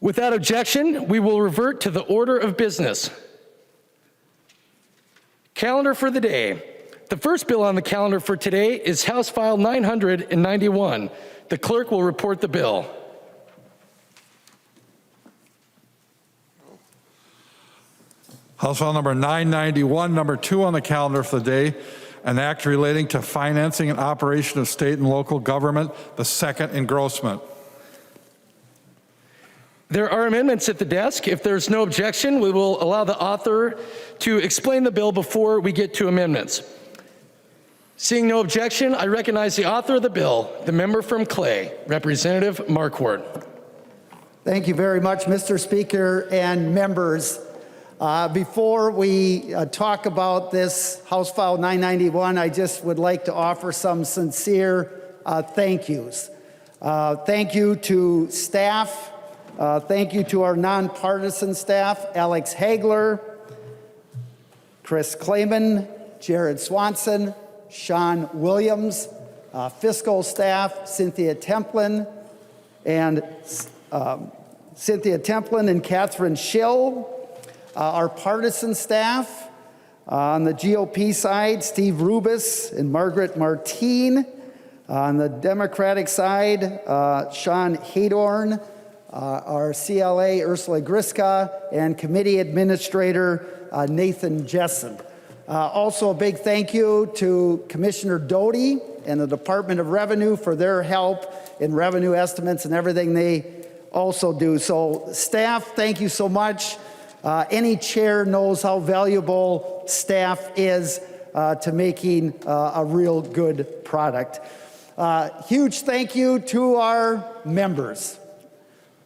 Without objection, we will revert to the order of business. Calendar for the day. The first bill on the calendar for today is House File 991. The clerk will report the bill. House File number 991, number 2 on the calendar for the day, an act relating to financing and operation of state and local government, the second engrossment. There are amendments at the desk. If there's no objection, we will allow the author to explain the bill before we get to amendments. Seeing no objection, I recognize the author of the bill, the member from Clay, Representative Marquart. Thank you very much, Mr. Speaker and members. Before we talk about this House File 991, I just would like to offer some sincere thank yous. Thank you to staff. Thank you to our nonpartisan staff, Alex Hagler, Chris Clayman, Jared Swanson, Sean Williams, fiscal staff, Cynthia Templin and Catherine Schill, our partisan staff, on the GOP side, Steve Rubis and Margaret Martine, on the Democratic side, Sean Haydorn, our CLA, Ursula Griska, and Committee Administrator, Nathan Jessen. Also a big thank you to Commissioner Doty and the Department of Revenue for their help in revenue estimates and everything they also do. So staff, thank you so much. Any chair knows how valuable staff is to making a real good product. Huge thank you to our members.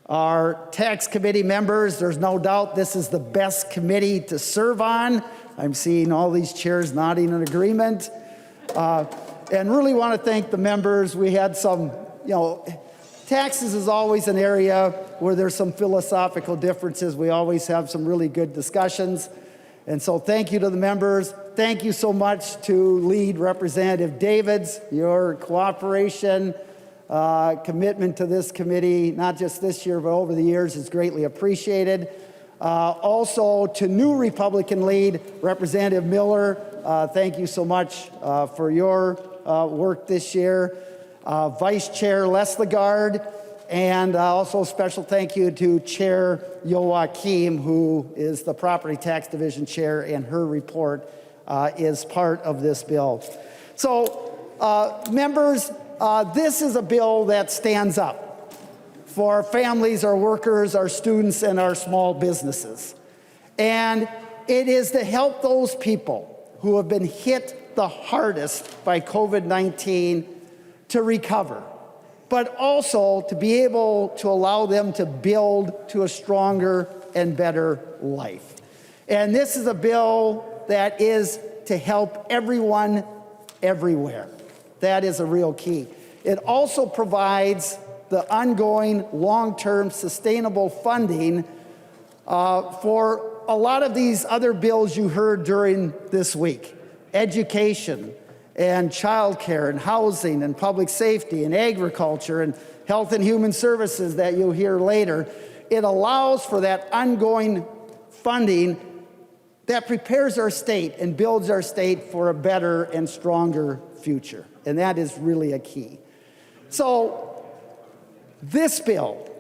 Our tax committee members, there's no doubt this is the best committee to serve on. I'm seeing all these chairs nodding in agreement. And really want to thank the members. We had some, taxes is always an area where there's some philosophical differences. We always have some really good discussions. And so thank you to the members. Thank you so much to Lead Representative Davids. Your cooperation, commitment to this committee, not just this year, but over the years, is greatly appreciated. Also to new Republican lead, Representative Miller, thank you so much for your work this year. Vice Chair Leslegard, and also a special thank you to Chair Joachim, who is the Property Tax Division Chair, and her report is part of this bill. So, members, this is a bill that stands up for our families, our workers, our students, and our small businesses. And it is to help those people who have been hit the hardest by COVID-19 to recover, but also to be able to allow them to build to a stronger and better life. And this is a bill that is to help everyone, everywhere. That is a real key. It also provides the ongoing long-term sustainable funding for a lot of these other bills you heard during this week. Education and childcare and housing and public safety and agriculture and health and human services that you'll hear later. It allows for that ongoing funding that prepares our state and builds our state for a better and stronger future. And that is really a key. So this bill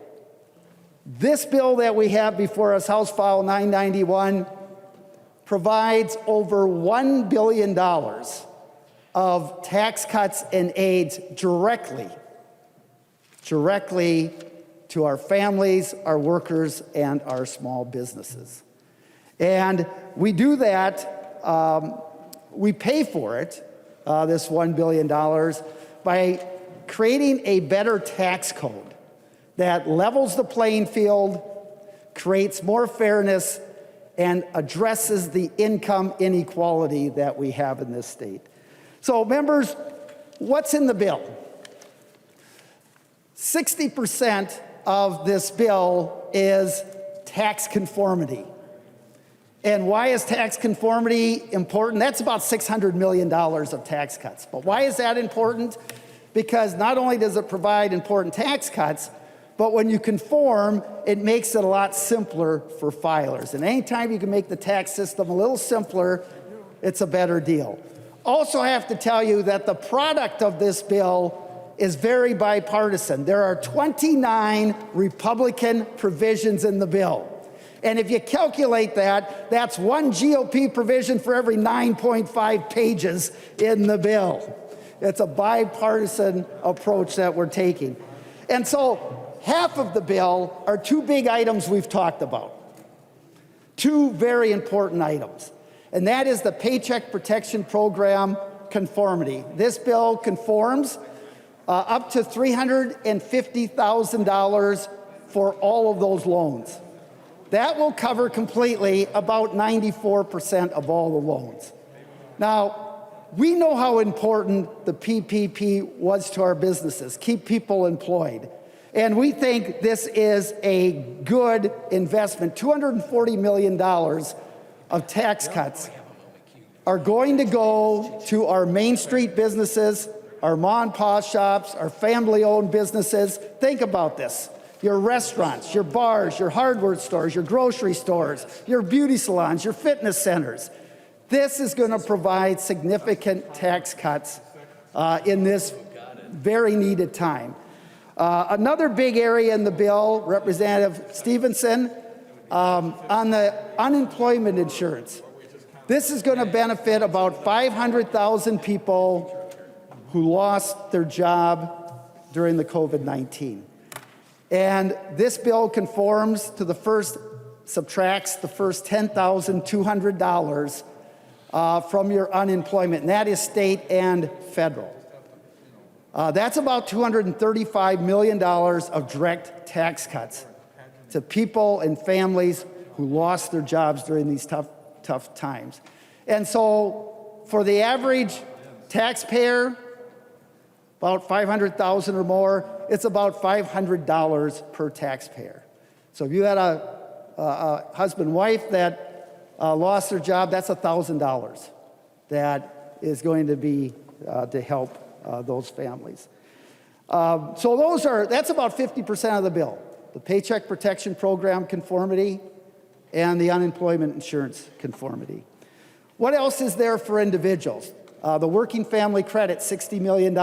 that we have before us, House File 991, provides over $1 billion of tax cuts and aids directly to our families, our workers, and our small businesses. And we do that, we pay for it, this $1 billion, by creating a better tax code that levels the playing field, creates more fairness, and addresses the income inequality that we have in this state. So members, what's in the bill? 60% of this bill is tax conformity. And why is tax conformity important? That's about $600 million of tax cuts. But why is that important? Because not only does it provide important tax cuts, But when you conform, it makes it a lot simpler for filers. And anytime you can make the tax system a little simpler, it's a better deal. Also, I have to tell you that the product of this bill is very bipartisan. There are 29 Republican provisions in the bill. And if you calculate that, that's one GOP provision for every 9.5 pages in the bill. It's a bipartisan approach that we're taking. And so half of the bill are two big items we've talked about. Two very important items. And that is the Paycheck Protection Program conformity. This bill conforms up to $350,000 for all of those loans. That will cover completely about 94% of all the loans. Now, we know how important the PPP was to our businesses, keep people employed. And we think this is a good investment. $240 million of tax cuts are going to go to our Main Street businesses, our mom and pop shops, our family-owned businesses. Think about this. Your restaurants, your bars, your hardware stores, your grocery stores, your beauty salons, your fitness centers. This is going to provide significant tax cuts in this very needed time. Another big area in the bill, Representative Stevenson, on the unemployment insurance. This is going to benefit about 500,000 people who lost their job during the COVID-19. And this bill conforms to subtracts the first $10,200 from your unemployment, and that is state and federal. That's about $235 million of direct tax cuts to people and families who lost their jobs during these tough times. And so for the average taxpayer, about $500,000 or more, it's about $500 per taxpayer. So if you had a husband and wife that lost their job, that's $1,000 that is going to be to help those families. So that's about 50% of the bill. The Paycheck Protection Program conformity and the unemployment insurance conformity. What else is there for individuals? The Working Family Credit, $60 million.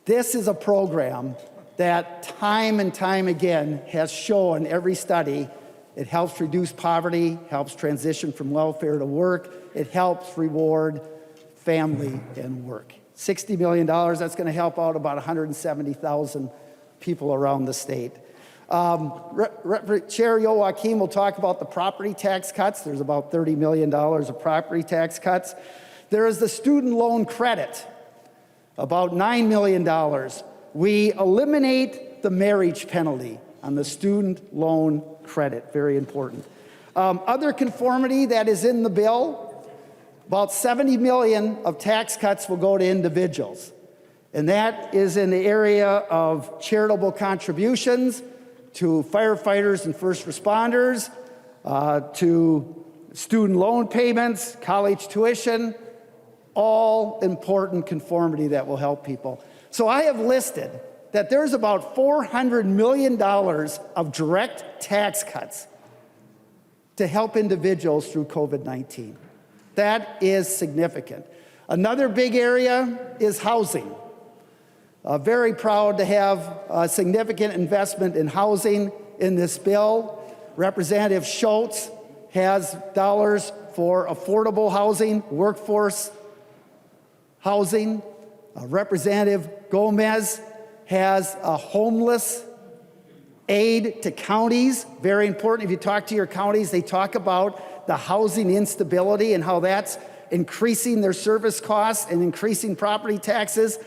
This is a program that time and time again has shown, every study, it helps reduce poverty, helps transition from welfare to work, it helps reward family and work. $60 million, that's going to help out about 170,000 people around the state. Chair Joachim will talk about the property tax cuts. There's about $30 million of property tax cuts. There is the student loan credit, about $9 million. We eliminate the marriage penalty on the student loan credit, very important. Other conformity that is in the bill, about $70 million of tax cuts will go to individuals. And that is in the area of charitable contributions to firefighters and first responders, to student loan payments, college tuition, all important conformity that will help people. So I have listed that there's about $400 million of direct tax cuts to help individuals through COVID-19. That is significant. Another big area is housing. Very proud to have a significant investment in housing in this bill. Representative Schultz has dollars for affordable housing, workforce housing. Representative Gomez has a homeless aid to counties. Very important. If you talk to your counties, they talk about the housing instability and how that's increasing their service costs and increasing property taxes.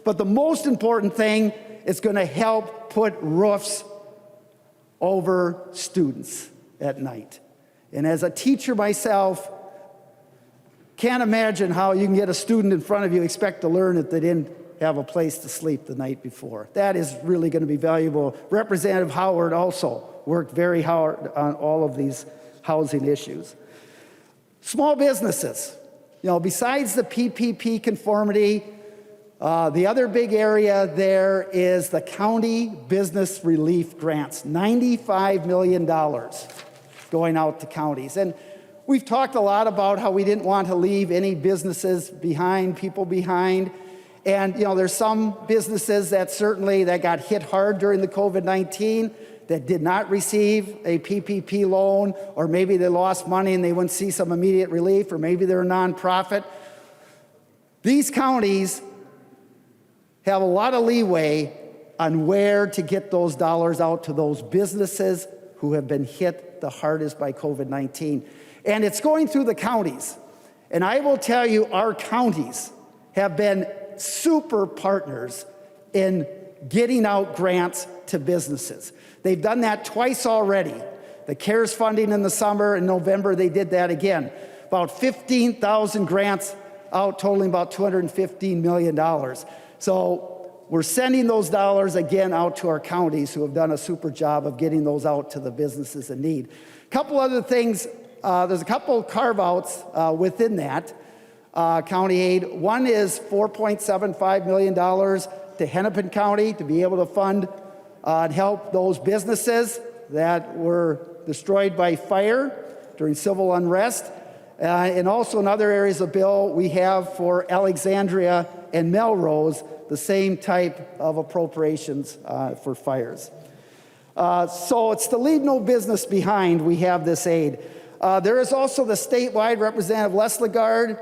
But the most important thing, it's going to help put roofs over students at night. And as a teacher myself, can't imagine how you can get a student in front of you, expect to learn if they didn't have a place to sleep the night before. That is really going to be valuable. Representative Howard also worked very hard on all of these housing issues. Small businesses, besides the PPP conformity, The other big area there is the county business relief grants, $95 million going out to counties. And we've talked a lot about how we didn't want to leave any businesses behind, people behind. And there's some businesses that certainly that got hit hard during the COVID-19 that did not receive a PPP loan, or maybe they lost money and they wouldn't see some immediate relief, or maybe they're a nonprofit. These counties have a lot of leeway on where to get those dollars out to those businesses who have been hit the hardest by COVID-19. And it's going through the counties. And I will tell you, our counties have been super partners in getting out grants to businesses. They've done that twice already. The CARES funding in the summer, in November, they did that again. About 15,000 grants out, totaling about $215 million. So we're sending those dollars again out to our counties, who have done a super job of getting those out to the businesses in need. A couple other things, there's a couple carve-outs within that county aid. One is $4.75 million to Hennepin County to be able to fund and help those businesses that were destroyed by fire during civil unrest. And also in other areas of the bill, we have for Alexandria and Melrose the same type of appropriations for fires. So it's to leave no business behind, we have this aid. There is also the statewide, Representative Leslegard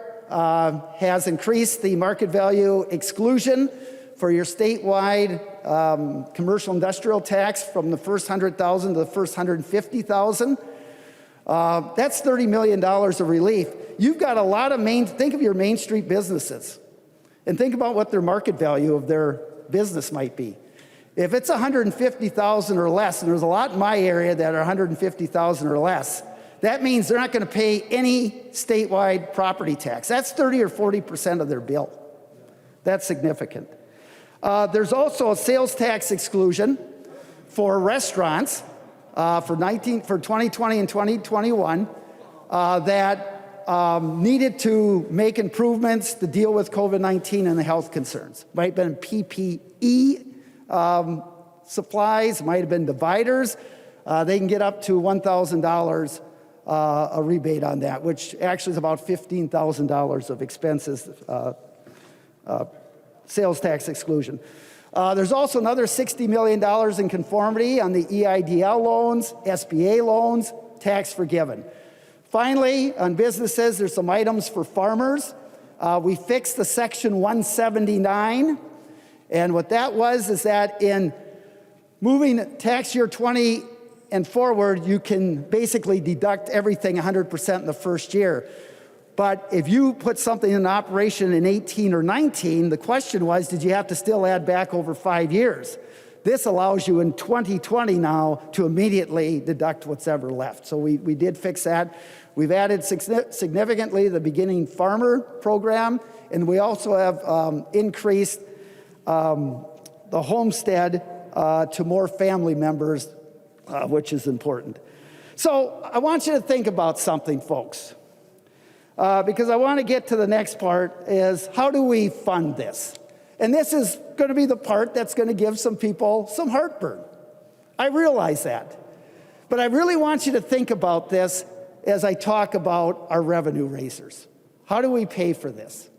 has increased the market value exclusion for your statewide commercial industrial tax from the first 100,000 to the first 150,000. That's $30 million of relief. You've got a lot of think of your Main Street businesses and think about what their market value of their business might be. If it's 150,000 or less, and there's a lot in my area that are 150,000 or less, that means they're not going to pay any statewide property tax. That's 30 or 40% of their bill. That's significant. There's also a sales tax exclusion for restaurants for 2020 and 2021 that needed to make improvements to deal with COVID-19 and the health concerns. Might have been PPE supplies, might have been dividers. They can get up to $1,000 a rebate on that, which actually is about $15,000 of expenses, sales tax exclusion. There's also another $60 million in conformity on the EIDL loans, SBA loans, tax forgiven. Finally, on businesses, there's some items for farmers. We fixed the Section 179, and what that was is that in moving tax year 20 and forward, you can basically deduct everything 100% in the first year. But if you put something in operation in 18 or 19, the question was, did you have to still add back over 5 years? This allows you in 2020 now to immediately deduct what's ever left. So we did fix that. We've added significantly the beginning farmer program, and we also have increased the homestead to more family members, which is important. So I want you to think about something, folks. Because I want to get to the next part is, how do we fund this? And this is going to be the part that's going to give some people some heartburn. I realize that. But I really want you to think about this as I talk about our revenue raisers. How do we pay for this?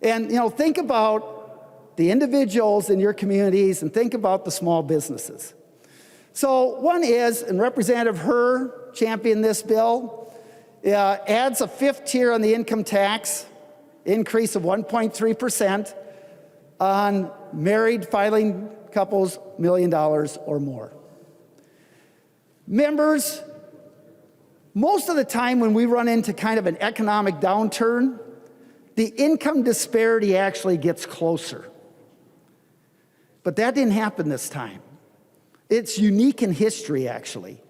And, think about the individuals in your communities and think about the small businesses. So one is, and Representative Herr championed this bill, adds a fifth tier on the income tax, increase of 1.3% on married filing couples, $1 million or more. Members, most of the time when we run into kind of an economic downturn, the income disparity actually gets closer. But that didn't happen this time. It's unique in history, actually,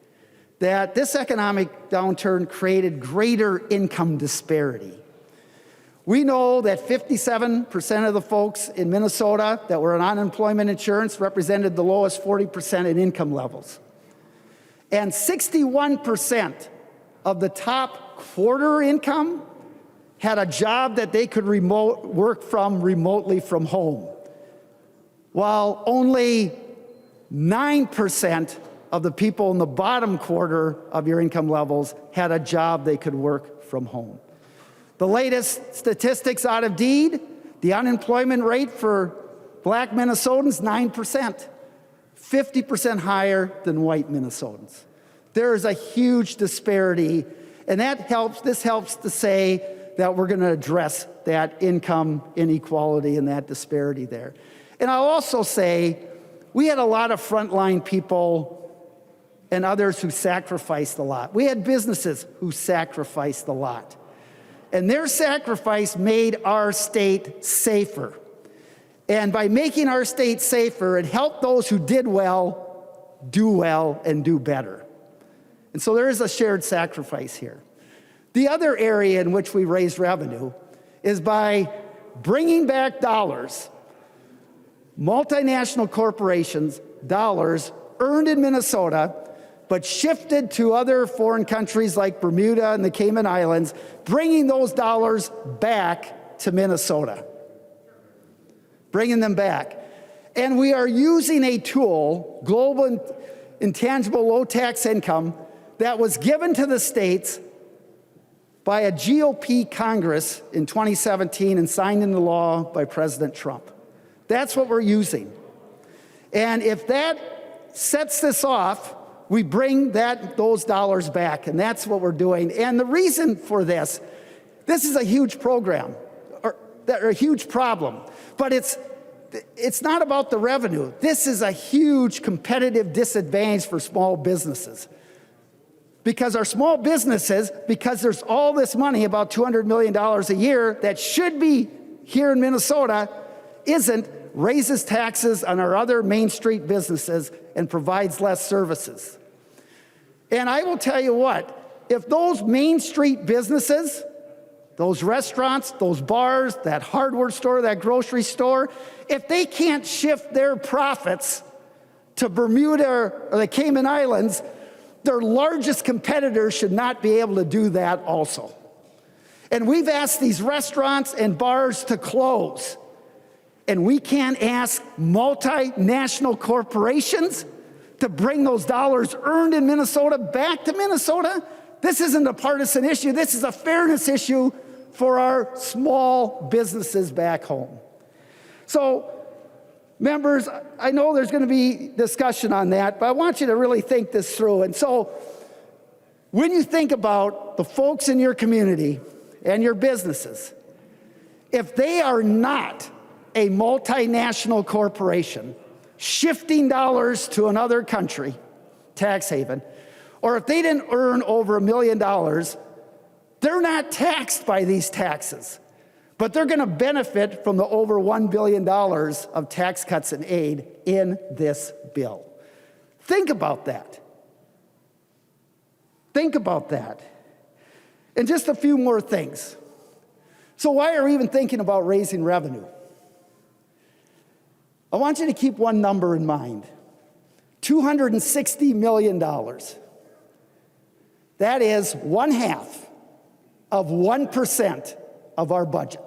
that this economic downturn created greater income disparity. We know that 57% of the folks in Minnesota that were on unemployment insurance represented the lowest 40% in income levels. And 61% of the top quarter income had a job that they could work from remotely from home, while only 9% of the people in the bottom quarter of your income levels had a job they could work from home. The latest statistics out of DEED, the unemployment rate for black Minnesotans, 9%, 50% higher than white Minnesotans. There is a huge disparity, and this helps to say that we're going to address that income inequality and that disparity there. And I'll also say, we had a lot of frontline people and others who sacrificed a lot. We had businesses who sacrificed a lot. And their sacrifice made our state safer. And by making our state safer, it helped those who did well, and do better. And so there is a shared sacrifice here. The other area in which we raise revenue is by bringing back dollars, multinational corporations, dollars earned in Minnesota, but shifted to other foreign countries like Bermuda and the Cayman Islands, bringing those dollars back to Minnesota. Bringing them back. And we are using a tool, global intangible low tax income, that was given to the states by a GOP Congress in 2017 and signed into law by President Trump. That's what we're using. And if that sets this off, we bring those dollars back, and that's what we're doing. And the reason for this is a huge program, or a huge problem, but it's not about the revenue. This is a huge competitive disadvantage for small businesses. Because our small businesses, because there's all this money, about $200 million a year, that should be here in Minnesota, raises taxes on our other Main Street businesses and provides less services. And I will tell you what, if those Main Street businesses, those restaurants, those bars, that hardware store, that grocery store, if they can't shift their profits to Bermuda or the Cayman Islands, their largest competitors should not be able to do that also. And we've asked these restaurants and bars to close. And we can't ask multinational corporations to bring those dollars earned in Minnesota back to Minnesota. This isn't a partisan issue. This is a fairness issue for our small businesses back home. So, members, I know there's going to be discussion on that, but I want you to really think this through. And so, when you think about the folks in your community and your businesses, if they are not a multinational corporation shifting dollars to another country, tax haven, or if they didn't earn over $1 million, they're not taxed by these taxes. But they're going to benefit from the over $1 billion of tax cuts and aid in this bill. Think about that. Think about that. And just a few more things. So why are we even thinking about raising revenue? I want you to keep one number in mind. $260 million. That is 1/2 of 1% of our budget.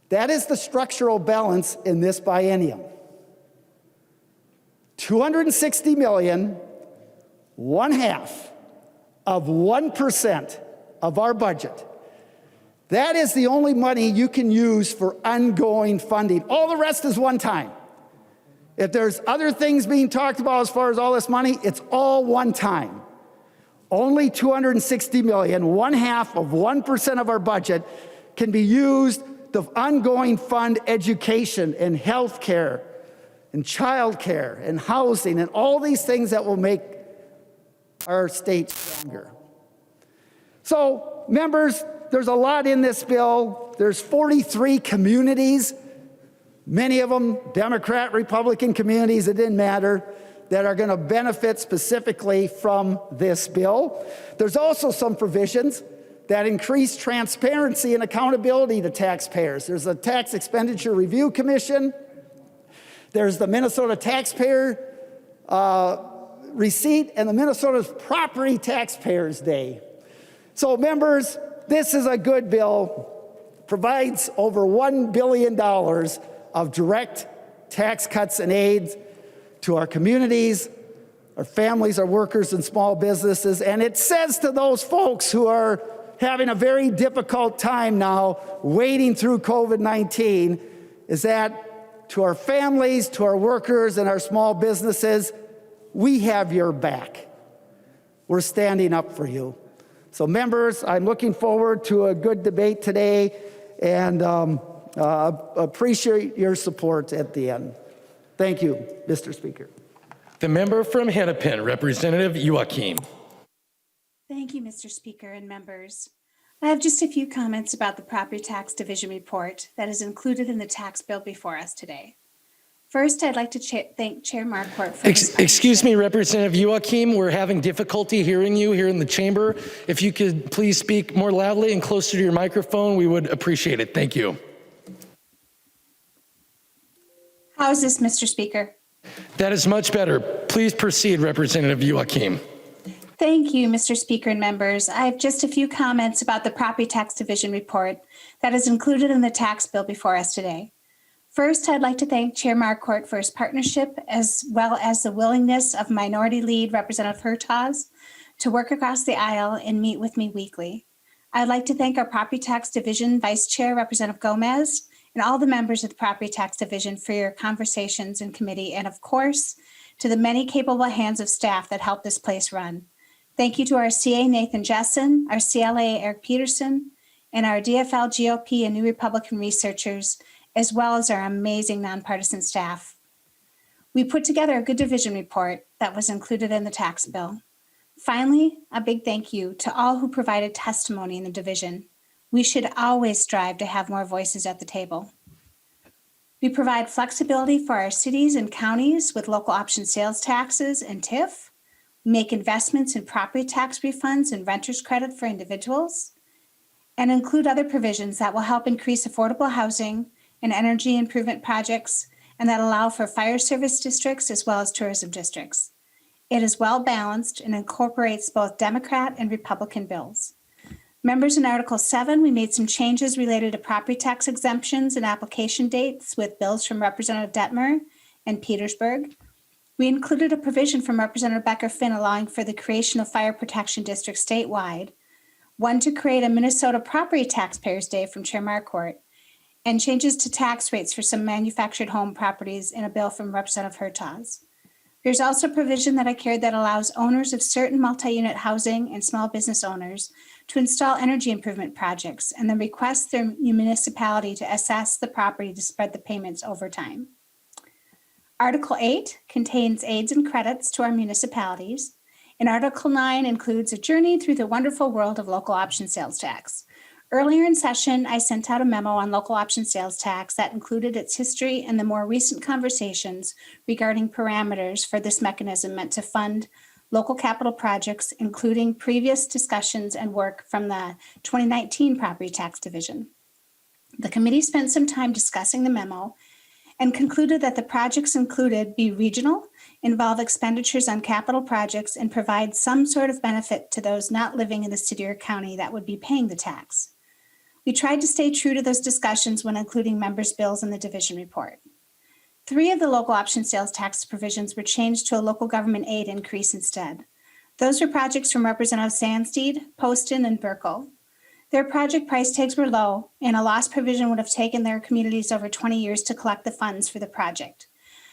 That is the structural balance in this biennium. $260 million, 1/2 of 1% of our budget. That is the only money you can use for ongoing funding. All the rest is one time. If there's other things being talked about as far as all this money, it's all one time. Only $260 million, 1/2 of 1% of our budget, can be used to ongoing fund education and health care and child care and housing and all these things that will make our state stronger. So, members, there's a lot in this bill. There's 43 communities, many of them Democrat, Republican communities, it didn't matter, that are going to benefit specifically from this bill. There's also some provisions that increase transparency and accountability to taxpayers. There's a Tax Expenditure Review Commission. There's the Minnesota Taxpayer Receipt and the Minnesota Property Taxpayers Day. So members, this is a good bill. Provides over $1 billion of direct tax cuts and aid to our communities, our families, our workers, and small businesses. And it says to those folks who are having a very difficult time now wading through COVID-19 is that to our families, to our workers, and our small businesses, we have your back. We're standing up for you. So members, I'm looking forward to a good debate today and appreciate your support at the end. Thank you, Mr. Speaker. The member from Hennepin, Representative Joachim. Thank you, Mr. Speaker and members. I have just a few comments about the Property Tax Division report that is included in the tax bill before us today. First, I'd like to thank Chair Marquart for Excuse me, Representative Joachim, we're having difficulty hearing you here in the chamber. If you could please speak more loudly and closer to your microphone, we would appreciate it. Thank you. How is this, Mr. Speaker? That is much better. Please proceed, Representative Joachim. Thank you, Mr. Speaker and members. I have just a few comments about the Property Tax Division report that is included in the tax bill before us today. First, I'd like to thank Chair Marquart for his partnership, as well as the willingness of Minority Lead Representative Hertaz to work across the aisle and meet with me weekly. I'd like to thank our Property Tax Division Vice Chair Representative Gomez and all the members of the Property Tax Division for your conversations in committee, and of course, to the many capable hands of staff that help this place run. Thank you to our CA Nathan Jessen, our CLA Eric Peterson, and our DFL GOP and New Republican researchers, as well as our amazing nonpartisan staff. We put together a good division report that was included in the tax bill. Finally, a big thank you to all who provided testimony in the division. We should always strive to have more voices at the table. We provide flexibility for our cities and counties with local option sales taxes and TIF. We make investments in property tax refunds and renters credit for individuals, and include other provisions that will help increase affordable housing and energy improvement projects, and that allow for fire service districts as well as tourism districts. It is well balanced and incorporates both Democrat and Republican bills. Members, in Article 7, we made some changes related to property tax exemptions and application dates with bills from Representative Detmer and Petersburg. We included a provision from Representative Becker Finn allowing for the creation of fire protection districts statewide, one to create a Minnesota Property Taxpayers Day from Chair Marquart, and changes to tax rates for some manufactured home properties in a bill from Representative Hertaz. There's also a provision that I carried that allows owners of certain multi-unit housing and small business owners to install energy improvement projects and then request their municipality to assess the property to spread the payments over time. Article 8 contains aids and credits to our municipalities, and Article 9 includes a journey through the wonderful world of local option sales tax. Earlier in session, I sent out a memo on local option sales tax that included its history and the more recent conversations regarding parameters for this mechanism meant to fund local capital projects, including previous discussions and work from the 2019 Property Tax Division. The committee spent some time discussing the memo and concluded that the projects included be regional, involve expenditures on capital projects, and provide some sort of benefit to those not living in the city or county that would be paying the tax. We tried to stay true to those discussions when including members' bills in the division report. 3 of the local option sales tax provisions were changed to a local government aid increase instead. Those were projects from Representative Sandsteed, Poston, and Burkle. Their project price tags were low, and a loss provision would have taken their communities over 20 years to collect the funds for the project.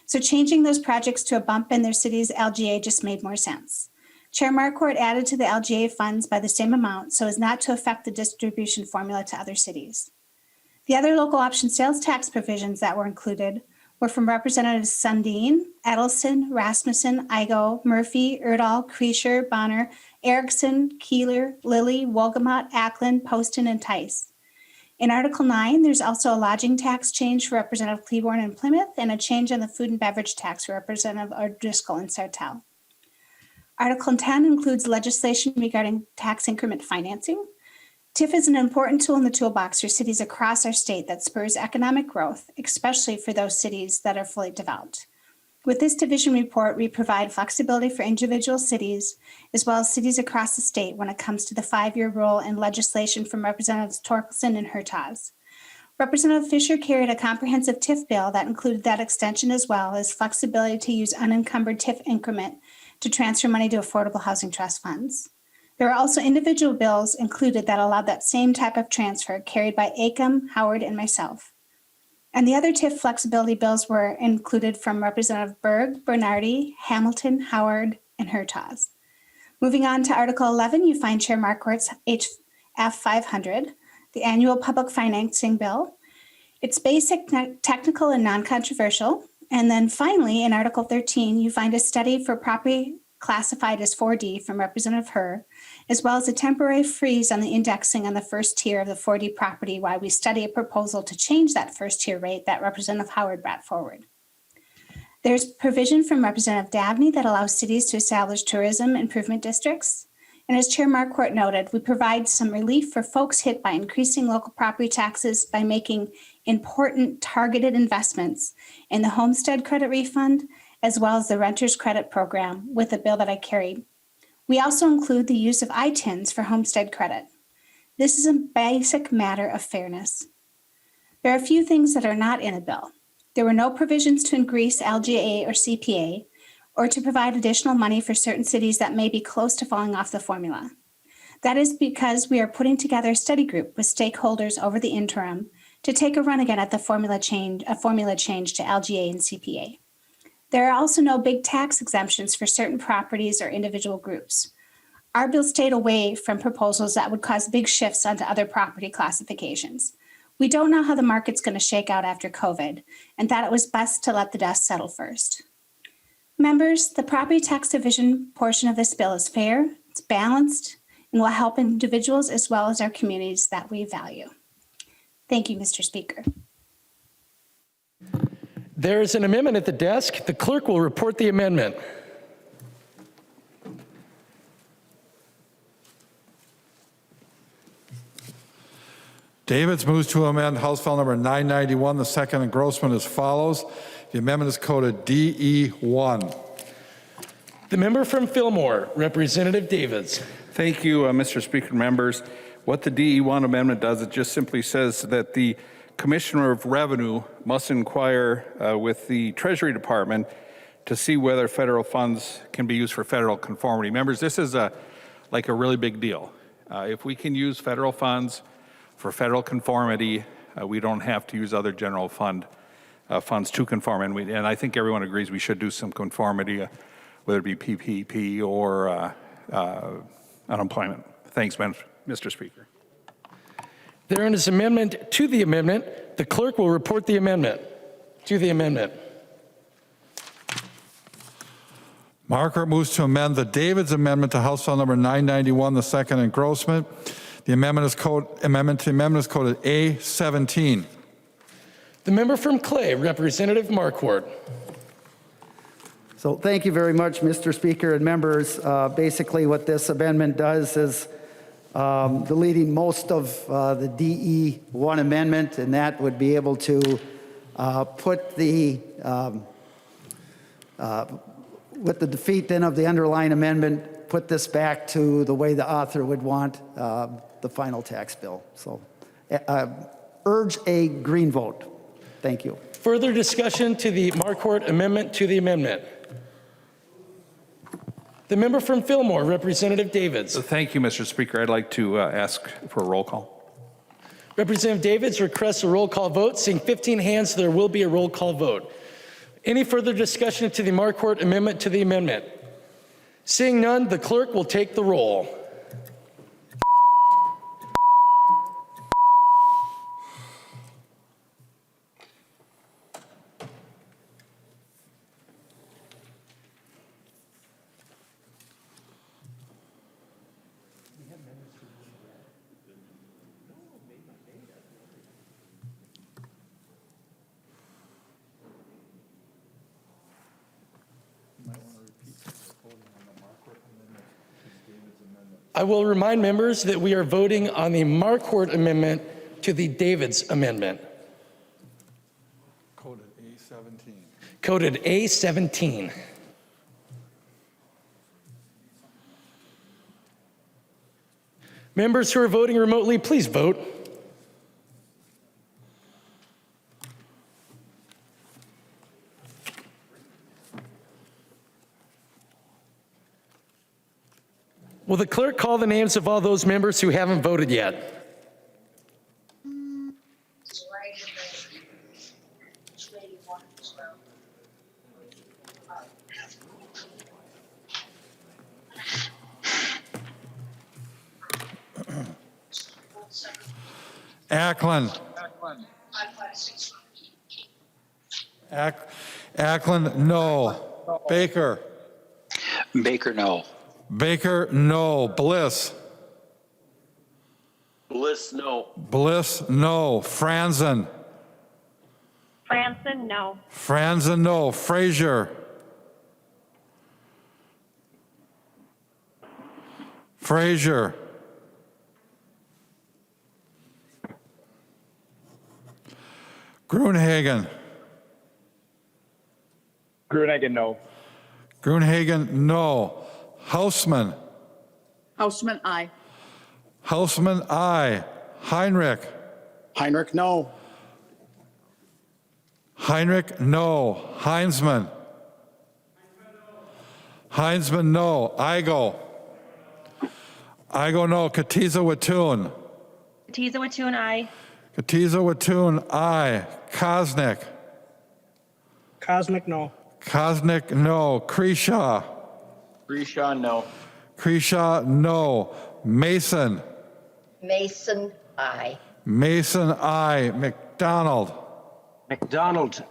So changing those projects to a bump in their city's LGA just made more sense. Chair Marquart added to the LGA funds by the same amount so as not to affect the distribution formula to other cities. The other local option sales tax provisions that were included were from Representatives Sundin, Edelson, Rasmussen, Igo, Murphy, Erdahl, Kreischer, Bonner, Erickson, Keeler, Lilly, Wolgamott, Ackland, Poston, and Tice. In Article 9, there's also a lodging tax change for Representative Cleburne and Plymouth and a change on the food and beverage tax for Representative O'Driscoll and Sartell. Article 10 includes legislation regarding tax increment financing. TIF is an important tool in the toolbox for cities across our state that spurs economic growth, especially for those cities that are fully developed. With this division report, we provide flexibility for individual cities as well as cities across the state when it comes to the 5-year rule and legislation from Representatives Torkelson and Hertaz. Representative Fisher carried a comprehensive TIF bill that included that extension as well as flexibility to use unencumbered TIF increment to transfer money to affordable housing trust funds. There are also individual bills included that allowed that same type of transfer carried by Acom, Howard, and myself. And the other TIF flexibility bills were included from Representative Berg, Bernardi, Hamilton, Howard, and Hertaz. Moving on to Article 11, you find Chair Marquart's HF 500, the annual public financing bill. It's basic, technical, and non-controversial. And then finally, in Article 13, you find a study for property classified as 4D from Representative Herr, as well as a temporary freeze on the indexing on the first tier of the 4D property while we study a proposal to change that first tier rate that Representative Howard brought forward. There's provision from Representative Dabney that allows cities to establish tourism improvement districts. And as Chair Marquart noted, we provide some relief for folks hit by increasing local property taxes by making important targeted investments in the homestead credit refund, as well as the renter's credit program with the bill that I carried. We also include the use of ITINs for homestead credit. This is a basic matter of fairness. There are a few things that are not in the bill. There were no provisions to increase LGA or CPA, or to provide additional money for certain cities that may be close to falling off the formula. That is because we are putting together a study group with stakeholders over the interim to take a run again at the formula change to LGA and CPA. There are also no big tax exemptions for certain properties or individual groups. Our bill stayed away from proposals that would cause big shifts onto other property classifications. We don't know how the market's going to shake out after COVID, and thought it was best to let the dust settle first. Members, the property tax division portion of this bill is fair, it's balanced, and will help individuals as well as our communities that we value. Thank you, Mr. Speaker. There is an amendment at the desk. The clerk will report the amendment. Davids moves to amend House File Number 991, the second engrossment as follows. The amendment is coded DE1. The member from Fillmore, Representative Davids. Thank you, Mr. Speaker and members. What the DE1 amendment does, it just simply says that the Commissioner of Revenue must inquire with the Treasury Department to see whether federal funds can be used for federal conformity. Members, this is like a really big deal. If we can use federal funds for federal conformity, we don't have to use other general funds to conform. And I think everyone agrees we should do some conformity, whether it be PPP or unemployment. Thanks, Mr. Speaker. There is an amendment to the amendment. The clerk will report the amendment to the amendment. Marquart moves to amend the Davids amendment to House File Number 991, the second engrossment. The amendment is coded A17. The member from Clay, Representative Marquart. So thank you very much, Mr. Speaker and members. Basically, what this amendment does is deleting most of the DE1 amendment, and that would be able to put the, with the defeat then of the underlying amendment, put this back to the way the author would want the final tax bill. So urge a green vote. Thank you. Further discussion to the Marquart amendment to the amendment. The member from Fillmore, Representative Davids. Thank you, Mr. Speaker. I'd like to ask for a roll call. Representative Davids requests a roll call vote. Seeing 15 hands, there will be a roll call vote. Any further discussion to the Marquart amendment to the amendment? Seeing none, the clerk will take the roll. I will remind members that we are voting on the Marquart amendment to the Davids amendment. Coded A17. coded A17. Members who are voting remotely, please vote. Will the clerk call the names of all those members who haven't voted yet? Ackland. Ackland, no. Baker. Baker, no. Baker, no. Bliss. Bliss, no. Bliss, no. Franzen. Franson, no. Franzen, no. Frazier. Frazier. Gruenhagen. Gruenhagen, no. Gruenhagen, no. Hausman. Houseman, aye. Hausman, aye. Heinrich. Heinrich, no. Heinrich, no. Heinzman. Heinzman, no. Igo. Igo, no. Katiza Watun. Katiza Watun, aye. Katiza Watun, aye. Kosnick. Cosmic, no. Kosnick, no. Kreshaw. Grisha, no. Kreshaw, no. Mason. Mason, aye. Mason, aye. McDonald. McDonald,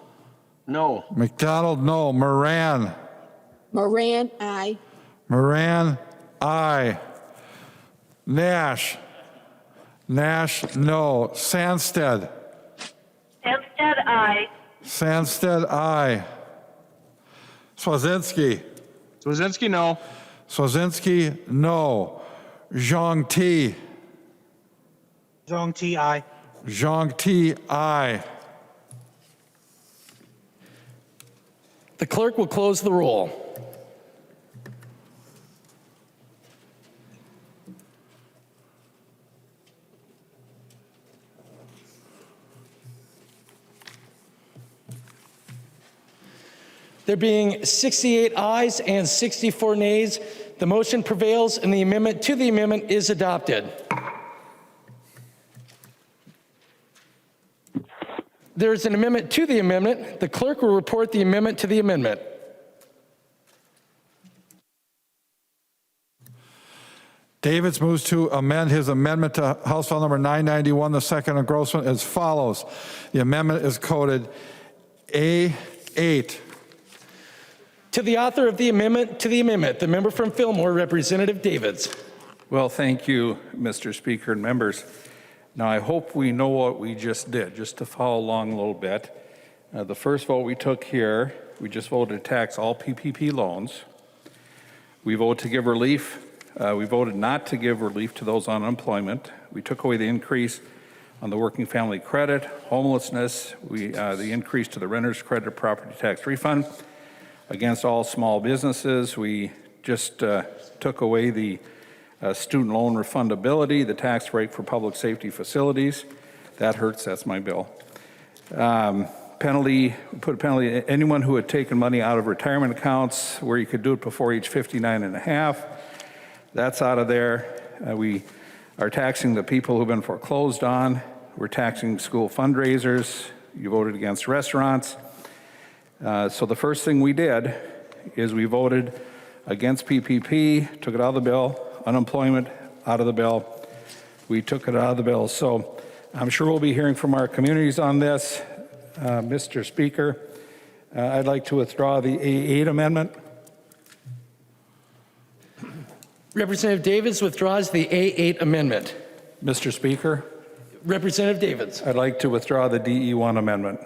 no. McDonald, no. Moran. Moran, aye. Moran, aye. Nash. Nash, no. Sandsted. Sandsted, aye. Sandsted, aye. Swazinski. Swazinski, no. Swazinski, no. Zhang Ti. Zhong Ti, aye. Zhang Ti, aye. The clerk will close the roll. There being 68 ayes and 64 nays, the motion prevails and the amendment to the amendment is adopted. There is an amendment to the amendment. The clerk will report the amendment to the amendment. Davids moves to amend his amendment to House File Number 991, the second engrossment, as follows. The amendment is coded A8. To the author of the amendment to the amendment, the member from Fillmore, Representative Davids. Well, thank you, Mr. Speaker and members. Now, I hope we know what we just did, just to follow along a little bit. The first vote we took here, we just voted to tax all PPP loans. We voted to give relief. We voted not to give relief to those on unemployment. We took away the increase on the working family credit, homelessness, the increase to the renter's credit property tax refund. Against all small businesses, we just took away the student loan refundability, the tax rate for public safety facilities. That hurts, that's my bill. Penalty, put a penalty, anyone who had taken money out of retirement accounts where you could do it before age 59 and a half, that's out of there. We are taxing the people who've been foreclosed on. We're taxing school fundraisers. You voted against restaurants. So the first thing we did is we voted against PPP, took it out of the bill, unemployment out of the bill. We took it out of the bill. So I'm sure we'll be hearing from our communities on this. Mr. Speaker, I'd like to withdraw the A8 amendment. Representative Davids withdraws the A8 amendment. Mr. Speaker, Representative Davids. I'd like to withdraw the DE1 amendment.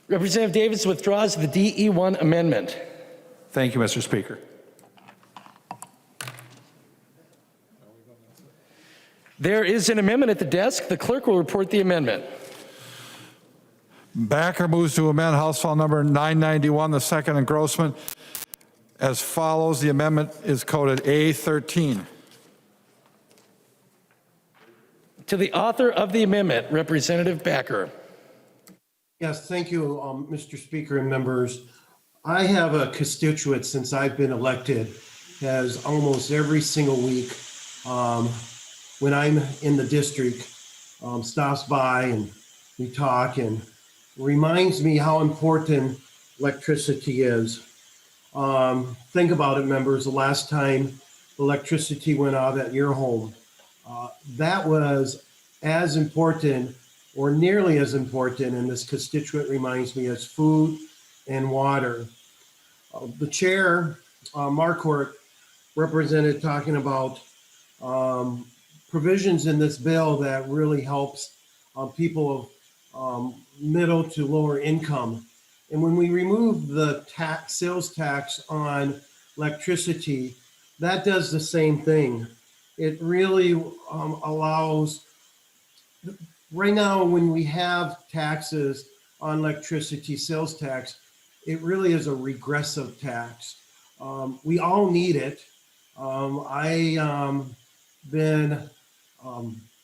Representative Davids withdraws the DE1 amendment. Thank you, Mr. Speaker. There is an amendment at the desk. The clerk will report the amendment. Backer moves to amend House File Number 991, the second engrossment, as follows. The amendment is coded A13. To the author of the amendment, Representative Backer. Yes, thank you, Mr. Speaker and members. I have a constituent since I've been elected, has almost every single week when I'm in the district, stops by and we talk and reminds me how important electricity is. Think about it, members, the last time electricity went out at your home. That was as important or nearly as important, and this constituent reminds me, as food and water. The chair, Marquart, represented talking about provisions in this bill that really helps people of middle to lower income. And when we remove the sales tax on electricity, that does the same thing. It really allows, right now when we have taxes on electricity, sales tax, it really is a regressive tax. We all need it. I been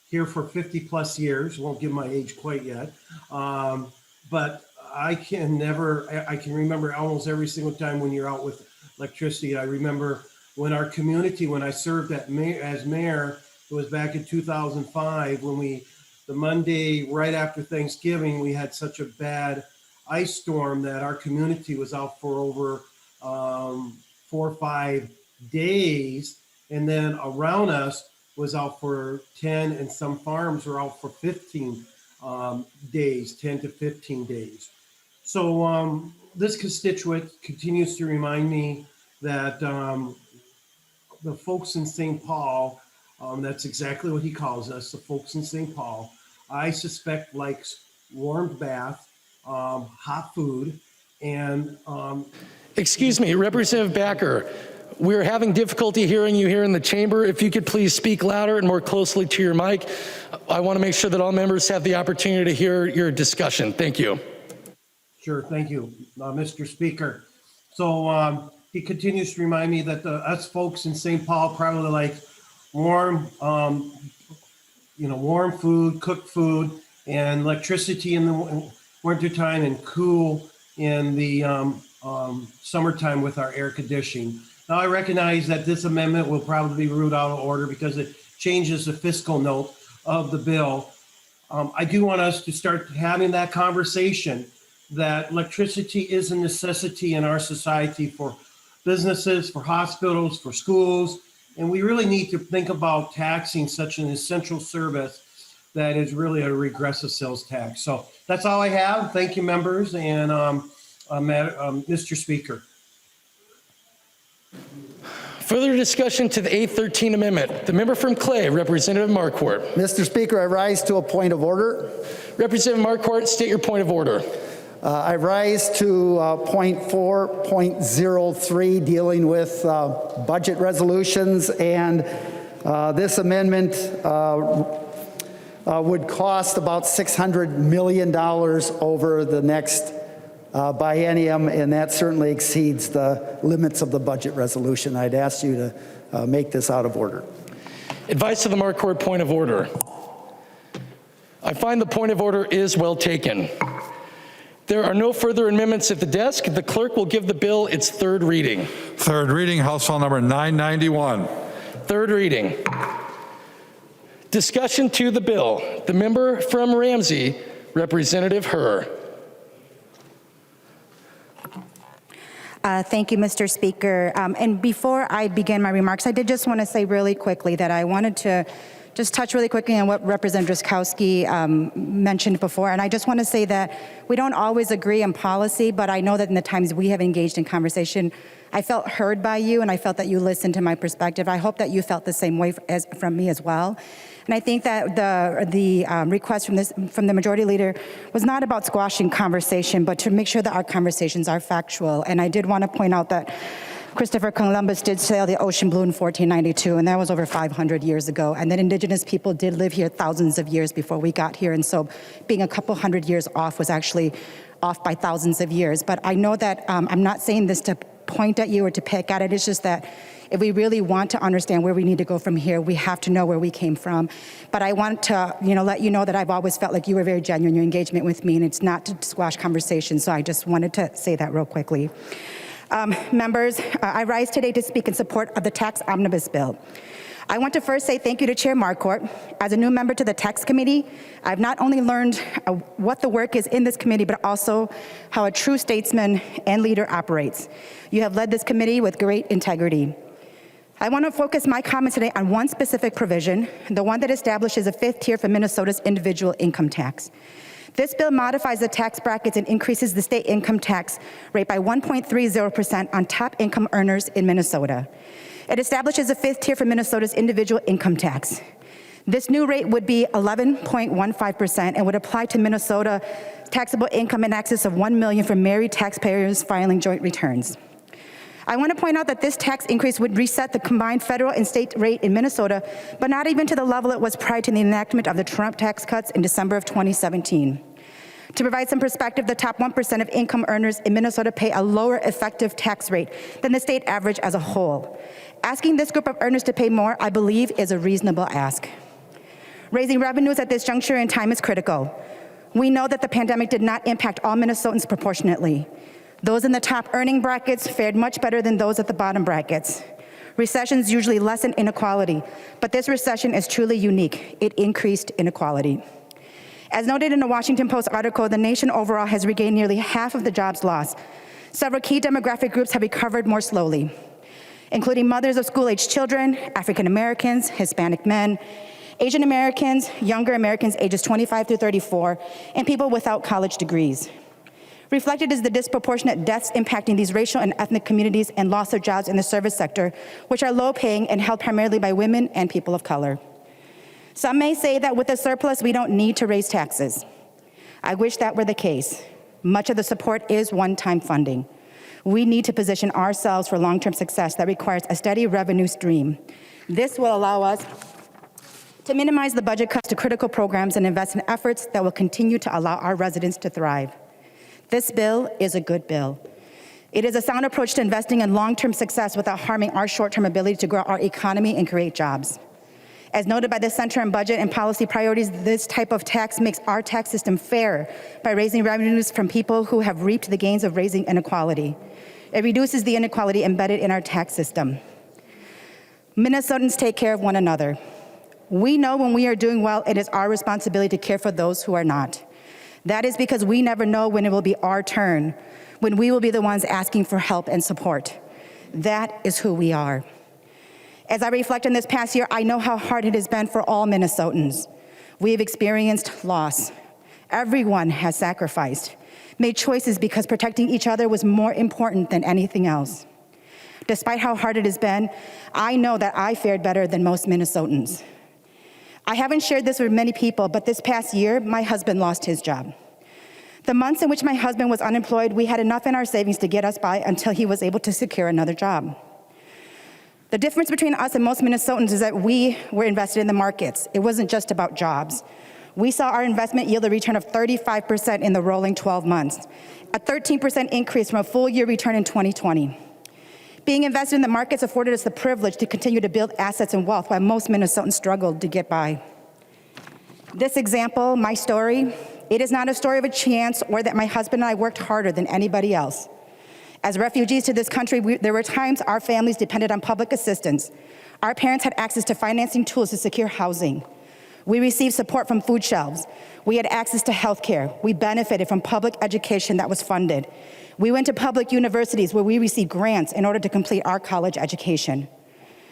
here for 50 plus years, won't give my age quite yet, but I can remember almost every single time when you're out with electricity. I remember when our community, when I served as mayor, it was back in 2005, when the Monday right after Thanksgiving, we had such a bad ice storm that our community was out for over 4 or 5 days. And then around us was out for 10, and some farms were out for 15 days, 10 to 15 days. So this constituent continues to remind me that the folks in St. Paul, that's exactly what he calls us, the folks in St. Paul, I suspect likes warm bath, hot food, and... Excuse me, Representative Backer, we're having difficulty hearing you here in the chamber. If you could please speak louder and more closely to your mic. I want to make sure that all members have the opportunity to hear your discussion. Thank you. Sure, thank you, Mr. Speaker. So he continues to remind me that us folks in St. Paul probably like warm, warm food, cooked food, and electricity in the wintertime, and cool in the summertime with our air conditioning. Now, I recognize that this amendment will probably be ruled out of order because it changes the fiscal note of the bill. I do want us to start having that conversation that electricity is a necessity in our society for businesses, for hospitals, for schools, and we really need to think about taxing such an essential service that is really a regressive sales tax. So that's all I have. Thank you, members, and Mr. Speaker. Further discussion to the A13 amendment. The member from Clay, Representative Marquart. Mr. Speaker, I rise to a point of order. Representative Marquart, state your point of order. I rise to point 4.03, dealing with budget resolutions, and this amendment would cost about $600 million over the next biennium, and that certainly exceeds the limits of the budget resolution. I'd ask you to make this out of order. Advice to the Marquart point of order. I find the point of order is well taken. There are no further amendments at the desk. The clerk will give the bill its third reading. Third reading, House File Number 991. Third reading. Discussion to the bill. The member from Ramsey, Representative Herr. Thank you, Mr. Speaker. And before I begin my remarks, I did just want to say really quickly that I wanted to just touch really quickly on what Representative Drazkowski mentioned before. And I just want to say that we don't always agree on policy, but I know that in the times we have engaged in conversation, I felt heard by you, and I felt that you listened to my perspective. I hope that you felt the same way from me as well. And I think that the request from the majority leader was not about squashing conversation, but to make sure that our conversations are factual. And I did want to point out that Christopher Columbus did sail the ocean blue in 1492, and that was over 500 years ago. And then indigenous people did live here thousands of years before we got here. And so being a couple hundred years off was actually off by thousands of years. But I know that I'm not saying this to point at you or to pick at it. It's just that if we really want to understand where we need to go from here, we have to know where we came from. But I want to, let you know that I've always felt like you were very genuine in your engagement with me, and it's not to squash conversation. So I just wanted to say that real quickly. Members, I rise today to speak in support of the tax omnibus bill. I want to first say thank you to Chair Marquart. As a new member to the tax committee, I've not only learned what the work is in this committee, but also how a true statesman and leader operates. You have led this committee with great integrity. I want to focus my comments today on one specific provision, the one that establishes a fifth tier for Minnesota's individual income tax. This bill modifies the tax brackets and increases the state income tax rate by 1.30% on top income earners in Minnesota. It establishes a fifth tier for Minnesota's individual income tax. This new rate would be 11.15% and would apply to Minnesota taxable income in excess of $1 million for married taxpayers filing joint returns. I want to point out that this tax increase would reset the combined federal and state rate in Minnesota, but not even to the level it was prior to the enactment of the Trump tax cuts in December of 2017. To provide some perspective, the top 1% of income earners in Minnesota pay a lower effective tax rate than the state average as a whole. Asking this group of earners to pay more, I believe, is a reasonable ask. Raising revenues at this juncture in time is critical. We know that the pandemic did not impact all Minnesotans proportionately. Those in the top earning brackets fared much better than those at the bottom brackets. Recessions usually lessen inequality, but this recession is truly unique. It increased inequality. As noted in a Washington Post article, the nation overall has regained nearly half of the jobs lost. Several key demographic groups have recovered more slowly, including mothers of school-aged children, African Americans, Hispanic men, Asian Americans, younger Americans ages 25 through 34, and people without college degrees. Reflected is the disproportionate deaths impacting these racial and ethnic communities and loss of jobs in the service sector, which are low-paying and held primarily by women and people of color. Some may say that with a surplus, we don't need to raise taxes. I wish that were the case. Much of the support is one-time funding. We need to position ourselves for long-term success that requires a steady revenue stream. This will allow us to minimize the budget cuts to critical programs and invest in efforts that will continue to allow our residents to thrive. This bill is a good bill. It is a sound approach to investing in long-term success without harming our short-term ability to grow our economy and create jobs. As noted by the Center on Budget and Policy Priorities, this type of tax makes our tax system fair by raising revenues from people who have reaped the gains of raising inequality. It reduces the inequality embedded in our tax system. Minnesotans take care of one another. We know when we are doing well, it is our responsibility to care for those who are not. That is because we never know when it will be our turn, when we will be the ones asking for help and support. That is who we are. As I reflect on this past year, I know how hard it has been for all Minnesotans. We have experienced loss. Everyone has sacrificed, made choices because protecting each other was more important than anything else. Despite how hard it has been, I know that I fared better than most Minnesotans. I haven't shared this with many people, but this past year, my husband lost his job. The months in which my husband was unemployed, we had enough in our savings to get us by until he was able to secure another job. The difference between us and most Minnesotans is that we were invested in the markets. It wasn't just about jobs. We saw our investment yield a return of 35% in the rolling 12 months, a 13% increase from a full year return in 2020. Being invested in the markets afforded us the privilege to continue to build assets and wealth while most Minnesotans struggled to get by. This example, my story, it is not a story of a chance or that my husband and I worked harder than anybody else. As refugees to this country, there were times our families depended on public assistance. Our parents had access to financing tools to secure housing. We received support from food shelves. We had access to health care. We benefited from public education that was funded. We went to public universities where we received grants in order to complete our college education.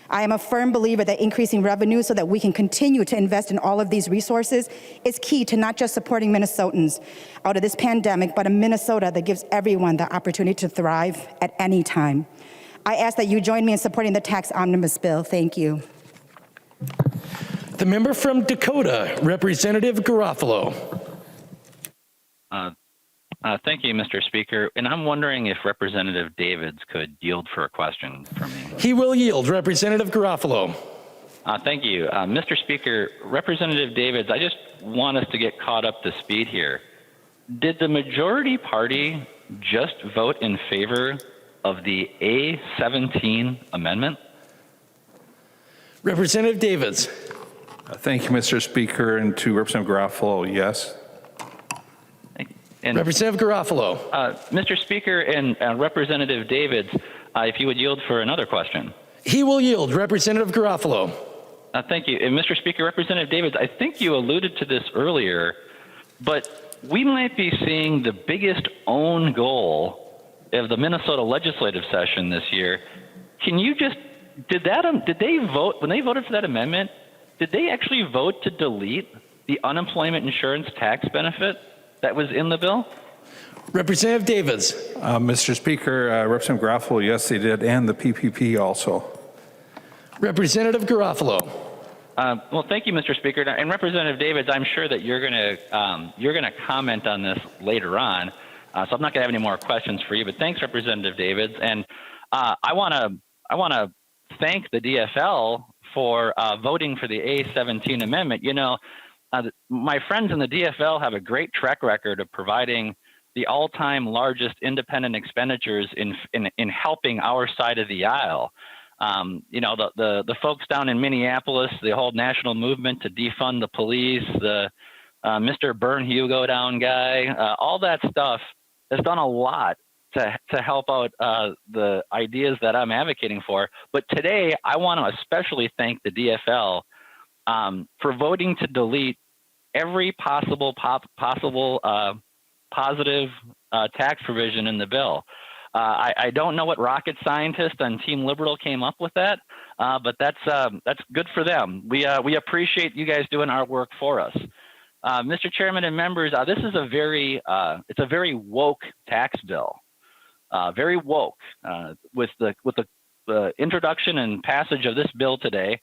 I am a firm believer that increasing revenue so that we can continue to invest in all of these resources is key to not just supporting Minnesotans out of this pandemic, but a Minnesota that gives everyone the opportunity to thrive at any time. I ask that you join me in supporting the tax omnibus bill. Thank you. The member from Dakota, Representative Garofalo. Thank you, Mr. Speaker. And I'm wondering if Representative Davids could yield for a question from me. He will yield. Representative Garofalo. Thank you. Mr. Speaker, Representative Davids, I just want us to get caught up to speed here. Did the majority party just vote in favor of the A17 amendment? Representative Davids. Thank you, Mr. Speaker. And to Representative Garofalo, yes. And, Representative Garofalo. Mr. Speaker and Representative Davids, if you would yield for another question. He will yield. Representative Garofalo. Thank you. And Mr. Speaker, Representative Davids, I think you alluded to this earlier, but we might be seeing the biggest own goal of the Minnesota legislative session this year. Can you just, did they vote, when they voted for that amendment, did they actually vote to delete the unemployment insurance tax benefit that was in the bill? Representative Davids. Mr. Speaker, Representative Garofalo, yes, they did, and the PPP also. Representative Garofalo. Well, thank you, Mr. Speaker. And Representative Davids, I'm sure that you're going to comment on this later on, so I'm not going to have any more questions for you. But thanks, Representative Davids. And I want to thank the DFL for voting for the A17 amendment. You know, my friends in the DFL have a great track record of providing the all-time largest independent expenditures in helping our side of the aisle. You know, the folks down in Minneapolis, the whole national movement to defund the police, the Mr. Burn Hugo down guy, all that stuff has done a lot to help out the ideas that I'm advocating for. But today, I want to especially thank the DFL for voting to delete every possible positive tax provision in the bill. I don't know what rocket scientist on Team Liberal came up with that, but that's good for them. We appreciate you guys doing our work for us. Mr. Chairman and members, this is it's a very woke tax bill, very woke. With the introduction and passage of this bill today,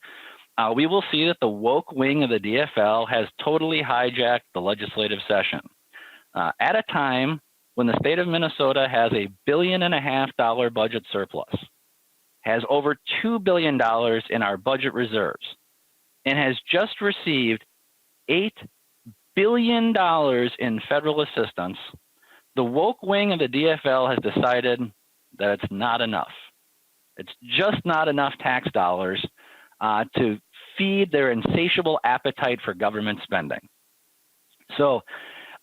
we will see that the woke wing of the DFL has totally hijacked the legislative session at a time when the state of Minnesota has $1.5 billion budget surplus, has over $2 billion in our budget reserves, and has just received $8 billion in federal assistance, the woke wing of the DFL has decided that it's not enough. It's just not enough tax dollars to feed their insatiable appetite for government spending. So,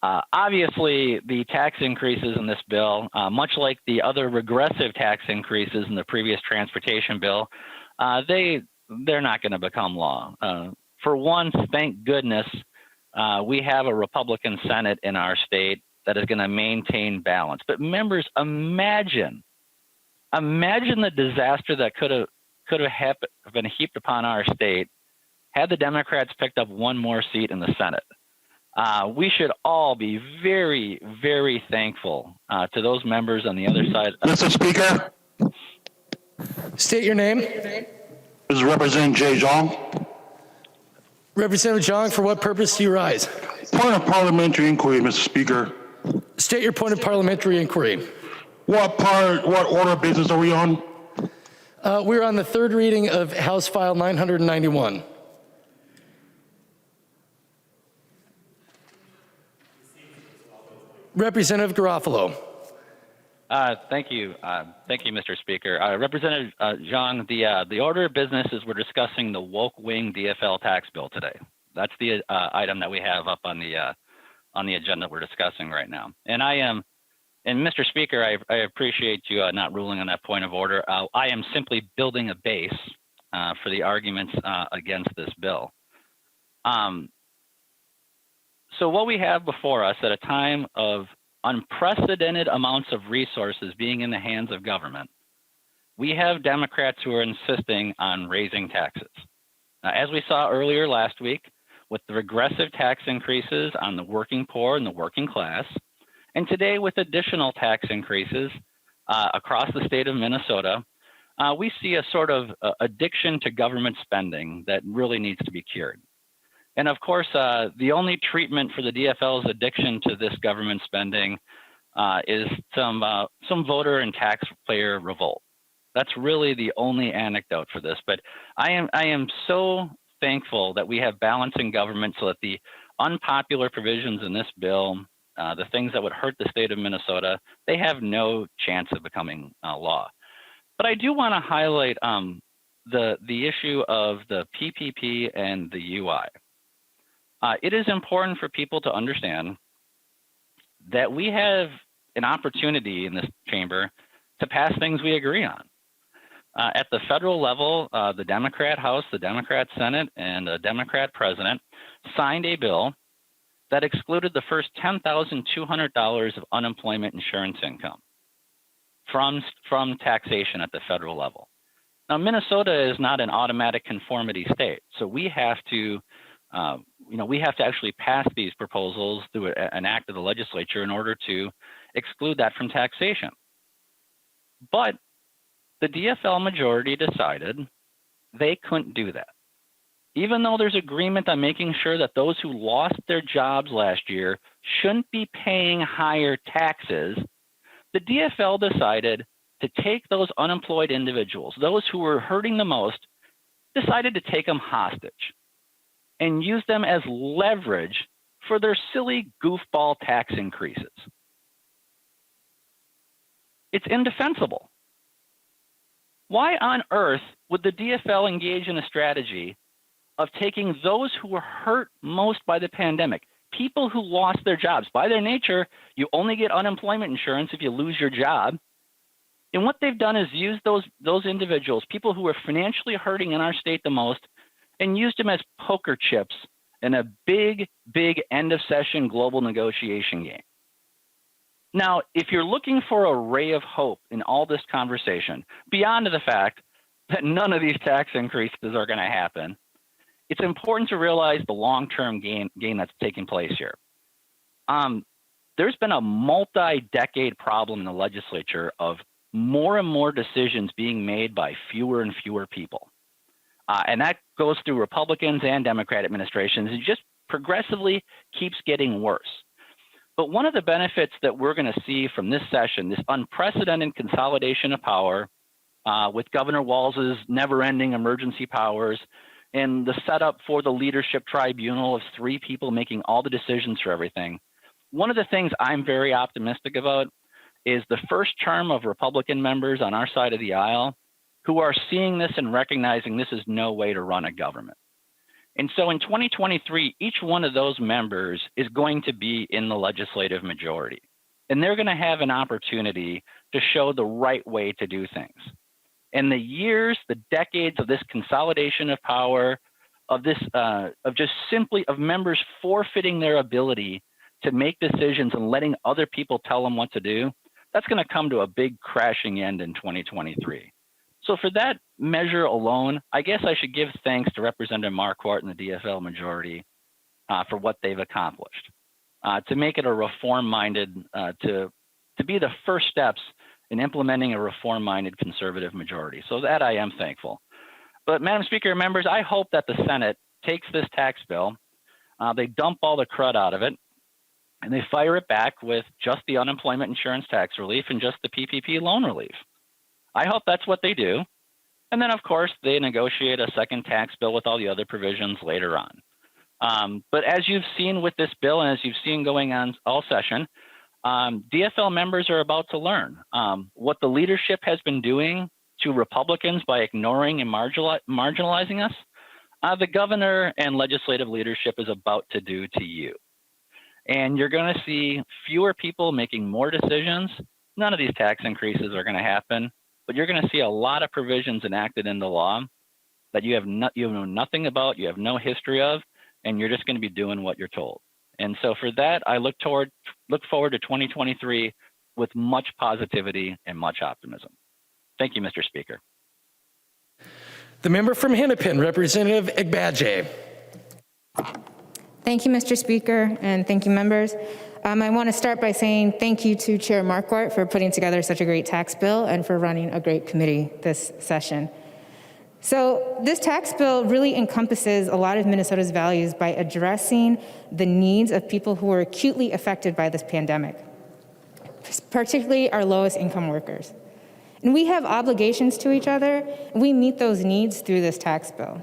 obviously, the tax increases in this bill, much like the other regressive tax increases in the previous transportation bill, they're not going to become law. For once, thank goodness, we have a Republican Senate in our state that is going to maintain balance. But members, imagine the disaster that could have been heaped upon our state had the Democrats picked up one more seat in the Senate. We should all be very, very thankful to those members on the other side. Mr. Speaker. State your name. This is Representative Jay Zhang. Representative Zhang, for what purpose do you rise? Point of parliamentary inquiry, Mr. Speaker. State your point of parliamentary inquiry. What order of business are we on? We're on the third reading of House File 991. Representative Garofalo. Thank you, Mr. Speaker. Representative Zhang, the order of business is we're discussing the woke wing DFL tax bill today. That's the item that we have up on the agenda we're discussing right now. And Mr. Speaker, I appreciate you not ruling on that point of order. I am simply building a base for the arguments against this bill. So what we have before us at a time of unprecedented amounts of resources being in the hands of government, we have Democrats who are insisting on raising taxes. As we saw earlier last week, with the regressive tax increases on the working poor and the working class, and today with additional tax increases across the state of Minnesota, we see a sort of addiction to government spending that really needs to be cured. And of course, the only treatment for the DFL's addiction to this government spending is some voter and taxpayer revolt. That's really the only anecdote for this. But I am so thankful that we have balance in government so that the unpopular provisions in this bill, the things that would hurt the state of Minnesota, they have no chance of becoming law. But I do want to highlight the issue of the PPP and the UI. It is important for people to understand that we have an opportunity in this chamber to pass things we agree on. At the federal level, the Democrat House, the Democrat Senate, and the Democrat President signed a bill that excluded the first $10,200 of unemployment insurance income from taxation at the federal level. Now, Minnesota is not an automatic conformity state, so we have to, we have to actually pass these proposals through an act of the legislature in order to exclude that from taxation. But the DFL majority decided they couldn't do that. Even though there's agreement on making sure that those who lost their jobs last year shouldn't be paying higher taxes, the DFL decided to take those unemployed individuals, those who were hurting the most, decided to take them hostage and use them as leverage for their silly goofball tax increases. It's indefensible. Why on earth would the DFL engage in a strategy of taking those who were hurt most by the pandemic, people who lost their jobs? By their nature, you only get unemployment insurance if you lose your job. And what they've done is use those individuals, people who are financially hurting in our state the most, and used them as poker chips in a big, big end of session global negotiation game. Now, if you're looking for a ray of hope in all this conversation, beyond the fact that none of these tax increases are going to happen, it's important to realize the long-term gain that's taking place here. There's been a multi-decade problem in the legislature of more and more decisions being made by fewer and fewer people. And that goes through Republicans and Democrat administrations. It just progressively keeps getting worse. But one of the benefits that we're going to see from this session, this unprecedented consolidation of power with Governor Walz's never-ending emergency powers and the setup for the leadership tribunal of 3 people making all the decisions for everything, one of the things I'm very optimistic about is the first term of Republican members on our side of the aisle who are seeing this and recognizing this is no way to run a government. And so in 2023, each one of those members is going to be in the legislative majority. And they're going to have an opportunity to show the right way to do things. And the years, the decades of this consolidation of power, of this, of just simply of members forfeiting their ability to make decisions and letting other people tell them what to do, that's going to come to a big crashing end in 2023. So for that measure alone, I guess I should give thanks to Representative Marquart and the DFL majority for what they've accomplished. To make it a reform-minded, to be the first steps in implementing a reform-minded conservative majority. So that I am thankful. But Madam Speaker, members, I hope that the Senate takes this tax bill, they dump all the crud out of it, and they fire it back with just the unemployment insurance tax relief and just the PPP loan relief. I hope that's what they do. And then, of course, they negotiate a second tax bill with all the other provisions later on. But as you've seen with this bill and as you've seen going on all session, DFL members are about to learn what the leadership has been doing to Republicans by ignoring and marginalizing us. The governor and legislative leadership is about to do to you. And you're going to see fewer people making more decisions. None of these tax increases are going to happen, but you're going to see a lot of provisions enacted into law that you know nothing about, you have no history of, and you're just going to be doing what you're told. And so for that, I look forward to 2023 with much positivity and much optimism. Thank you, Mr. Speaker. The member from Hennepin, Representative Agbaje. Thank you, Mr. Speaker, and thank you, members. I want to start by saying thank you to Chair Marquart for putting together such a great tax bill and for running a great committee this session. So this tax bill really encompasses a lot of Minnesota's values by addressing the needs of people who are acutely affected by this pandemic. particularly our lowest income workers. And we have obligations to each other, and we meet those needs through this tax bill.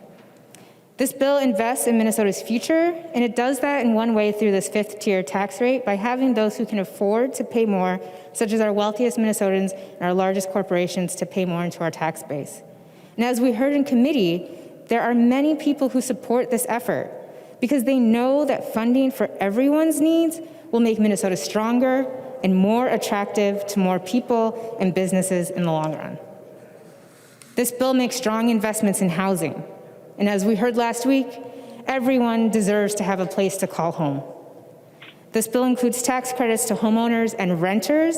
This bill invests in Minnesota's future, and it does that in one way through this fifth-tier tax rate by having those who can afford to pay more, such as our wealthiest Minnesotans and our largest corporations, to pay more into our tax base. And as we heard in committee, there are many people who support this effort because they know that funding for everyone's needs will make Minnesota stronger and more attractive to more people and businesses in the long run. This bill makes strong investments in housing. And as we heard last week, everyone deserves to have a place to call home. This bill includes tax credits to homeowners and renters,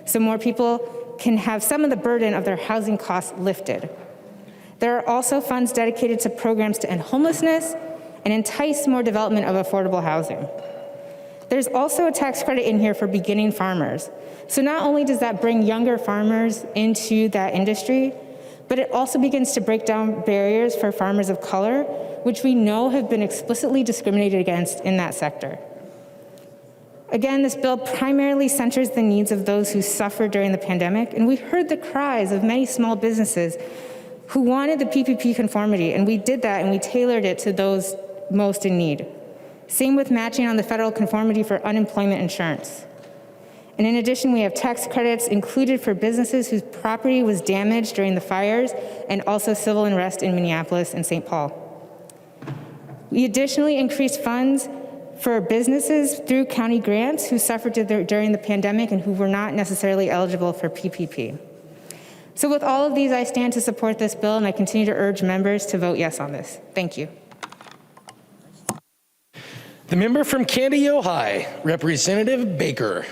so more people can have some of the burden of their housing costs lifted. There are also funds dedicated to programs to end homelessness and entice more development of affordable housing. There's also a tax credit in here for beginning farmers. So not only does that bring younger farmers into that industry, but it also begins to break down barriers for farmers of color, which we know have been explicitly discriminated against in that sector. Again, this bill primarily centers the needs of those who suffered during the pandemic, and we heard the cries of many small businesses who wanted the PPP conformity, and we did that and we tailored it to those most in need. Same with matching on the federal conformity for unemployment insurance. And in addition, we have tax credits included for businesses whose property was damaged during the fires and also civil unrest in Minneapolis and St. Paul. We additionally increased funds for businesses through county grants who suffered during the pandemic and who were not necessarily eligible for PPP. So with all of these, I stand to support this bill, and I continue to urge members to vote yes on this. Thank you. The member from Candy Ojai, Representative Baker.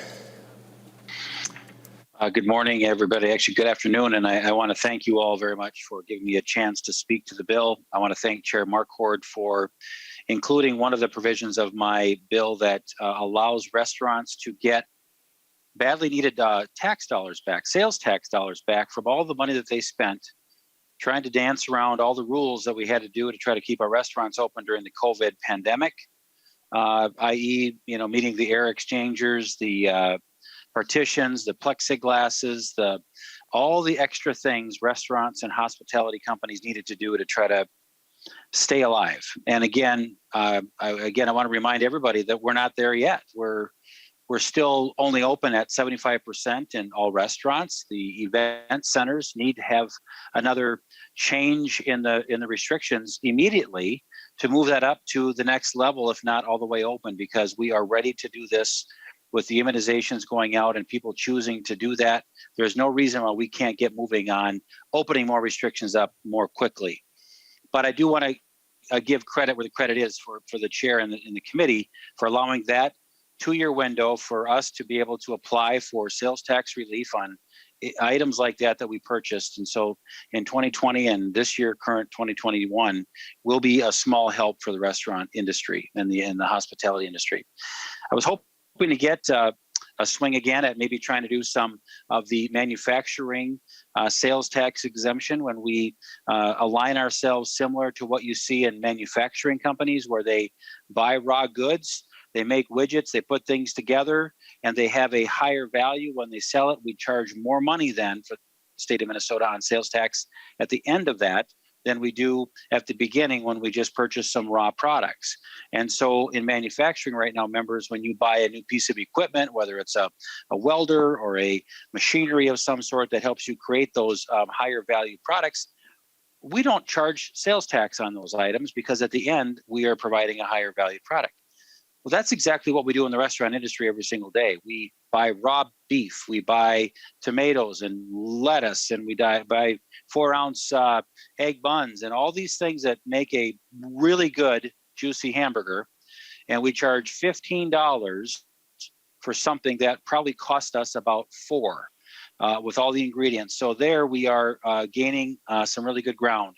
Good morning, everybody. Actually, good afternoon, and I want to thank you all very much for giving me a chance to speak to the bill. I want to thank Chair Marquart for including one of the provisions of my bill that allows restaurants to get badly needed tax dollars back, sales tax dollars back from all the money that they spent trying to dance around all the rules that we had to do to try to keep our restaurants open during the COVID pandemic, i.e., meeting the air exchangers, the partitions, the plexiglasses, all the extra things restaurants and hospitality companies needed to do to try to stay alive. And again, I want to remind everybody that we're not there yet. We're still only open at 75% in all restaurants. The event centers need to have another change in the restrictions immediately to move that up to the next level, if not all the way open, because we are ready to do this with the immunizations going out and people choosing to do that. There's no reason why we can't get moving on opening more restrictions up more quickly. But I do want to give credit where the credit is for the chair and the committee for allowing that 2-year window for us to be able to apply for sales tax relief on items like that we purchased. And so in 2020 and this year, current 2021, will be a small help for the restaurant industry and the hospitality industry. I was hoping to get a swing again at maybe trying to do some of the manufacturing sales tax exemption when we align ourselves similar to what you see in manufacturing companies where they buy raw goods, they make widgets, they put things together, and they have a higher value when they sell it. We charge more money then for the state of Minnesota on sales tax at the end of that than we do at the beginning when we just purchase some raw products. And so in manufacturing right now, members, when you buy a new piece of equipment, whether it's a welder or a machinery of some sort that helps you create those higher value products, we don't charge sales tax on those items because at the end, we are providing a higher value product. Well, that's exactly what we do in the restaurant industry every single day. We buy raw beef, we buy tomatoes and lettuce, and we buy 4-ounce egg buns and all these things that make a really good, juicy hamburger. And we charge $15 for something that probably cost us about $4 with all the ingredients. So there we are gaining some really good ground.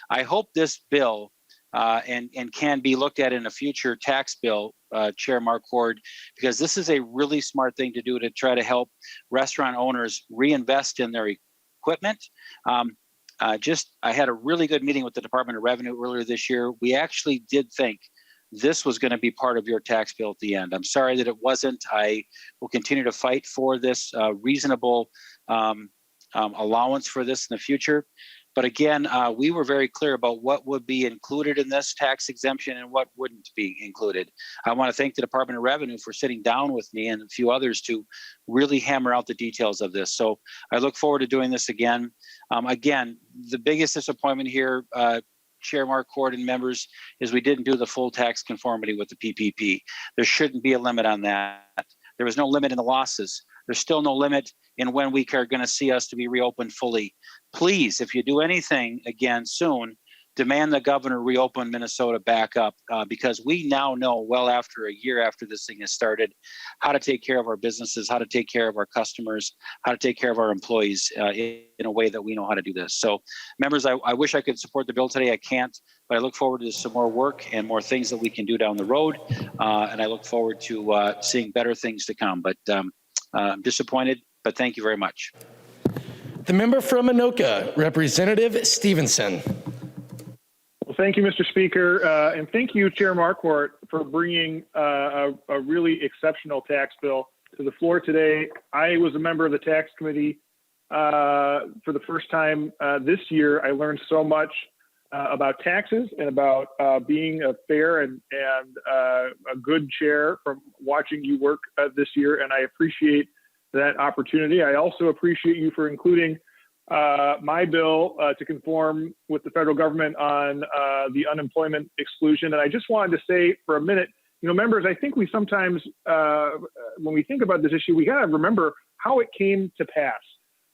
I hope this bill and can be looked at in a future tax bill, Chair Marquart, because this is a really smart thing to do to try to help restaurant owners reinvest in their equipment. I had a really good meeting with the Department of Revenue earlier this year. We actually did think this was going to be part of your tax bill at the end. I'm sorry that it wasn't. I will continue to fight for this reasonable allowance for this in the future. But again, we were very clear about what would be included in this tax exemption and what wouldn't be included. I want to thank the Department of Revenue for sitting down with me and a few others to really hammer out the details of this. So I look forward to doing this again. Again, the biggest disappointment here, Chair Marquart and members, is we didn't do the full tax conformity with the PPP. There shouldn't be a limit on that. There was no limit in the losses. There's still no limit in when we are going to see us to be reopened fully. Please, if you do anything again soon, demand the governor reopen Minnesota back up because we now know well after a year after this thing has started how to take care of our businesses, how to take care of our customers, how to take care of our employees in a way that we know how to do this. So members, I wish I could support the bill today. I can't, but I look forward to some more work and more things that we can do down the road. And I look forward to seeing better things to come. But I'm disappointed, but thank you very much. The member from Anoka, Representative Stevenson. Well, thank you, Mr. Speaker, and thank you, Chair Marquart, for bringing a really exceptional tax bill to the floor today. I was a member of the tax committee for the first time this year. I learned so much about taxes and about being a fair and a good chair from watching you work this year, and I appreciate that opportunity. I also appreciate you for including my bill to conform with the federal government on the unemployment exclusion. And I just wanted to say for a minute, you know, members, I think we sometimes, when we think about this issue, we got to remember how it came to pass.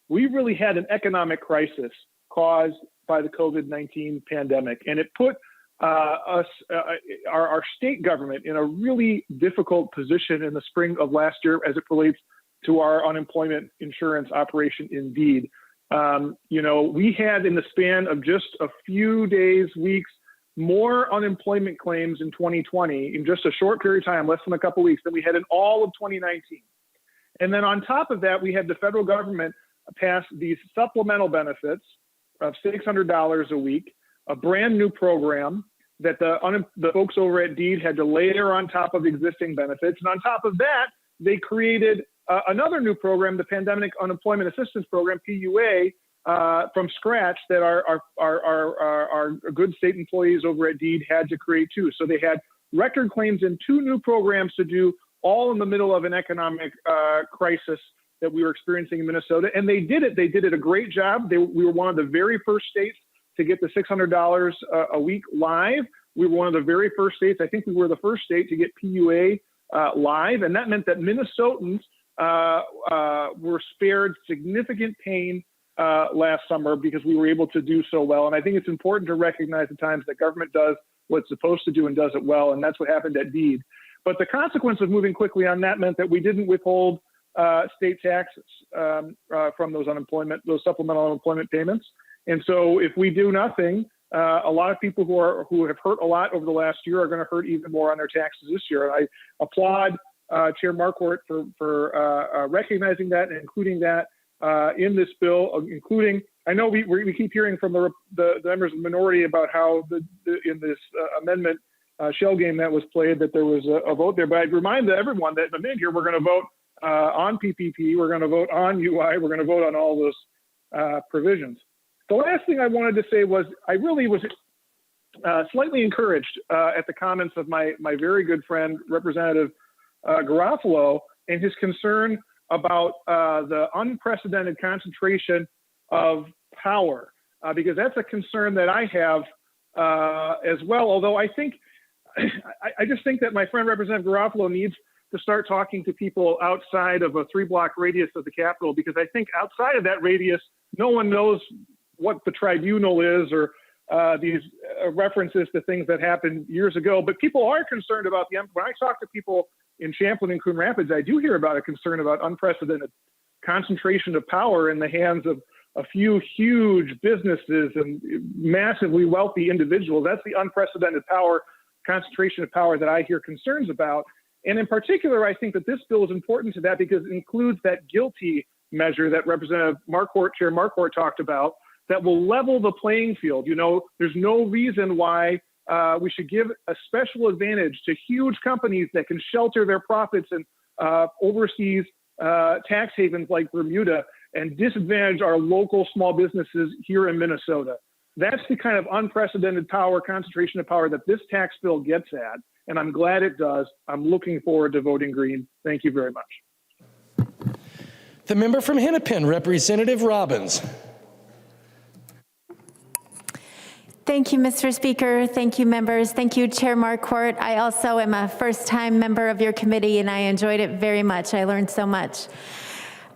We really had an economic crisis caused by the COVID-19 pandemic, and it put our state government in a really difficult position in the spring of last year as it relates to our unemployment insurance operation, Indeed. You know, we had in the span of just a few days, weeks, more unemployment claims in 2020 in just a short period of time, less than a couple of weeks, than we had in all of 2019. And then on top of that, we had the federal government pass these supplemental benefits of $600 a week, a brand new program that the folks over at Indeed had to layer on top of existing benefits. And on top of that, they created another new program, the Pandemic Unemployment Assistance Program, PUA, from scratch that our good state employees over at Indeed had to create too. So they had record claims in two new programs to do, all in the middle of an economic crisis that we were experiencing in Minnesota. And they did it. They did it a great job. We were one of the very first states to get the $600 a week live. We were one of the very first states. I think we were the first state to get PUA live. And that meant that Minnesotans were spared significant pain last summer because we were able to do so well. And I think it's important to recognize the times that government does what it's supposed to do and does it well. And that's what happened at Indeed. But the consequence of moving quickly on that meant that we didn't withhold state taxes from those supplemental unemployment payments. And so if we do nothing, a lot of people who have hurt a lot over the last year are going to hurt even more on their taxes this year. And I applaud Chair Marquart for recognizing that and including that in this bill, including, I know we keep hearing from the members of the minority about how in this amendment shell game that was played that there was a vote there. But I'd remind everyone that in a minute here, we're going to vote on PPP, we're going to vote on UI, we're going to vote on all those provisions. The last thing I wanted to say was I really was slightly encouraged at the comments of my very good friend, Representative Garofalo, and his concern about the unprecedented concentration of power, because that's a concern that I have as well. Although I think, I just think that my friend Representative Garofalo needs to start talking to people outside of a 3-block radius of the Capitol, because I think outside of that radius, no one knows what the tribunal is or these references to things that happened years ago. But people are concerned about when I talk to people in Champlin and Coon Rapids, I do hear about a concern about unprecedented concentration of power in the hands of a few huge businesses and massively wealthy individuals. That's the unprecedented concentration of power that I hear concerns about. And in particular, I think that this bill is important to that because it includes that guilty measure that Representative Marquart, Chair Marquart talked about, that will level the playing field. You know, there's no reason why we should give a special advantage to huge companies that can shelter their profits in overseas tax havens like Bermuda and disadvantage our local small businesses here in Minnesota. That's the kind of unprecedented power, concentration of power that this tax bill gets at, and I'm glad it does. I'm looking forward to voting green. Thank you very much. The member from Hennepin, Representative Robbins. Thank you, Mr. Speaker. Thank you, members. Thank you, Chair Marquart. I also am a first-time member of your committee, and I enjoyed it very much. I learned so much.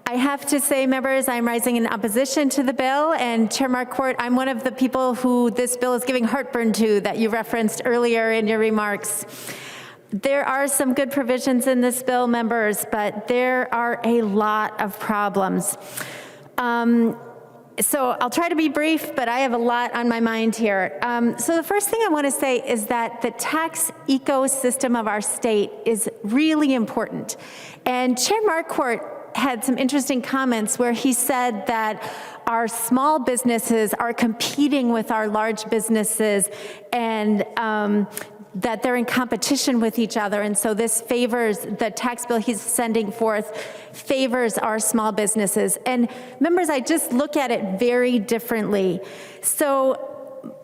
I have to say, members, I'm rising in opposition to the bill, and Chair Marquart, I'm one of the people who this bill is giving heartburn to that you referenced earlier in your remarks. There are some good provisions in this bill, members, but there are a lot of problems. So I'll try to be brief, but I have a lot on my mind here. So the first thing I want to say is that the tax ecosystem of our state is really important. And Chair Marquart had some interesting comments where he said that our small businesses are competing with our large businesses and that they're in competition with each other. And so this favors, the tax bill he's sending forth favors our small businesses. And members, I just look at it very differently. So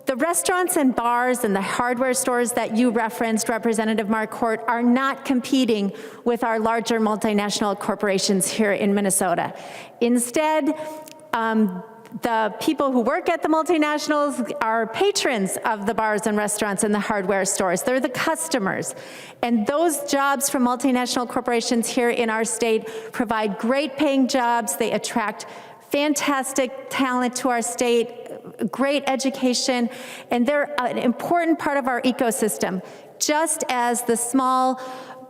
the restaurants and bars and the hardware stores that you referenced, Representative Marquart, are not competing with our larger multinational corporations here in Minnesota. Instead, the people who work at the multinationals are patrons of the bars and restaurants and the hardware stores. They're the customers. And those jobs from multinational corporations here in our state provide great paying jobs. They attract fantastic talent to our state, great education, and they're an important part of our ecosystem, just as the small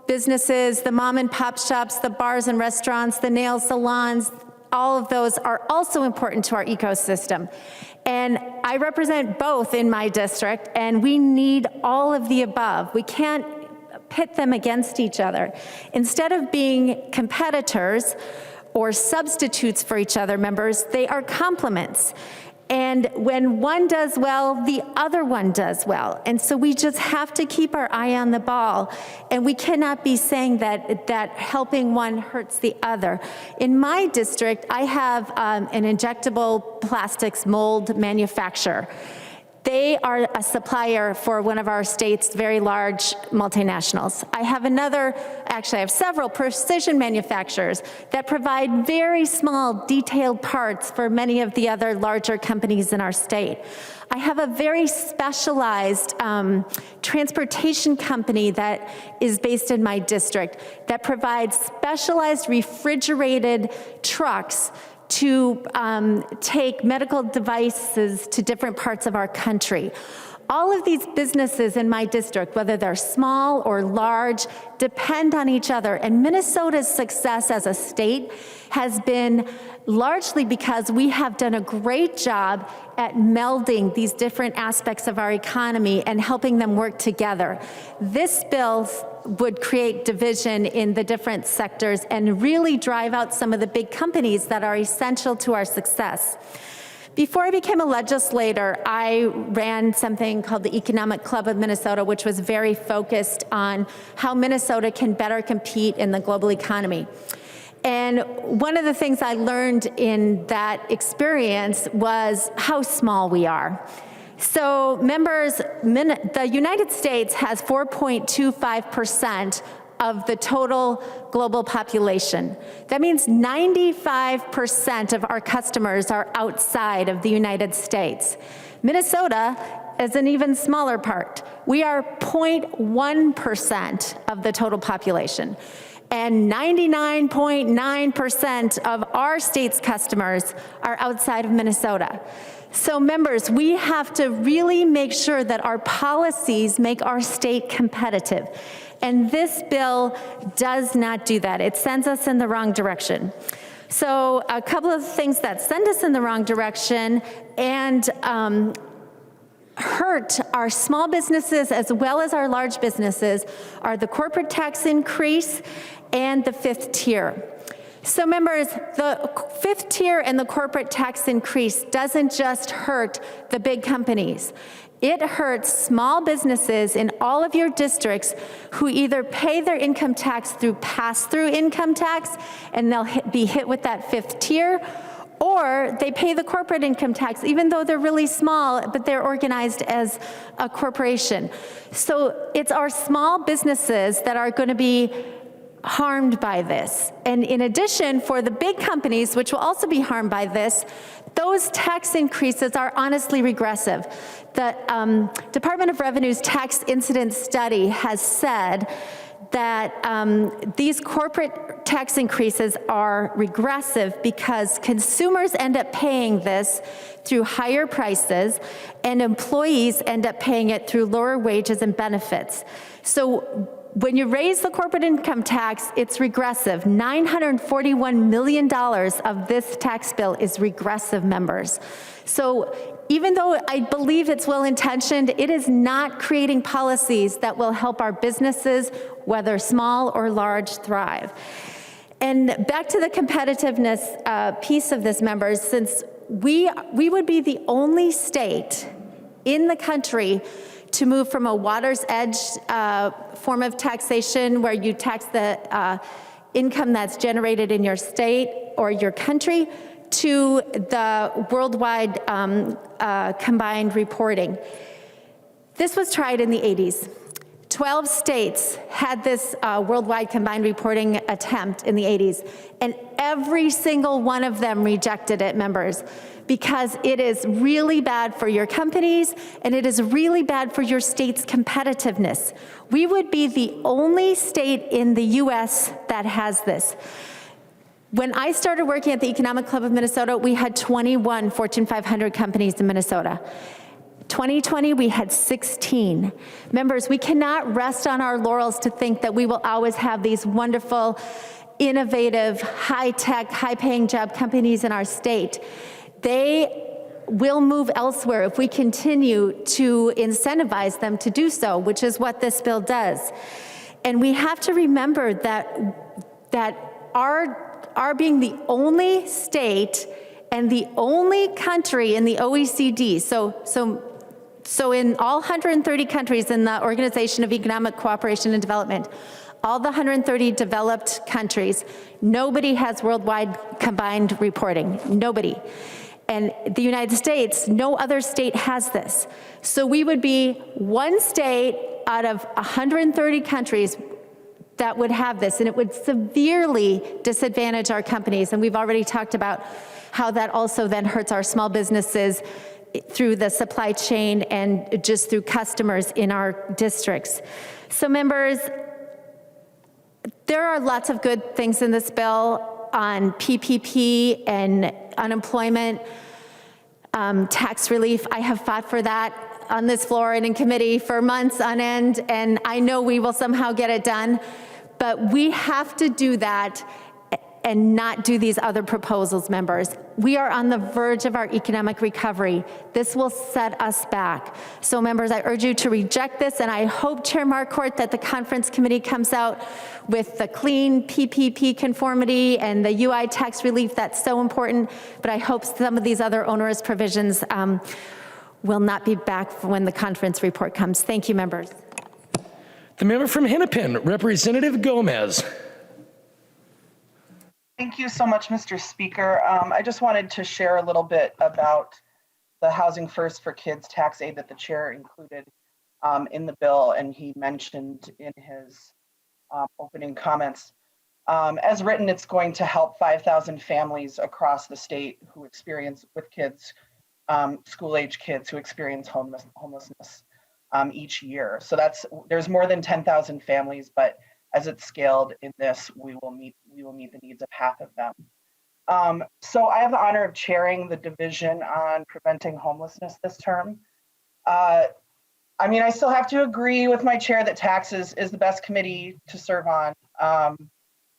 businesses, the mom and pop shops, the bars and restaurants, the nail salons, all of those are also important to our ecosystem. And I represent both in my district, and we need all of the above. We can't pit them against each other. Instead of being competitors or substitutes for each other, members, they are complements. And when one does well, the other one does well. And so we just have to keep our eye on the ball. And we cannot be saying that helping one hurts the other. In my district, I have an injectable plastics mold manufacturer. They are a supplier for one of our state's very large multinationals. I have several precision manufacturers that provide very small, detailed parts for many of the other larger companies in our state. I have a very specialized transportation company that is based in my district that provides specialized refrigerated trucks to take medical devices to different parts of our country. All of these businesses in my district, whether they're small or large, depend on each other. And Minnesota's success as a state has been largely because we have done a great job at melding these different aspects of our economy and helping them work together. This bill would create division in the different sectors and really drive out some of the big companies that are essential to our success. Before I became a legislator, I ran something called the Economic Club of Minnesota, which was very focused on how Minnesota can better compete in the global economy. And one of the things I learned in that experience was how small we are. So members, the United States has 4.25% of the total global population. That means 95% of our customers are outside of the United States. Minnesota is an even smaller part. We are 0.1% of the total population. And 99.9% of our state's customers are outside of Minnesota. So members, we have to really make sure that our policies make our state competitive. And this bill does not do that. It sends us in the wrong direction. So a couple of things that send us in the wrong direction and hurt our small businesses as well as our large businesses are the corporate tax increase and the fifth tier. So members, the fifth tier and the corporate tax increase doesn't just hurt the big companies. It hurts small businesses in all of your districts who either pay their income tax through pass-through income tax, and they'll be hit with that fifth tier, or they pay the corporate income tax, even though they're really small, but they're organized as a corporation. So it's our small businesses that are going to be harmed by this. And in addition, for the big companies, which will also be harmed by this, those tax increases are honestly regressive. The Department of Revenue's tax incidence study has said that these corporate tax increases are regressive because consumers end up paying this through higher prices and employees end up paying it through lower wages and benefits. So when you raise the corporate income tax, it's regressive. $941 million of this tax bill is regressive, members. So even though I believe it's well-intentioned, it is not creating policies that will help our businesses, whether small or large, thrive. And back to the competitiveness piece of this, members, since we would be the only state in the country to move from a water's edge form of taxation where you tax the income that's generated in your state or your country to the worldwide combined reporting. This was tried in the 80s. 12 states had this worldwide combined reporting attempt in the 80s, and every single one of them rejected it, members, because it is really bad for your companies and it is really bad for your state's competitiveness. We would be the only state in the US that has this. When I started working at the Economic Club of Minnesota, we had 21 Fortune 500 companies in Minnesota. 2020, we had 16. Members, we cannot rest on our laurels to think that we will always have these wonderful, innovative, high-tech, high-paying job companies in our state. They will move elsewhere if we continue to incentivize them to do so, which is what this bill does. And we have to remember that our being the only state and the only country in the OECD, so in all 130 countries in the Organization of Economic Cooperation and Development, all the 130 developed countries, nobody has worldwide combined reporting, nobody. And the United States, no other state has this. So we would be one state out of 130 countries that would have this, and it would severely disadvantage our companies. And we've already talked about how that also then hurts our small businesses through the supply chain and just through customers in our districts. So members, there are lots of good things in this bill on PPP and unemployment, tax relief. I have fought for that on this floor and in committee for months on end, and I know we will somehow get it done, but we have to do that and not do these other proposals, members. We are on the verge of our economic recovery. This will set us back. So members, I urge you to reject this, and I hope, Chair Marquart, that the conference committee comes out with the clean PPP conformity and the UI tax relief. That's so important, but I hope some of these other onerous provisions will not be back when the conference report comes. Thank you, members. The member from Hennepin, Representative Gomez. Thank you so much, Mr. Speaker. I just wanted to share a little bit about the Housing First for Kids tax aid that the chair included in the bill, and he mentioned in his opening comments. As written, it's going to help 5,000 families across the state who experience, with kids, school-age kids who experience homelessness each year. So there's more than 10,000 families, but as it's scaled in this, we will meet the needs of half of them. So I have the honor of chairing the division on preventing homelessness this term. I mean, I still have to agree with my chair that taxes is the best committee to serve on.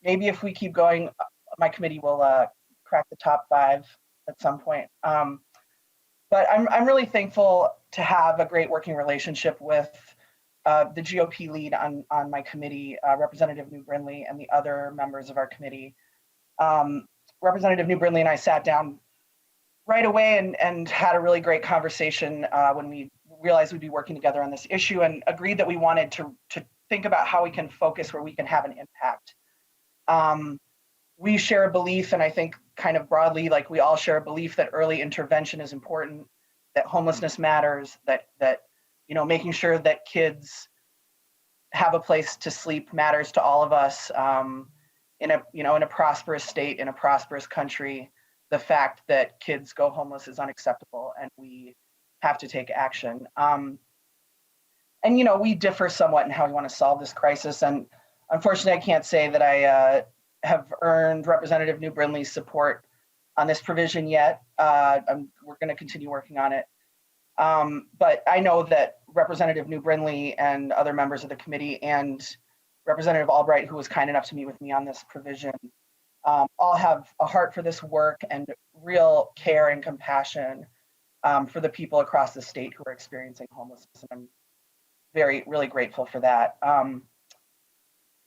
Maybe if we keep going, my committee will crack the top 5 at some point. But I'm really thankful to have a great working relationship with the GOP lead on my committee, Representative New Brindley, and the other members of our committee. Representative New Brindley and I sat down right away and had a really great conversation when we realized we'd be working together on this issue, and agreed that we wanted to think about how we can focus where we can have an impact. We share a belief, and I think kind of broadly, like we all share a belief that early intervention is important, that homelessness matters, that making sure that kids have a place to sleep matters to all of us. In a prosperous state, in a prosperous country, the fact that kids go homeless is unacceptable, and we have to take action. We differ somewhat in how we want to solve this crisis. And unfortunately, I can't say that I have earned Representative New Brindley's support on this provision yet. We're going to continue working on it. But I know that Representative New Brindley and other members of the committee and Representative Albright, who was kind enough to meet with me on this provision, all have a heart for this work and real care and compassion for the people across the state who are experiencing homelessness. And I'm really grateful for that.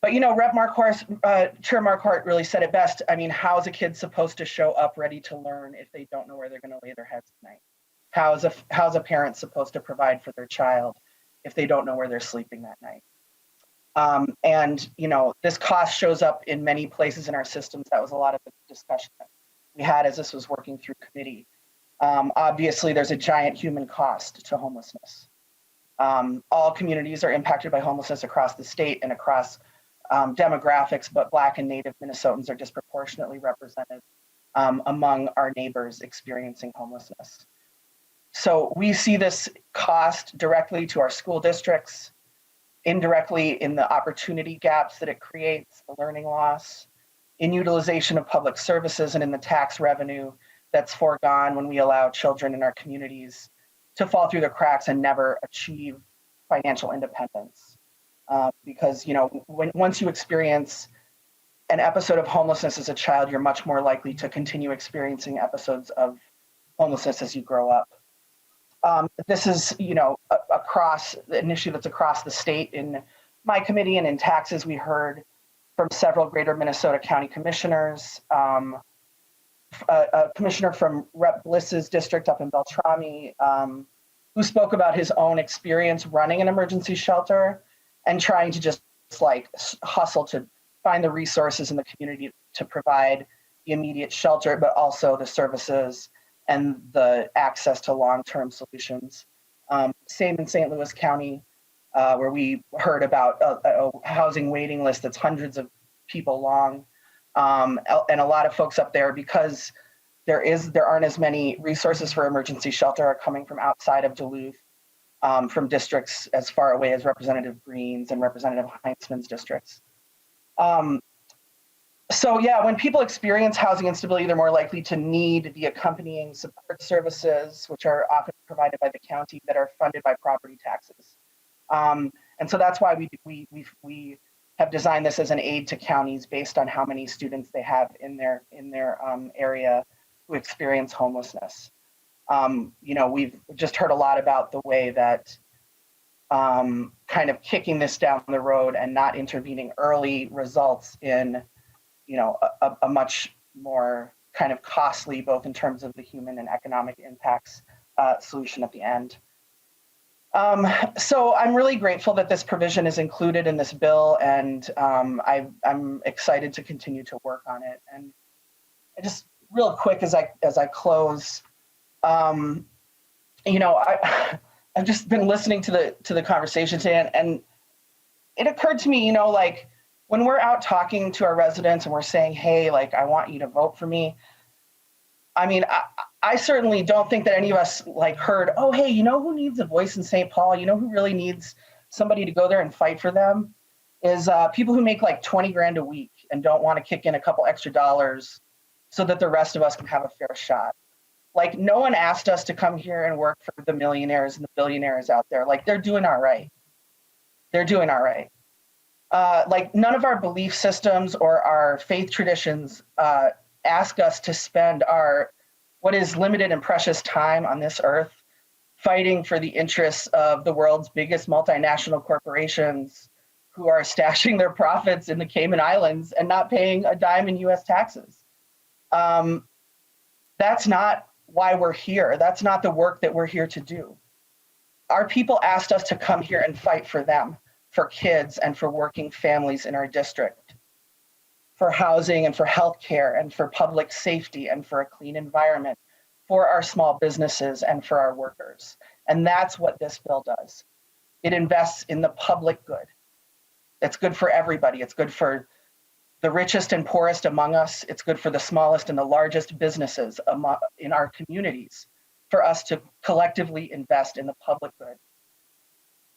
But Chair Marquart really said it best. I mean, how is a kid supposed to show up ready to learn if they don't know where they're going to lay their heads tonight? How's a parent supposed to provide for their child if they don't know where they're sleeping that night? This cost shows up in many places in our systems. That was a lot of the discussion that we had as this was working through committee. Obviously, there's a giant human cost to homelessness. All communities are impacted by homelessness across the state and across demographics, but Black and Native Minnesotans are disproportionately represented among our neighbors experiencing homelessness. So we see this cost directly to our school districts, indirectly in the opportunity gaps that it creates, the learning loss, in utilization of public services, and in the tax revenue that's foregone when we allow children in our communities to fall through the cracks and never achieve financial independence. Because once you experience an episode of homelessness as a child, you're much more likely to continue experiencing episodes of homelessness as you grow up. This is, across an issue that's across the state. In my committee and in taxes, we heard from several Greater Minnesota County commissioners, a commissioner from Rep. Bliss's district up in Beltrami, who spoke about his own experience running an emergency shelter and trying to just hustle to find the resources in the community to provide the immediate shelter, but also the services and the access to long-term solutions. Same in St. Louis County, where we heard about a housing waiting list that's hundreds of people long. And a lot of folks up there, because there aren't as many resources for emergency shelter, are coming from outside of Duluth, from districts as far away as Representative Green's and Representative Heinzman's districts. So yeah, when people experience housing instability, they're more likely to need the accompanying support services, which are often provided by the county, that are funded by property taxes. And so that's why we have designed this as an aid to counties based on how many students they have in their area who experience homelessness. We've just heard a lot about the way that kind of kicking this down the road and not intervening early results in a much more kind of costly, both in terms of the human and economic impacts, solution at the end. So I'm really grateful that this provision is included in this bill, and I'm excited to continue to work on it. And just real quick as I close, I've just been listening to the conversation today, and it occurred to me, when we're out talking to our residents and we're saying, hey, I want you to vote for me. I mean, I certainly don't think that any of us heard, oh, hey, who needs a voice in St. Paul? Who really needs somebody to go there and fight for them is people who make 20 grand a week and don't want to kick in a couple extra dollars so that the rest of us can have a fair shot. No one asked us to come here and work for the millionaires and the billionaires out there. They're doing all right. They're doing all right. None of our belief systems or our faith traditions ask us to spend what is limited and precious time on this earth fighting for the interests of the world's biggest multinational corporations who are stashing their profits in the Cayman Islands and not paying a dime in US taxes. That's not why we're here. That's not the work that we're here to do. Our people asked us to come here and fight for them, for kids and for working families in our district, for housing and for healthcare and for public safety and for a clean environment, for our small businesses and for our workers. And that's what this bill does. It invests in the public good. It's good for everybody. It's good for the richest and poorest among us. It's good for the smallest and the largest businesses in our communities, for us to collectively invest in the public good.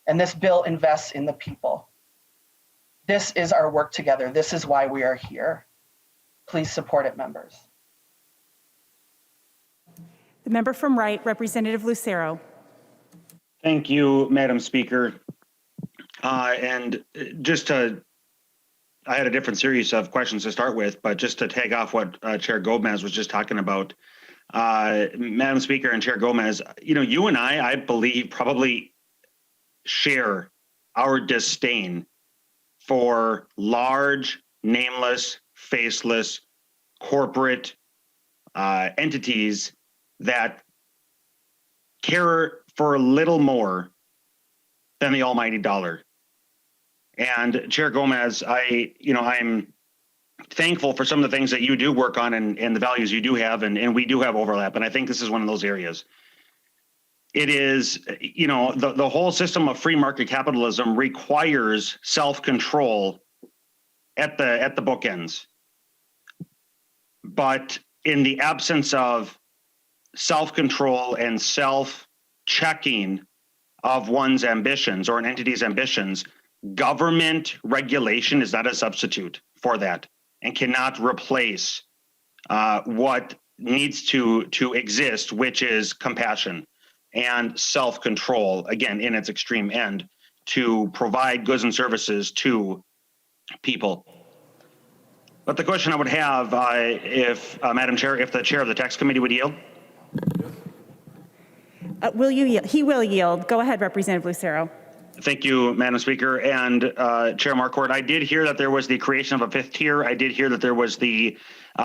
And this bill invests in the people. This is our work together. This is why we are here. Please support it, members. The member from Wright, Representative Lucero. Thank you, Madam Speaker. And just to, I had a different series of questions to start with, but just to tag off what Chair Gomez was just talking about, Madam Speaker and Chair Gomez, you and I believe, probably share our disdain for large, nameless, faceless, corporate entities that care for little more than the almighty dollar. And Chair Gomez, I'm thankful for some of the things that you do work on and the values you do have, and we do have overlap. And I think this is one of those areas. It is, the whole system of free market capitalism requires self-control at the bookends. But in the absence of self-control and self-checking of one's ambitions or an entity's ambitions, government regulation is not a substitute for that and cannot replace what needs to exist, which is compassion and self-control, again, in its extreme end, to provide goods and services to people. But the question I would have, if Madam Chair, if the chair of the Tax Committee would yield. Will you yield? He will yield. Go ahead, Representative Lucero. Thank you, Madam Speaker. And Chair Marquart, I did hear that there was the creation of a fifth tier. I did hear that there was the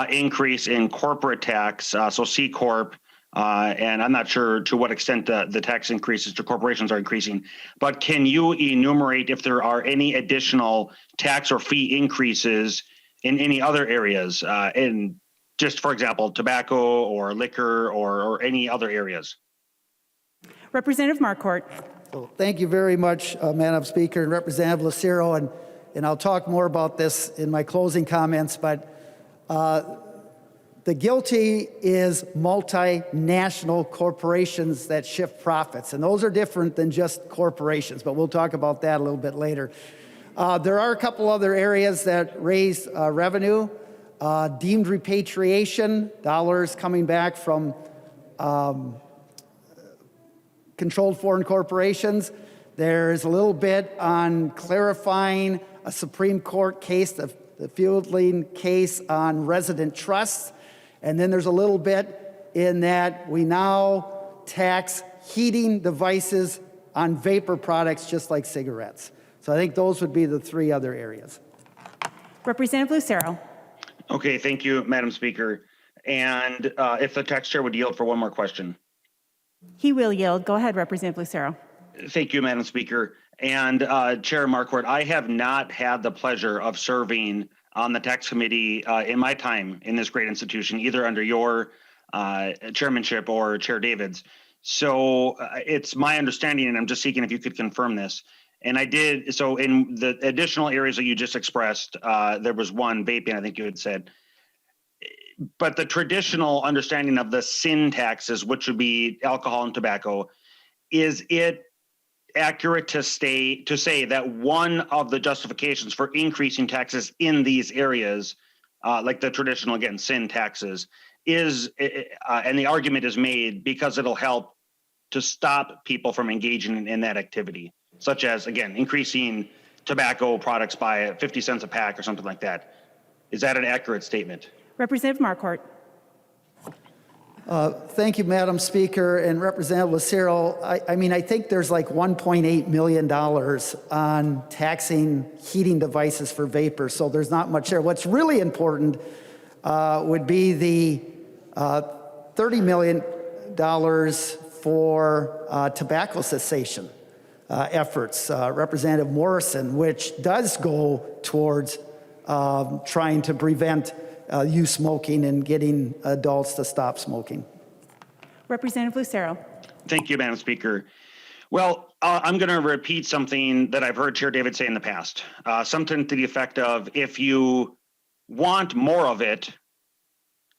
increase in corporate tax, so C Corp, and I'm not sure to what extent the tax increases to corporations are increasing. But can you enumerate if there are any additional tax or fee increases in any other areas, in just, for example, tobacco or liquor or any other areas? Representative Marquart. So thank you very much, Madam Speaker and Representative Lucero, and I'll talk more about this in my closing comments, but the guilty is multinational corporations that shift profits, and those are different than just corporations, but we'll talk about that a little bit later. There are a couple other areas that raise revenue. Deemed repatriation, dollars coming back from controlled foreign corporations. There's a little bit on clarifying a Supreme Court case, the Fielding case on resident trusts. And then there's a little bit in that we now tax heating devices on vapor products just like cigarettes. So I think those would be the three other areas. Representative Lucero. Okay, thank you, Madam Speaker. And if the tax chair would yield for one more question. He will yield. Go ahead, Representative Lucero. Thank you, Madam Speaker. And Chair Marquart, I have not had the pleasure of serving on the Tax Committee in my time in this great institution, either under your chairmanship or Chair David's. So it's my understanding, and I'm just seeking if you could confirm this. And I did, so in the additional areas that you just expressed, there was one, vaping, I think you had said. But the traditional understanding of the sin taxes, which would be alcohol and tobacco, is it accurate to say that one of the justifications for increasing taxes in these areas, like the traditional, again, sin taxes, is, and the argument is made because it'll help to stop people from engaging in that activity, such as, again, increasing tobacco products by 50 cents a pack or something like that. Is that an accurate statement? Representative Marquart. Thank you, Madam Speaker, and Representative Lucero. I mean, I think there's like $1.8 million on taxing heating devices for vapor, so there's not much there. What's really important would be the $30 million for tobacco cessation efforts, Representative Morrison, which does go towards trying to prevent youth smoking and getting adults to stop smoking. Representative Lucero. Thank you, Madam Speaker. Well, I'm going to repeat something that I've heard Chair David say in the past, something to the effect of, if you want more of it,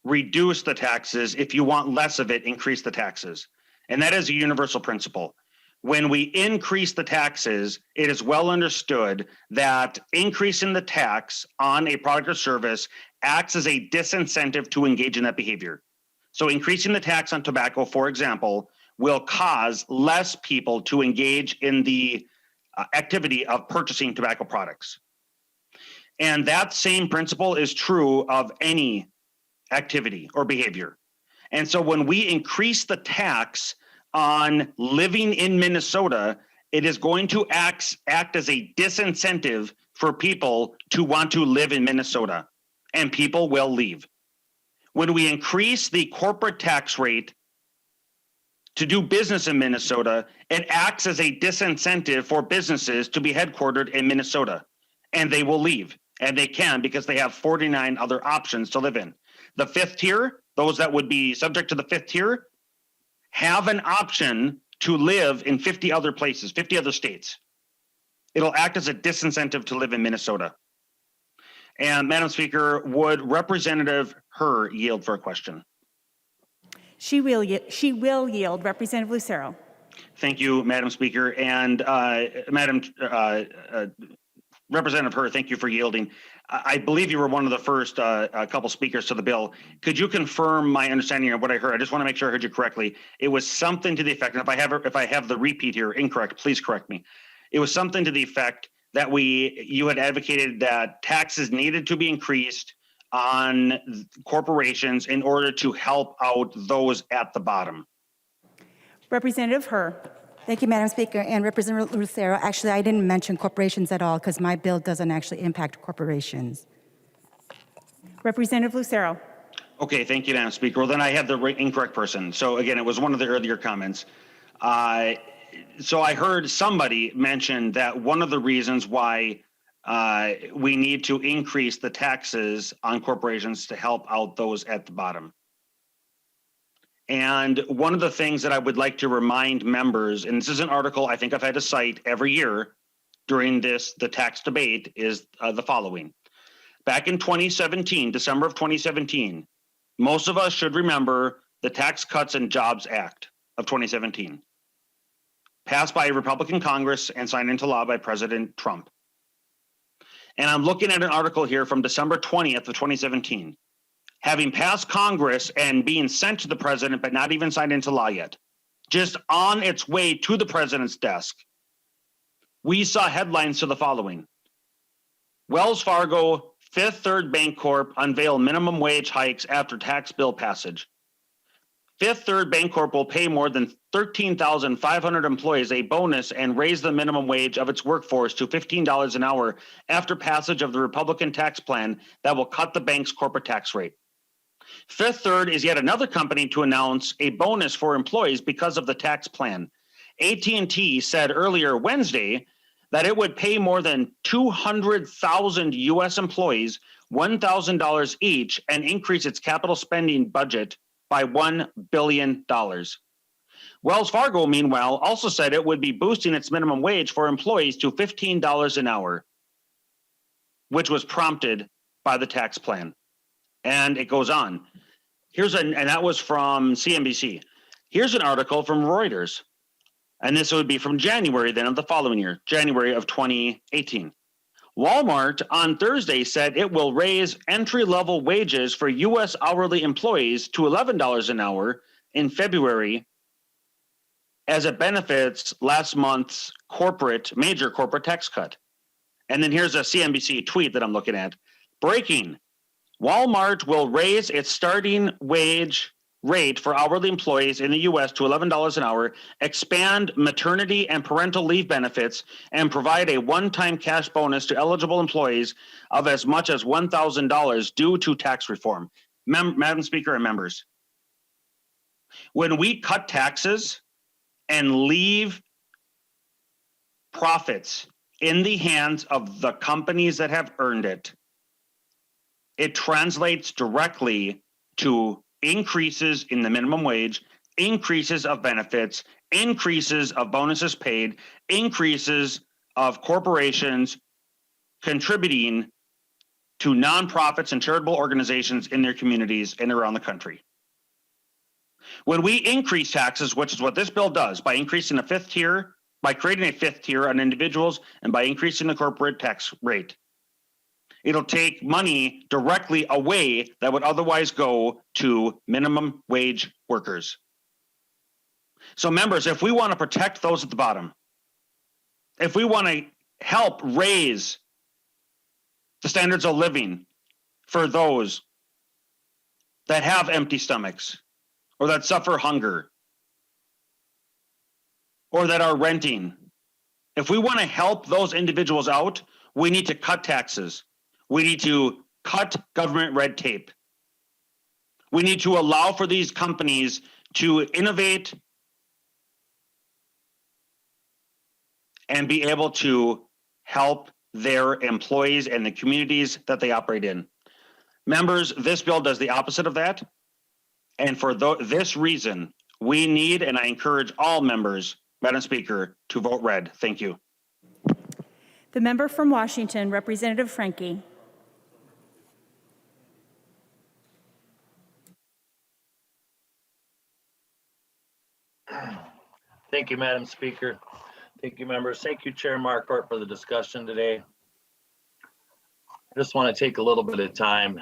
reduce the taxes. If you want less of it, increase the taxes. And that is a universal principle. When we increase the taxes, it is well understood that increasing the tax on a product or service acts as a disincentive to engage in that behavior. So increasing the tax on tobacco, for example, will cause less people to engage in the activity of purchasing tobacco products. And that same principle is true of any activity or behavior. And so when we increase the tax on living in Minnesota, it is going to act as a disincentive for people to want to live in Minnesota, and people will leave. When we increase the corporate tax rate to do business in Minnesota, it acts as a disincentive for businesses to be headquartered in Minnesota, and they will leave, and they can because they have 49 other options to live in. The fifth tier, those that would be subject to the fifth tier, have an option to live in 50 other places, 50 other states. It'll act as a disincentive to live in Minnesota. And Madam Speaker, would Representative Herr yield for a question? She will yield. Representative Lucero. Thank you, Madam Speaker. And Representative Herr, thank you for yielding. I believe you were one of the first couple speakers to the bill. Could you confirm my understanding of what I heard? I just want to make sure I heard you correctly. It was something to the effect, and if I have the repeat here incorrect, please correct me. It was something to the effect that you had advocated that taxes needed to be increased on corporations in order to help out those at the bottom. Representative Herr. Thank you, Madam Speaker. And Representative Lucero, actually, I didn't mention corporations at all because my bill doesn't actually impact corporations. Representative Lucero. Okay, thank you, Madam Speaker. Well, then I have the incorrect person. So again, it was one of the earlier comments. So I heard somebody mention that one of the reasons why we need to increase the taxes on corporations to help out those at the bottom. And one of the things that I would like to remind members, and this is an article I think I've had to cite every year during the tax debate, is the following. Back in 2017, December of 2017, most of us should remember the Tax Cuts and Jobs Act of 2017, passed by a Republican Congress and signed into law by President Trump. And I'm looking at an article here from December 20th of 2017. Having passed Congress and being sent to the president, but not even signed into law yet, just on its way to the president's desk, we saw headlines to the following. Wells Fargo, Fifth Third Bancorp unveil minimum wage hikes after tax bill passage. Fifth Third Bancorp will pay more than 13,500 employees a bonus and raise the minimum wage of its workforce to $15 an hour after passage of the Republican tax plan that will cut the bank's corporate tax rate. Fifth Third is yet another company to announce a bonus for employees because of the tax plan. AT&T said earlier Wednesday that it would pay more than 200,000 U.S. employees $1,000 each and increase its capital spending budget by $1 billion. Wells Fargo, meanwhile, also said it would be boosting its minimum wage for employees to $15 an hour, which was prompted by the tax plan. And it goes on. And that was from CNBC. Here's an article from Reuters. And this would be from January then of the following year, January of 2018. Walmart on Thursday said it will raise entry-level wages for U.S. hourly employees to $11 an hour in February as it benefits last month's major corporate tax cut. And then here's a CNBC tweet that I'm looking at. Breaking. Walmart will raise its starting wage rate for hourly employees in the U.S. to $11 an hour, expand maternity and parental leave benefits, and provide a one-time cash bonus to eligible employees of as much as $1,000 due to tax reform. Madam Speaker and members, when we cut taxes and leave profits in the hands of the companies that have earned it, it translates directly to increases in the minimum wage, increases of benefits, increases of bonuses paid, increases of corporations contributing to nonprofits and charitable organizations in their communities and around the country. When we increase taxes, which is what this bill does, by increasing a fifth tier, by creating a fifth tier on individuals and by increasing the corporate tax rate, it'll take money directly away that would otherwise go to minimum wage workers. So members, if we want to protect those at the bottom, if we want to help raise the standards of living for those that have empty stomachs or that suffer hunger or that are renting, if we want to help those individuals out, we need to cut taxes. We need to cut government red tape. We need to allow for these companies to innovate and be able to help their employees and the communities that they operate in. Members, this bill does the opposite of that. And for this reason, we need, and I encourage all members, Madam Speaker, to vote red. Thank you. The member from Washington, Representative Frankie. Thank you, Madam Speaker. Thank you, members. Thank you, Chair Marquart, for the discussion today. I just want to take a little bit of time.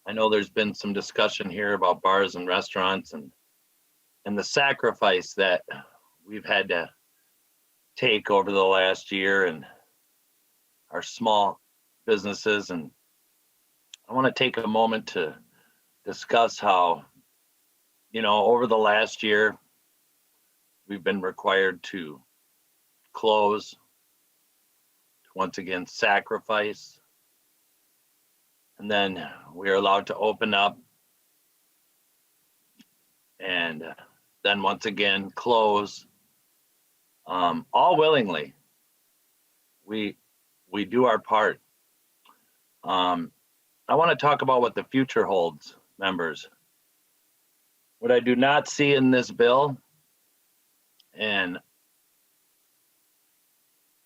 I know there's been some discussion here about bars and restaurants and the sacrifice that we've had to take over the last year and our small businesses. And I want to take a moment to discuss how, over the last year, we've been required to close, to once again sacrifice, and then we are allowed to open up and then once again close, all willingly. We do our part. I want to talk about what the future holds, members. What I do not see in this bill and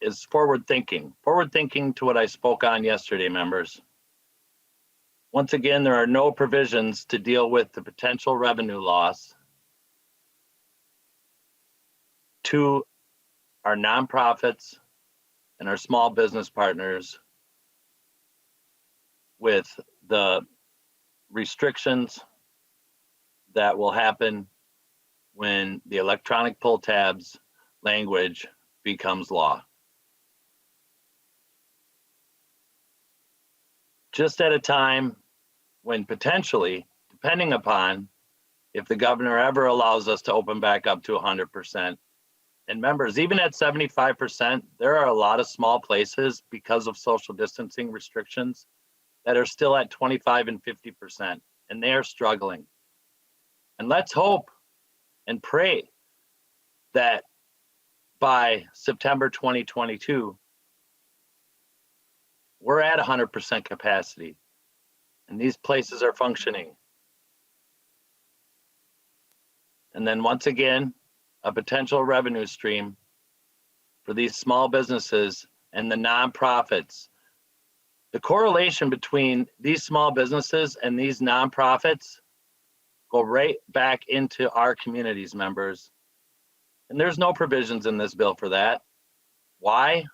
is forward thinking to what I spoke on yesterday, members. Once again, there are no provisions to deal with the potential revenue loss to our nonprofits and our small business partners with the restrictions that will happen when the electronic pull tabs language becomes law. Just at a time when potentially, depending upon if the governor ever allows us to open back up to 100%, and members, even at 75%, there are a lot of small places because of social distancing restrictions that are still at 25 and 50%, and they are struggling. And let's hope and pray that by September 2022, we're at 100% capacity and these places are functioning. And then once again, a potential revenue stream for these small businesses and the nonprofits. The correlation between these small businesses and these nonprofits go right back into our communities, members. And there's no provisions in this bill for that. Why?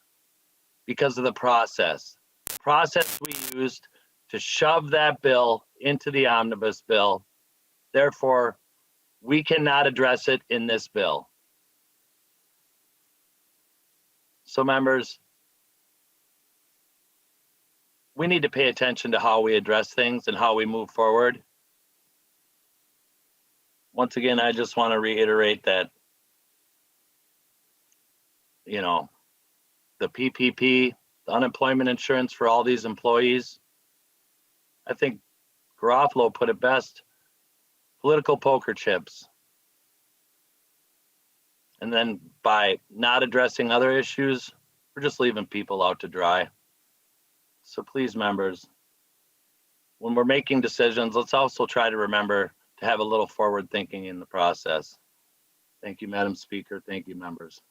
Because of the process. Process we used to shove that bill into the Omnibus bill. Therefore, we cannot address it in this bill. So members, we need to pay attention to how we address things and how we move forward. once again, I just want to reiterate that, you know, the PPP, the unemployment insurance for all these employees, I think Garofalo put it best, political poker chips. And then by not addressing other issues, we're just leaving people out to dry. So please, members, when we're making decisions, let's also try to remember to have a little forward thinking in the process. Thank you, Madam Speaker. Thank you, members.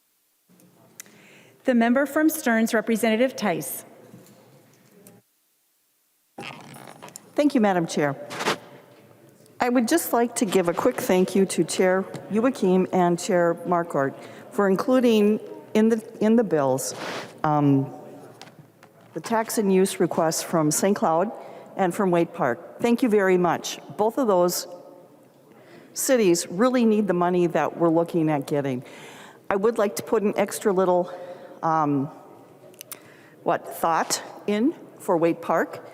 The member from Stearns, Representative Tice. Thank you, Madam Chair. I would just like to give a quick thank you to Chair Joachim and Chair Marquart for including in the bills the tax and use requests from St. Cloud and from Wade Park. Thank you very much. Both of those cities really need the money that we're looking at getting. I would like to put an extra little thought in for Wade Park.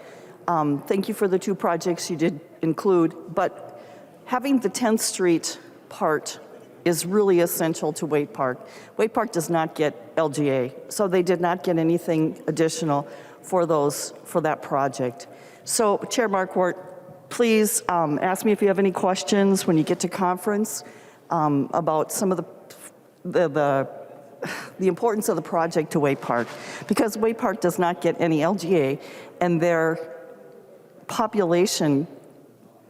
Thank you for the 2 projects you did include, but having the 10th Street part is really essential to Wade Park. Wade Park does not get LGA, so they did not get anything additional for that project. So, Chair Marquart, please ask me if you have any questions when you get to conference about some of the importance of the project to Wade Park, because Wade Park does not get any LGA, and their population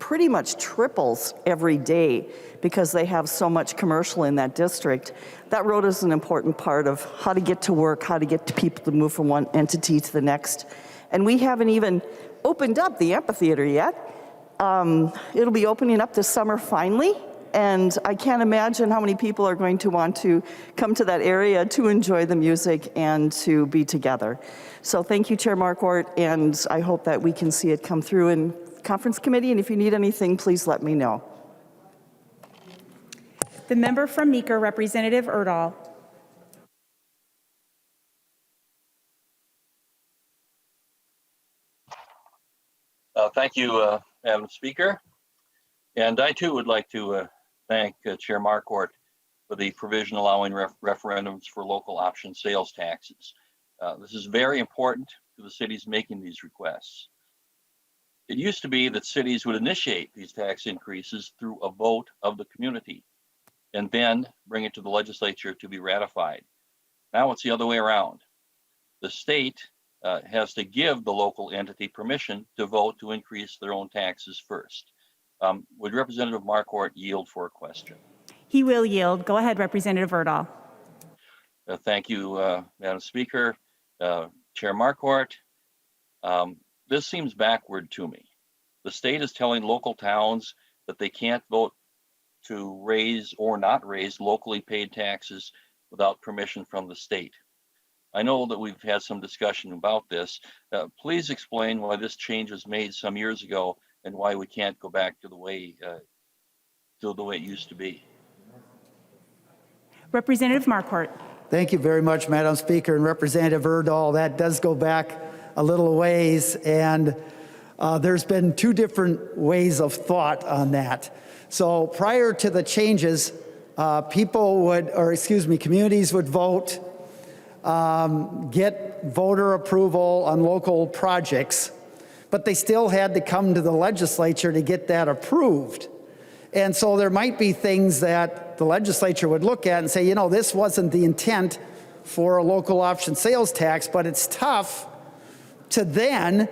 pretty much triples every day because they have so much commercial in that district. That road is an important part of how to get to work, how to get to people to move from one entity to the next. And we haven't even opened up the amphitheater yet. It'll be opening up this summer finally, and I can't imagine how many people are going to want to come to that area to enjoy the music and to be together. So thank you, Chair Marquart, and I hope that we can see it come through in conference committee, and if you need anything, please let me know. The member from Meeker, Representative Erdahl. Thank you, Madam Speaker. And I too would like to thank Chair Marquart for the provision allowing referendums for local option sales taxes. This is very important to the cities making these requests. It used to be that cities would initiate these tax increases through a vote of the community and then bring it to the legislature to be ratified. Now it's the other way around. The state has to give the local entity permission to vote to increase their own taxes first. Would Representative Marquart yield for a question? He will yield. Go ahead, Representative Erdahl. Thank you, Madam Speaker. Chair Marquart, this seems backward to me. The state is telling local towns that they can't vote to raise or not raise locally paid taxes without permission from the state. I know that we've had some discussion about this. Please explain why this change was made some years ago and why we can't go back to the way it used to be. Representative Marquart. Thank you very much, Madam Speaker, and Representative Erdahl. That does go back a little ways, and there's been 2 different ways of thought on that. So prior to the changes, communities would vote, get voter approval on local projects, but they still had to come to the legislature to get that approved. And so there might be things that the legislature would look at and say, you know, this wasn't the intent for a local option sales tax, but it's tough to then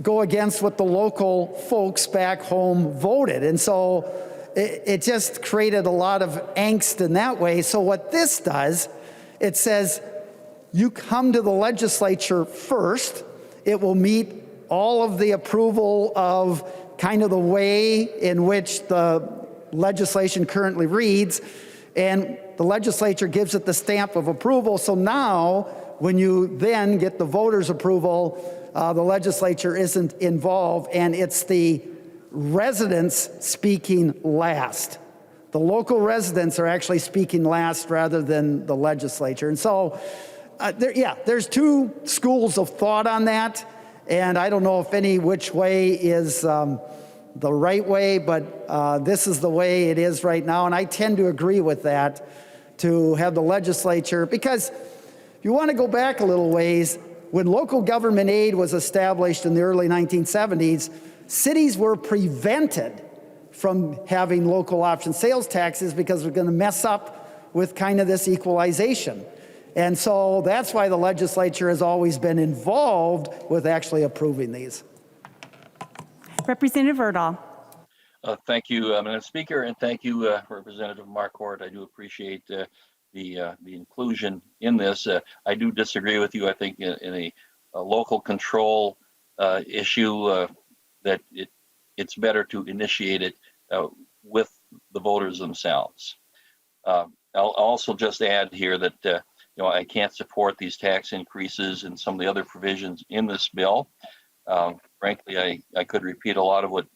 go against what the local folks back home voted. And so it just created a lot of angst in that way. So what this does, it says you come to the legislature first. It will meet all of the approval of kind of the way in which the legislation currently reads, and the legislature gives it the stamp of approval. So now, when you then get the voters' approval, the legislature isn't involved, and it's the residents speaking last. The local residents are actually speaking last rather than the legislature. And so, there's 2 schools of thought on that, and I don't know if any which way is the right way, but this is the way it is right now. And I tend to agree with that, to have the legislature, because if you want to go back a little ways, when local government aid was established in the early 1970s, cities were prevented from having local option sales taxes because we're going to mess up with kind of this equalization. And so that's why the legislature has always been involved with actually approving these. Representative Erdahl. Thank you, Madam Speaker, and thank you, Representative Marquart. I do appreciate the inclusion in this. I do disagree with you. I think in a local control issue that it's better to initiate it with the voters themselves. I'll also just add here that I can't support these tax increases and some of the other provisions in this bill. Frankly, I could repeat a lot of what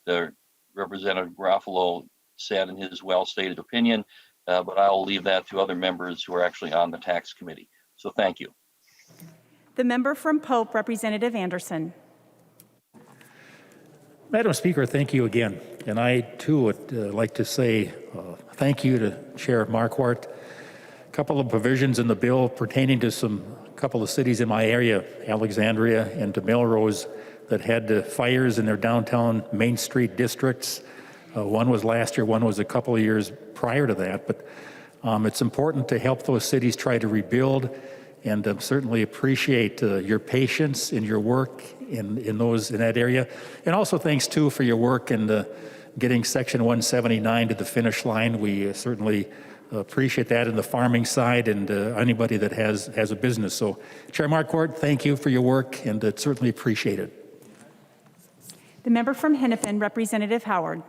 Representative Garofalo said in his well-stated opinion, but I'll leave that to other members who are actually on the tax committee. So thank you. The member from Pope, Representative Anderson. Madam Speaker, thank you again. And I, too, would like to say thank you to Chair Marquart. A couple of provisions in the bill pertaining to a couple of cities in my area, Alexandria and to Melrose, that had fires in their downtown Main Street districts. One was last year, one was a couple of years prior to that. But it's important to help those cities try to rebuild, and certainly appreciate your patience in your work in that area. And also thanks too for your work in getting Section 179 to the finish line. We certainly appreciate that in the farming side and anybody that has a business. So Chair Marquart, thank you for your work, and certainly appreciate it. The member from Hennepin, Representative Howard.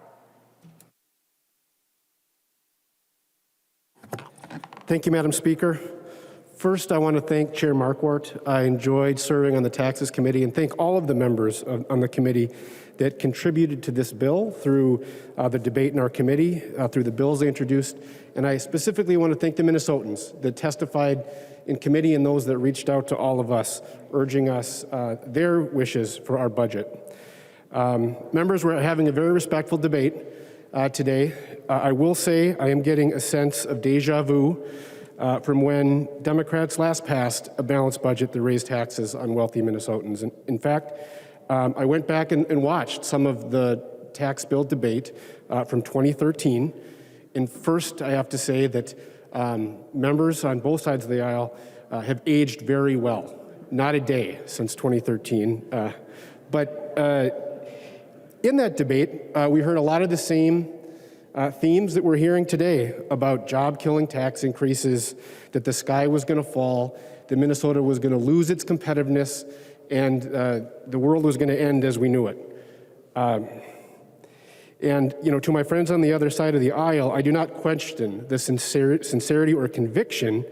Thank you, Madam Speaker. First, I want to thank Chair Marquart. I enjoyed serving on the Taxes Committee, and thank all of the members on the committee that contributed to this bill through the debate in our committee, through the bills they introduced. And I specifically want to thank the Minnesotans that testified in committee and those that reached out to all of us, urging us their wishes for our budget. Members, we're having a very respectful debate today. I will say I am getting a sense of deja vu from when Democrats last passed a balanced budget that raised taxes on wealthy Minnesotans. And in fact, I went back and watched some of the tax bill debate from 2013. And first, I have to say that members on both sides of the aisle have aged very well. Not a day since 2013. But in that debate, we heard a lot of the same themes that we're hearing today about job-killing tax increases, that the sky was going to fall, that Minnesota was going to lose its competitiveness, and the world was going to end as we knew it. And, to my friends on the other side of the aisle, I do not question the sincerity or conviction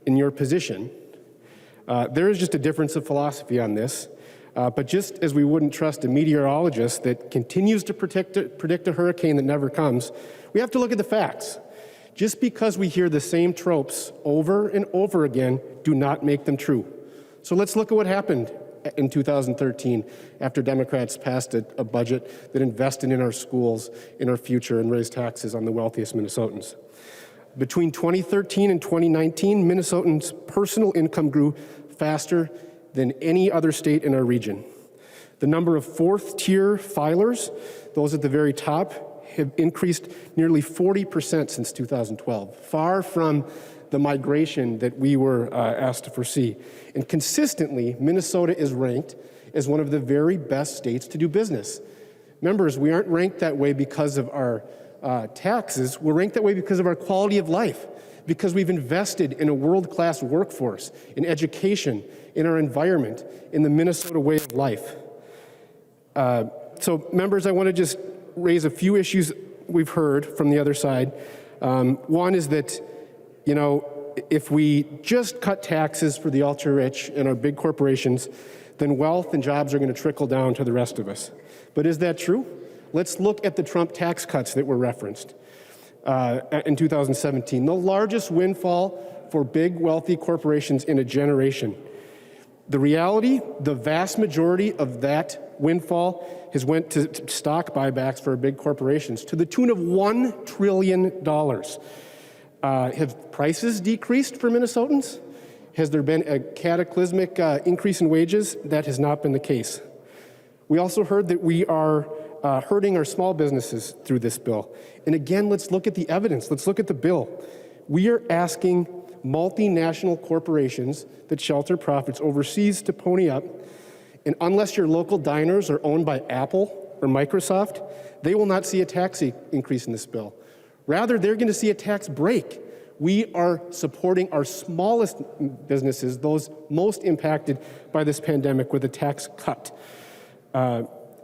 in your position. There is just a difference of philosophy on this. But just as we wouldn't trust a meteorologist that continues to predict a hurricane that never comes, we have to look at the facts. Just because we hear the same tropes over and over again do not make them true. So let's look at what happened in 2013 after Democrats passed a budget that invested in our schools, in our future, and raised taxes on the wealthiest Minnesotans. Between 2013 and 2019, Minnesotans' personal income grew faster than any other state in our region. The number of fourth-tier filers, those at the very top, have increased nearly 40% since 2012, far from the migration that we were asked to foresee. And consistently, Minnesota is ranked as one of the very best states to do business. Members, we aren't ranked that way because of our taxes. We're ranked that way because of our quality of life, because we've invested in a world-class workforce, in education, in our environment, in the Minnesota way of life. So, members, I want to just raise a few issues we've heard from the other side. One is that, if we just cut taxes for the ultra-rich and our big corporations, then wealth and jobs are going to trickle down to the rest of us. But is that true? Let's look at the Trump tax cuts that were referenced in 2017, the largest windfall for big, wealthy corporations in a generation. The reality, the vast majority of that windfall has went to stock buybacks for big corporations to the tune of $1 trillion. Have prices decreased for Minnesotans? Has there been a cataclysmic increase in wages? That has not been the case. We also heard that we are hurting our small businesses through this bill. And again, let's look at the evidence. Let's look at the bill. We are asking multinational corporations that shelter profits overseas to pony up. And unless your local diners are owned by Apple or Microsoft, they will not see a tax increase in this bill. Rather, they're going to see a tax break. We are supporting our smallest businesses, those most impacted by this pandemic, with a tax cut.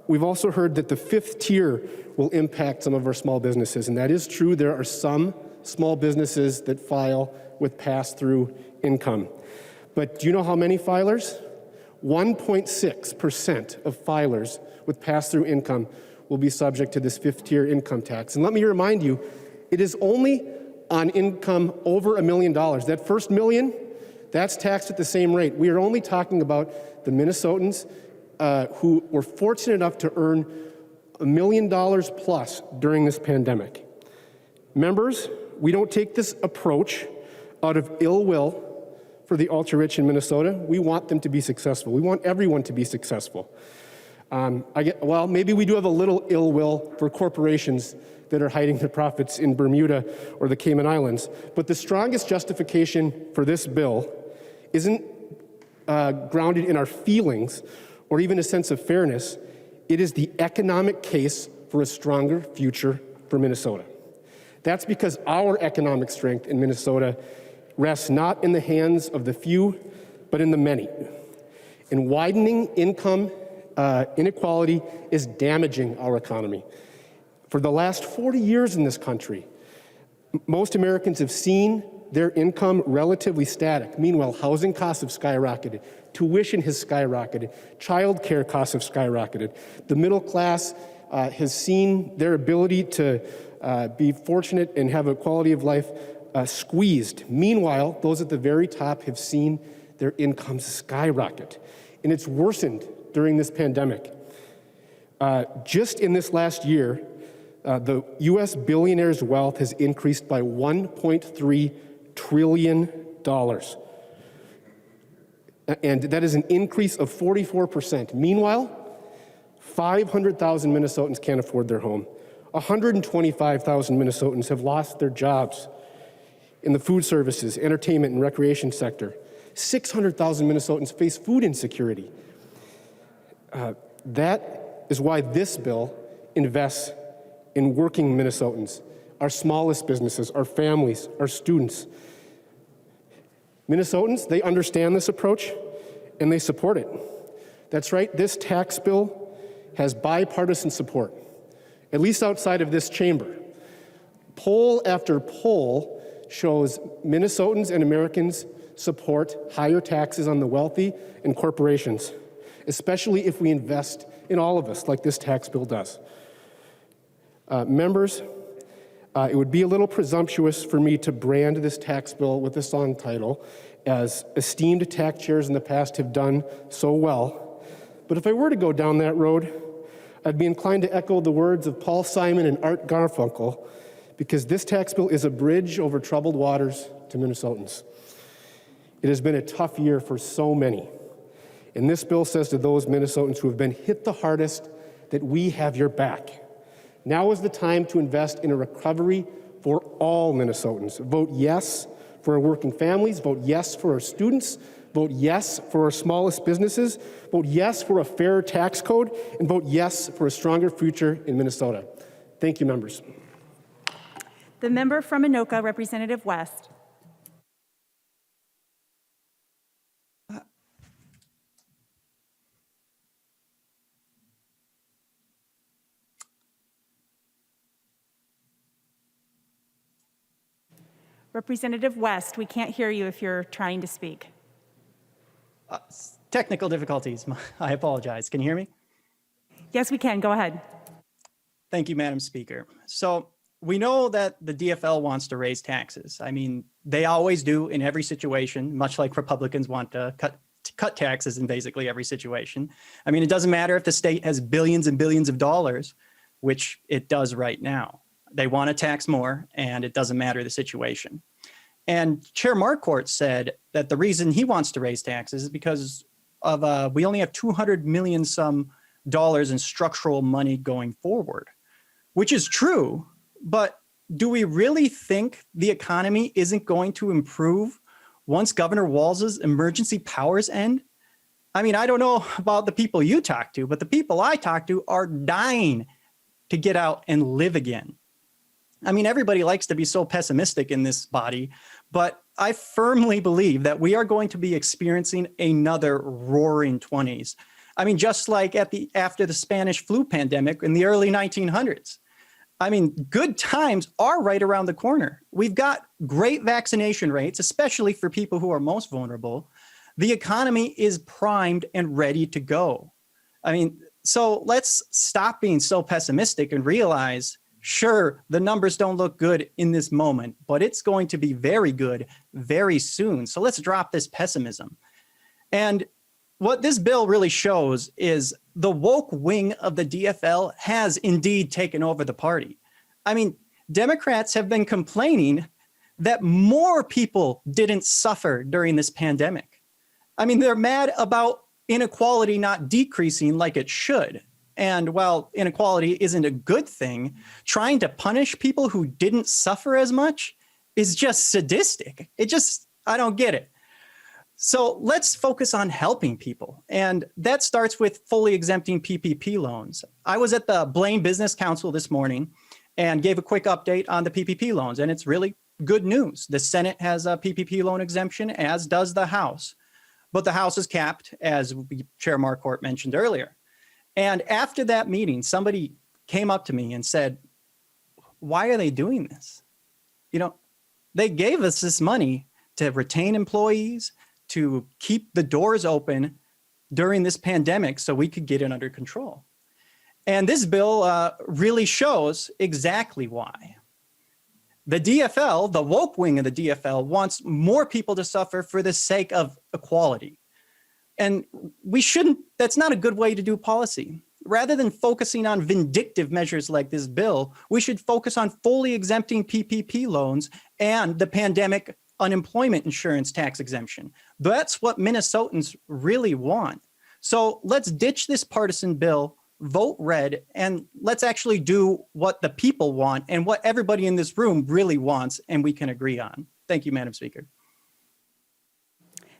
We've also heard that the fifth tier will impact some of our small businesses, and that is true. There are some small businesses that file with pass-through income. But do you know how many filers? 1.6% of filers with pass-through income will be subject to this fifth-tier income tax. And let me remind you, it is only on income over $1 million. That first million, that's taxed at the same rate. We are only talking about the Minnesotans who were fortunate enough to earn $1 million plus during this pandemic. Members, we don't take this approach out of ill will for the ultra-rich in Minnesota. We want them to be successful. We want everyone to be successful. Well, maybe we do have a little ill will for corporations that are hiding their profits in Bermuda or the Cayman Islands. But the strongest justification for this bill isn't grounded in our feelings or even a sense of fairness. It is the economic case for a stronger future for Minnesota. That's because our economic strength in Minnesota rests not in the hands of the few, but in the many. And widening income inequality is damaging our economy. For the last 40 years in this country, most Americans have seen their income relatively static. Meanwhile, housing costs have skyrocketed, tuition has skyrocketed, child care costs have skyrocketed. The middle class has seen their ability to be fortunate and have a quality of life squeezed. Meanwhile, those at the very top have seen their incomes skyrocket. And it's worsened during this pandemic. Just in this last year, the U.S. billionaire's wealth has increased by $1.3 trillion. And that is an increase of 44%. Meanwhile, 500,000 Minnesotans can't afford their home. 125,000 Minnesotans have lost their jobs in the food services, entertainment, and recreation sector. 600,000 Minnesotans face food insecurity. That is why this bill invests in working Minnesotans, our smallest businesses, our families, our students. Minnesotans, they understand this approach and they support it. That's right, this tax bill has bipartisan support, at least outside of this chamber. Poll after poll shows Minnesotans and Americans support higher taxes on the wealthy and corporations, especially if we invest in all of us like this tax bill does. Members, it would be a little presumptuous for me to brand this tax bill with a song title, as esteemed tax chairs in the past have done so well. But if I were to go down that road, I'd be inclined to echo the words of Paul Simon and Art Garfunkel, because this tax bill is a bridge over troubled waters to Minnesotans. It has been a tough year for so many. And this bill says to those Minnesotans who have been hit the hardest that we have your back. Now is the time to invest in a recovery for all Minnesotans. Vote yes for our working families, vote yes for our students, vote yes for our smallest businesses, vote yes for a fairer tax code, and vote yes for a stronger future in Minnesota. Thank you, members. The member from Anoka, Representative West. Representative West, we can't hear you if you're trying to speak. Technical difficulties. I apologize. Can you hear me? Yes, we can. Go ahead. Thank you, Madam Speaker. So we know that the DFL wants to raise taxes. I mean, they always do in every situation, much like Republicans want to cut cut taxes in basically every situation. I mean, it doesn't matter if the state has billions and billions of dollars, which it does right now. They want to tax more, and it doesn't matter the situation. And Chair Marquart said that the reason he wants to raise taxes is because of we only have $200 million some dollars in structural money going forward, which is true. But do we really think the economy isn't going to improve once Governor Walz's emergency powers end? I mean, I don't know about the people you talk to, but the people I talk to are dying to get out and live again. I mean, everybody likes to be so pessimistic in this body, but I firmly believe that we are going to be experiencing another roaring 20s. I mean, just like after the Spanish flu pandemic in the early 1900s. I mean, good times are right around the corner. We've got great vaccination rates, especially for people who are most vulnerable. The economy is primed and ready to go. I mean, so let's stop being so pessimistic and realize, sure, the numbers don't look good in this moment, but it's going to be very good very soon. So let's drop this pessimism. And what this bill really shows is the woke wing of the DFL has indeed taken over the party. I mean, Democrats have been complaining that more people didn't suffer during this pandemic. I mean, they're mad about inequality not decreasing like it should. And while inequality isn't a good thing, trying to punish people who didn't suffer as much is just sadistic. I don't get it. So let's focus on helping people. And that starts with fully exempting PPP loans. I was at the Blaine Business Council this morning and gave a quick update on the PPP loans. And it's really good news. The Senate has a PPP loan exemption, as does the House. But the House is capped, as Chair Marquart mentioned earlier. And after that meeting, somebody came up to me and said, why are they doing this? You know, they gave us this money to retain employees, to keep the doors open during this pandemic so we could get it under control. And this bill really shows exactly why. The DFL, the woke wing of the DFL, wants more people to suffer for the sake of equality. And that's not a good way to do policy. Rather than focusing on vindictive measures like this bill, we should focus on fully exempting PPP loans and the pandemic unemployment insurance tax exemption. That's what Minnesotans really want. So let's ditch this partisan bill, vote red, and let's actually do what the people want and what everybody in this room really wants and we can agree on. Thank you, Madam Speaker.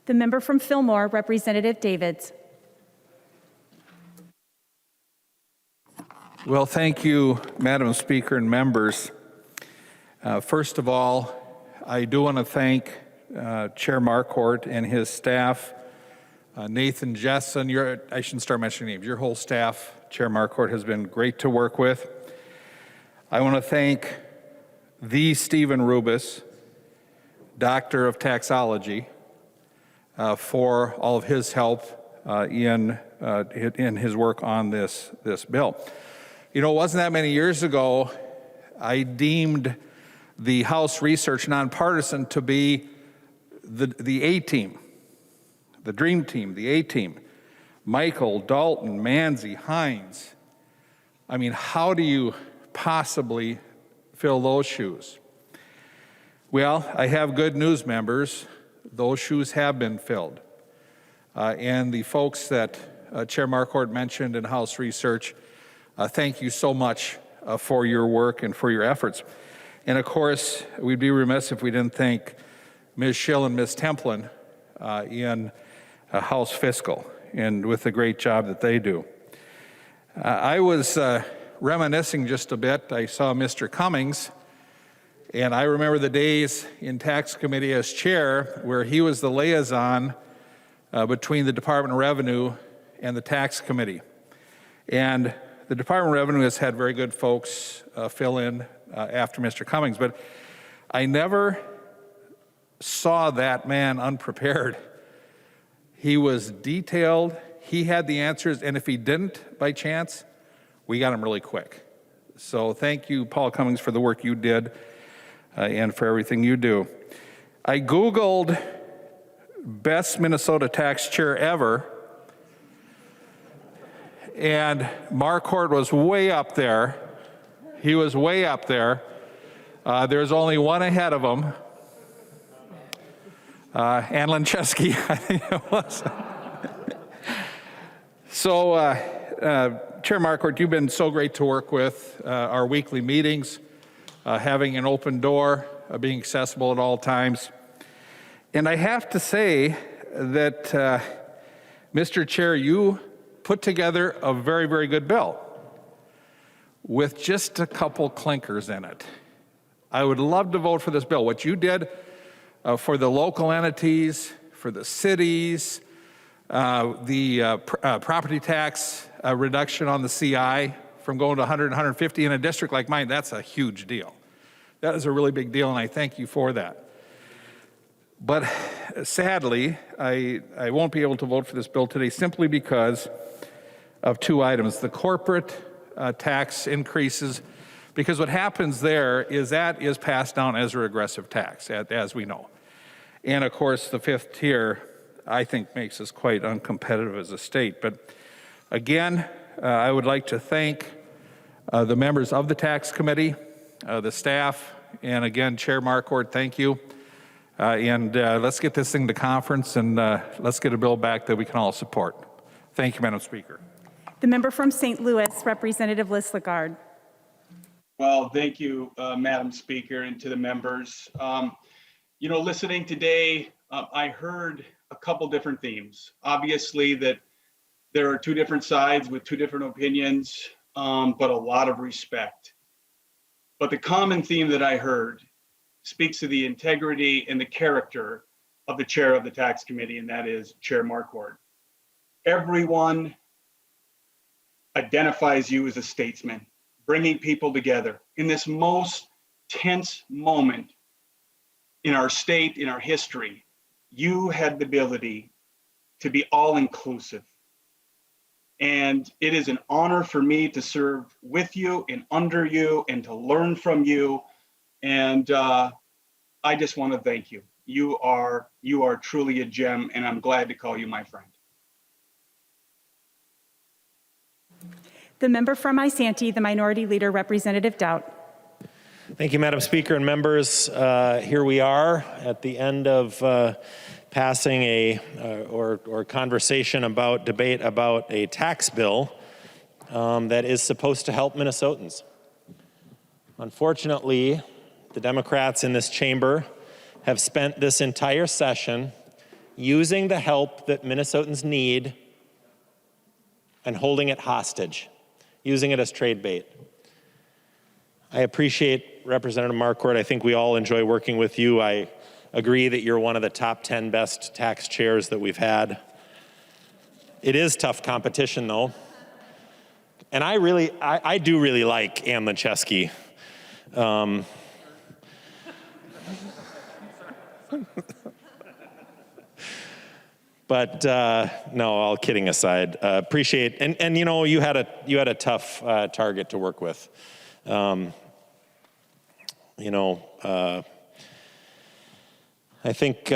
The member from Fillmore, Representative Davids. Well, thank you, Madam Speaker and members. First of all, I do want to thank Chair Marquart and his staff, Nathan Jessen, I shouldn't start mentioning names, your whole staff, Chair Marquart, has been great to work with. I want to thank the Stephen Rubis, Doctor of Taxology, for all of his help in his work on this bill. You know, it wasn't that many years ago, I deemed the House Research Nonpartisan to be the A-team, the dream team, the A-team. Michael, Dalton, Manzi, Hines. I mean, how do you possibly fill those shoes? Well, I have good news, members. Those shoes have been filled. And the folks that Chair Marquart mentioned in House Research, thank you so much for your work and for your efforts. And of course, we'd be remiss if we didn't thank Ms. Schill and Ms. Templin in House Fiscal and with the great job that they do. I was reminiscing just a bit. I saw Mr. Cummings, and I remember the days in Tax Committee as chair where he was the liaison between the Department of Revenue and the Tax Committee. And the Department of Revenue has had very good folks fill in after Mr. Cummings, but I never saw that man unprepared. He was detailed, he had the answers, and if he didn't by chance, we got him really quick. So thank you, Paul Cummings, for the work you did and for everything you do. I Googled best Minnesota tax chair ever. And Marquart was way up there. He was way up there. There's only one ahead of him. Ann Lincheski, I think it was. So, Chair Marquart, you've been so great to work with. Our weekly meetings, having an open door, being accessible at all times. And I have to say that, Mr. Chair, you put together a very, very good bill with just a couple clinkers in it. I would love to vote for this bill. What you did for the local entities, for the cities, the property tax reduction on the CI from going to 100 and 150 in a district like mine, that's a huge deal. That is a really big deal, and I thank you for that. But sadly, I won't be able to vote for this bill today simply because of two items. The corporate tax increases, because what happens there is that is passed down as a regressive tax, as we know. And of course, the fifth tier, I think, makes us quite uncompetitive as a state. But again, I would like to thank the members of the tax committee, the staff, and again, Chair Marquart, thank you. And let's get this thing to conference, and let's get a bill back that we can all support. Thank you, Madam Speaker. The member from St. Louis, Representative Liz Lagarde. Well, thank you, Madam Speaker, and to the members. You know, listening today, I heard a couple different themes. Obviously, that there are two different sides with two different opinions, but a lot of respect. But the common theme that I heard speaks to the integrity and the character of the chair of the tax committee, and that is Chair Marquart. Everyone identifies you as a statesman, bringing people together in this most tense moment in our state, in our history. You had the ability to be all-inclusive. And it is an honor for me to serve with you and under you and to learn from you. And I just want to thank you. You are truly a gem, and I'm glad to call you my friend. The member from Isanti, the Minority Leader, Representative Doubt. Thank you, Madam Speaker and members. Here we are at the end of passing or conversation about debate about a tax bill that is supposed to help Minnesotans. Unfortunately, the Democrats in this chamber have spent this entire session using the help that Minnesotans need and holding it hostage, using it as trade bait. I appreciate Representative Marquart. I think we all enjoy working with you. I agree that you're one of the top 10 best tax chairs that we've had. It is tough competition, though. And I do really like Ann Lincheski. But no, all kidding aside, appreciate, and you know, you had a tough target to work with. I think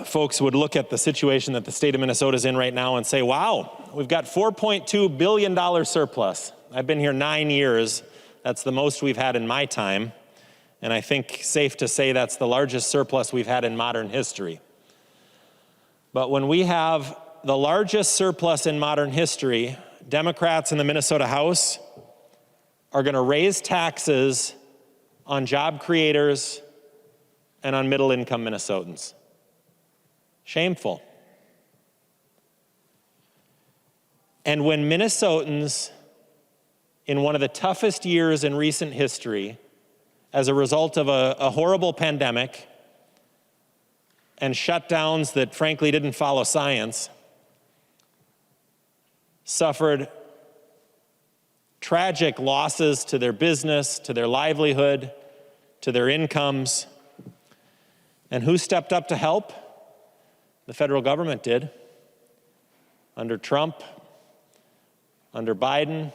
folks would look at the situation that the state of Minnesota is in right now and say, wow, we've got $4.2 billion surplus. I've been here 9 years. That's the most we've had in my time. And I think safe to say that's the largest surplus we've had in modern history. But when we have the largest surplus in modern history, Democrats in the Minnesota House are going to raise taxes on job creators and on middle-income Minnesotans. Shameful. And when Minnesotans, in one of the toughest years in recent history, as a result of a horrible pandemic and shutdowns that frankly didn't follow science, suffered tragic losses to their business, to their livelihood, to their incomes. And who stepped up to help? The federal government did. Under Trump, under Biden,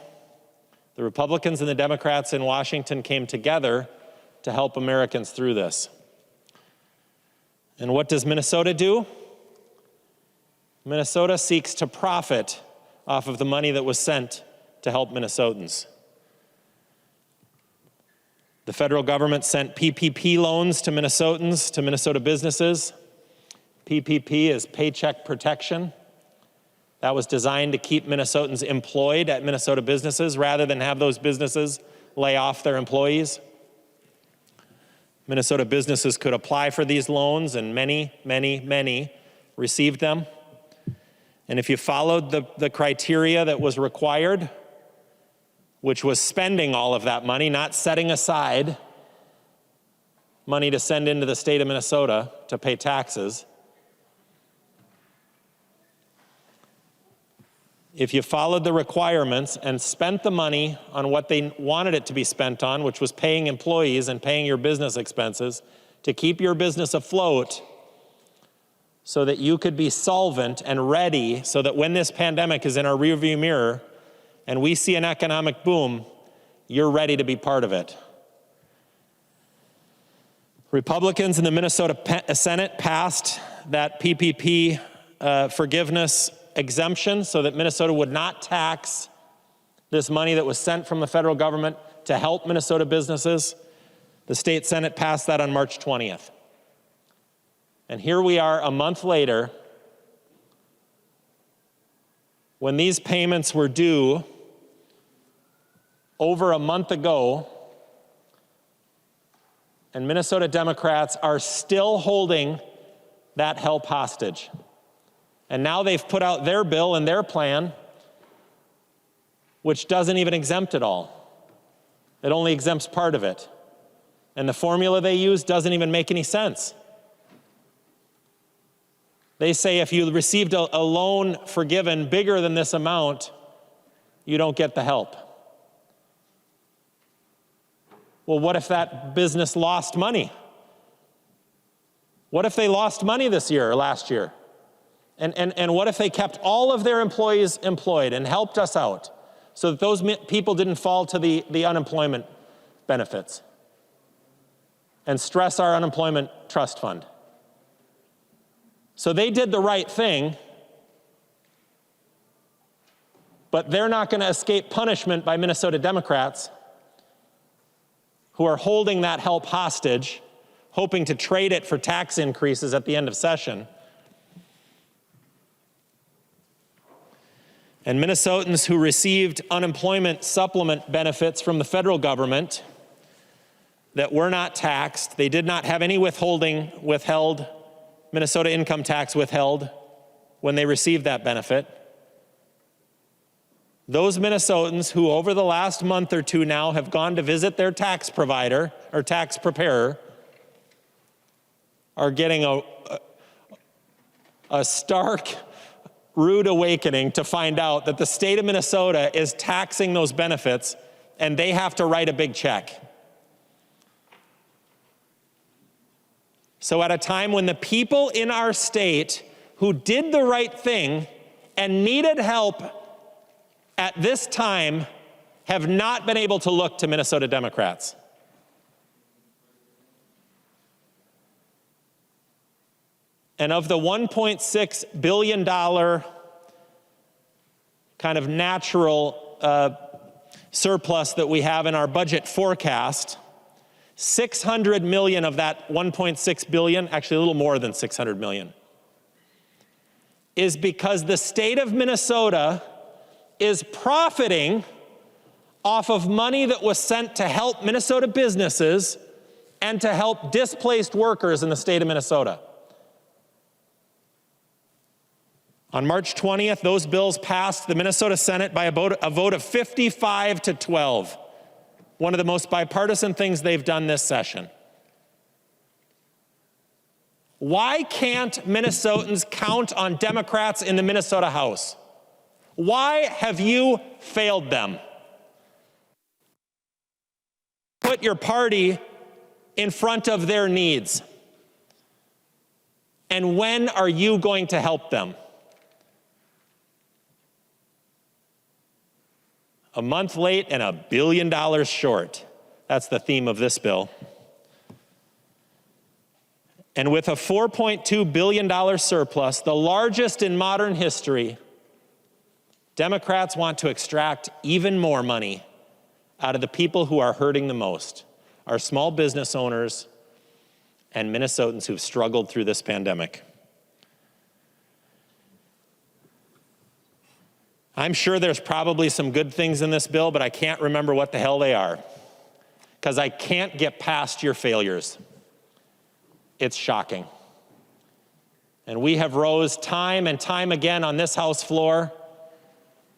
the Republicans and the Democrats in Washington came together to help Americans through this. And what does Minnesota do? Minnesota seeks to profit off of the money that was sent to help Minnesotans. The federal government sent PPP loans to Minnesotans, to Minnesota businesses. PPP is Paycheck Protection. That was designed to keep Minnesotans employed at Minnesota businesses rather than have those businesses lay off their employees. Minnesota businesses could apply for these loans, and many received them. And if you followed the criteria that was required, which was spending all of that money, not setting aside money to send into the state of Minnesota to pay taxes, if you followed the requirements and spent the money on what they wanted it to be spent on, which was paying employees and paying your business expenses to keep your business afloat so that you could be solvent and ready so that when this pandemic is in our rearview mirror and we see an economic boom, you're ready to be part of it. Republicans in the Minnesota Senate passed that PPP forgiveness exemption so that Minnesota would not tax this money that was sent from the federal government to help Minnesota businesses. The state Senate passed that on March 20th. And here we are a month later, when these payments were due over a month ago, and Minnesota Democrats are still holding that help hostage. And now they've put out their bill and their plan, which doesn't even exempt it all. It only exempts part of it. And the formula they use doesn't even make any sense. They say if you received a loan forgiven bigger than this amount, you don't get the help. Well, what if that business lost money? What if they lost money this year or last year? And what if they kept all of their employees employed and helped us out so that those people didn't fall to the unemployment benefits and stress our unemployment trust fund? So they did the right thing, but they're not going to escape punishment by Minnesota Democrats who are holding that help hostage, hoping to trade it for tax increases at the end of session. And Minnesotans who received unemployment supplement benefits from the federal government that were not taxed, they did not have any withheld, Minnesota income tax withheld when they received that benefit. Those Minnesotans who over the last month or two now have gone to visit their tax provider or tax preparer are getting a stark, rude awakening to find out that the state of Minnesota is taxing those benefits and they have to write a big check. So at a time when the people in our state who did the right thing and needed help at this time have not been able to look to Minnesota Democrats. And of the $1.6 billion kind of natural surplus that we have in our budget forecast, 600 million of that 1.6 billion, actually a little more than 600 million, is because the state of Minnesota is profiting off of money that was sent to help Minnesota businesses and to help displaced workers in the state of Minnesota. On March 20th, those bills passed the Minnesota Senate by a vote of 55 to 12. One of the most bipartisan things they've done this session. Why can't Minnesotans count on Democrats in the Minnesota House? Why have you failed them? Put your party in front of their needs. And when are you going to help them? A month late and $1 billion short. That's the theme of this bill. And with a $4.2 billion surplus, the largest in modern history, Democrats want to extract even more money out of the people who are hurting the most, our small business owners and Minnesotans who've struggled through this pandemic. I'm sure there's probably some good things in this bill, but I can't remember what the hell they are, because I can't get past your failures. It's shocking. And we have rose time and time again on this House floor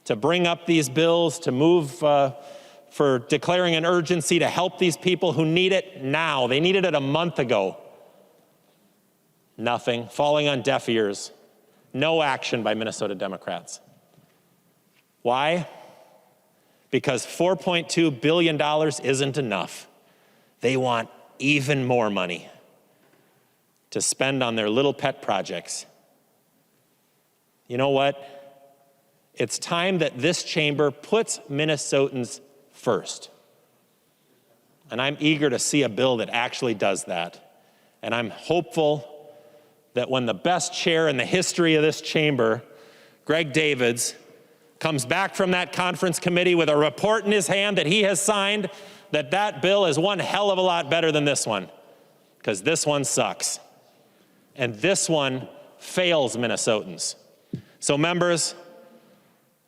to bring up these bills, to move for declaring an urgency to help these people who need it now. They needed it a month ago. Nothing, falling on deaf ears. No action by Minnesota Democrats. Why? Because $4.2 billion isn't enough. They want even more money to spend on their little pet projects. You know what? It's time that this chamber puts Minnesotans first. And I'm eager to see a bill that actually does that. And I'm hopeful that when the best chair in the history of this chamber, Greg Davids, comes back from that conference committee with a report in his hand that he has signed, that bill is one hell of a lot better than this one, because this one sucks. And this one fails Minnesotans. So members,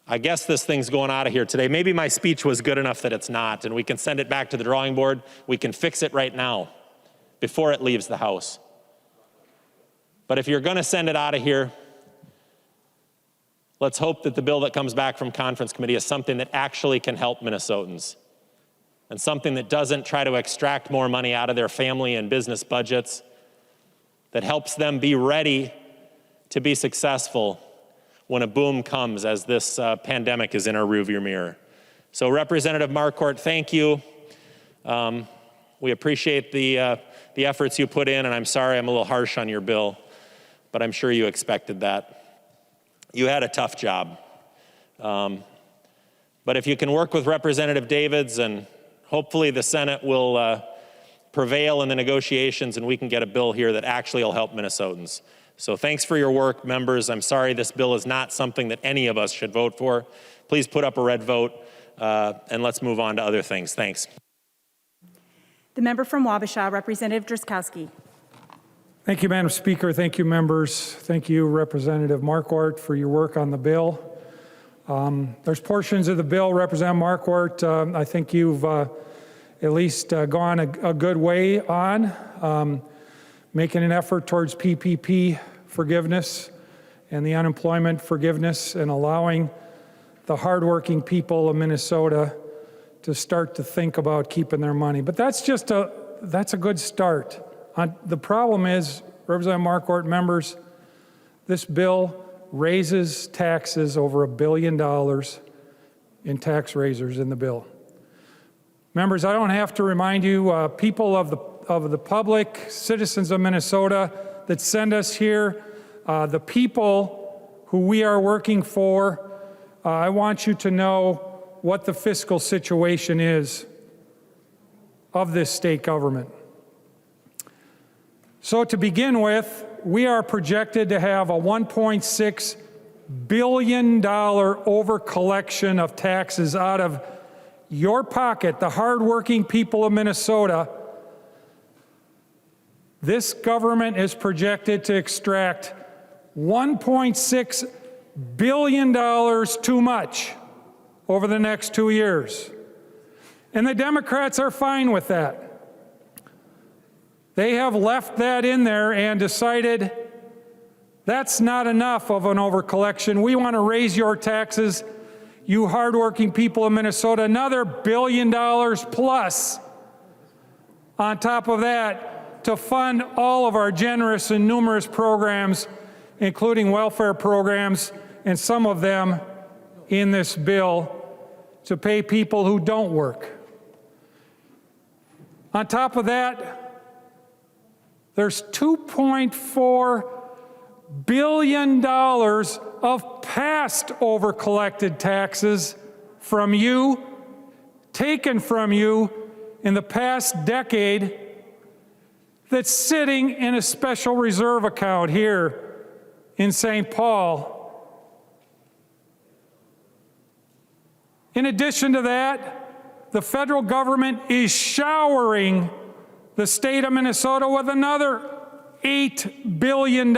I guess this thing's going out of here today. Maybe my speech was good enough that it's not, and we can send it back to the drawing board. We can fix it right now before it leaves the House. But if you're going to send it out of here, let's hope that the bill that comes back from conference committee is something that actually can help Minnesotans, and something that doesn't try to extract more money out of their family and business budgets, that helps them be ready to be successful when a boom comes, as this pandemic is in our rearview mirror. So Representative Marquart, thank you. We appreciate the efforts you put in, and I'm sorry I'm a little harsh on your bill, but I'm sure you expected that. You had a tough job. But if you can work with Representative Davids, and hopefully the Senate will prevail in the negotiations, and we can get a bill here that actually will help Minnesotans. So thanks for your work, members. I'm sorry this bill is not something that any of us should vote for. Please put up a red vote, and let's move on to other things. Thanks. The member from Wabasha, Representative Drazkowski. Thank you, Madam Speaker. Thank you, members. Thank you, Representative Marquart, for your work on the bill. There's portions of the bill, Representative Marquart, I think you've at least gone a good way on, making an effort towards PPP forgiveness and the unemployment forgiveness, and allowing the hardworking people of Minnesota to start to think about keeping their money. But that's a good start. The problem is, Representative Marquart, members, this bill raises taxes over $1 billion in tax raisers in the bill. Members, I don't have to remind you, people of the public, citizens of Minnesota that send us here, the people who we are working for, I want you to know what the fiscal situation is of this state government. So to begin with, we are projected to have a $1.6 billion overcollection of taxes out of your pocket, the hardworking people of Minnesota. This government is projected to extract $1.6 billion too much over the next 2 years. And the Democrats are fine with that. They have left that in there and decided that's not enough of an overcollection. We want to raise your taxes, you hardworking people of Minnesota, another $1 billion plus on top of that to fund all of our generous and numerous programs, including welfare programs, and some of them in this bill to pay people who don't work. On top of that, there's $2.4 billion of past overcollected taxes from you, taken from you in the past decade, that's sitting in a special reserve account here in St. Paul. In addition to that, the federal government is showering the state of Minnesota with another $8 billion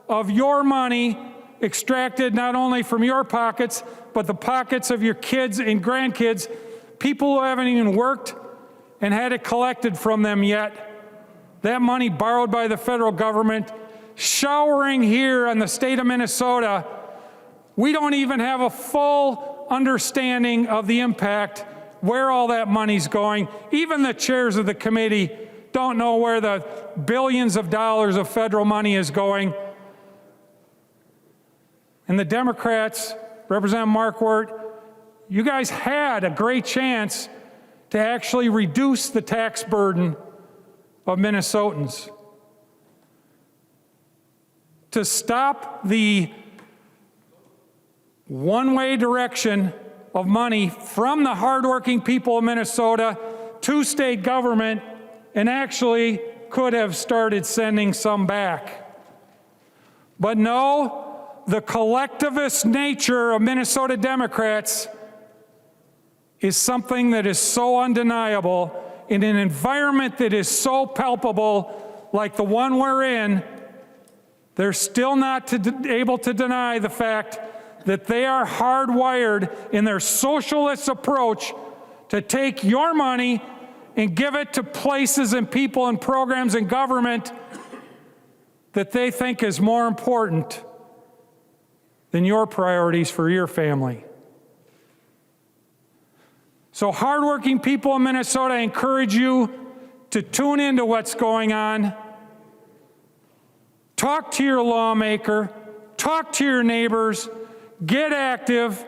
of your money extracted not only from your pockets, but the pockets of your kids and grandkids, people who haven't even worked and had it collected from them yet. That money borrowed by the federal government, showering here on the state of Minnesota. We don't even have a full understanding of the impact, where all that money's going. Even the chairs of the committee don't know where the billions of dollars of federal money is going. And the Democrats, Representative Marquart, you guys had a great chance to actually reduce the tax burden of Minnesotans, to stop the one-way direction of money from the hardworking people of Minnesota to state government, and actually could have started sending some back. But no, the collectivist nature of Minnesota Democrats is something that is so undeniable in an environment that is so palpable like the one we're in. They're still not able to deny the fact that they are hardwired in their socialist approach to take your money and give it to places and people and programs in government that they think is more important than your priorities for your family. So hardworking people in Minnesota, I encourage you to tune into what's going on. Talk to your lawmaker, talk to your neighbors, get active,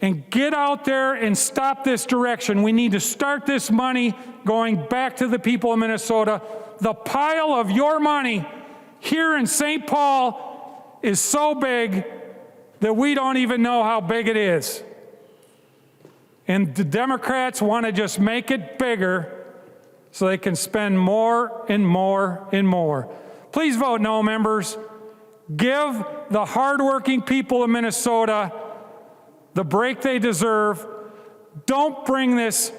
and get out there and stop this direction. We need to start this money going back to the people of Minnesota. The pile of your money here in St. Paul is so big that we don't even know how big it is. And the Democrats want to just make it bigger so they can spend more and more and more. Please vote no, members. Give the hardworking people of Minnesota the break they deserve. Don't bring this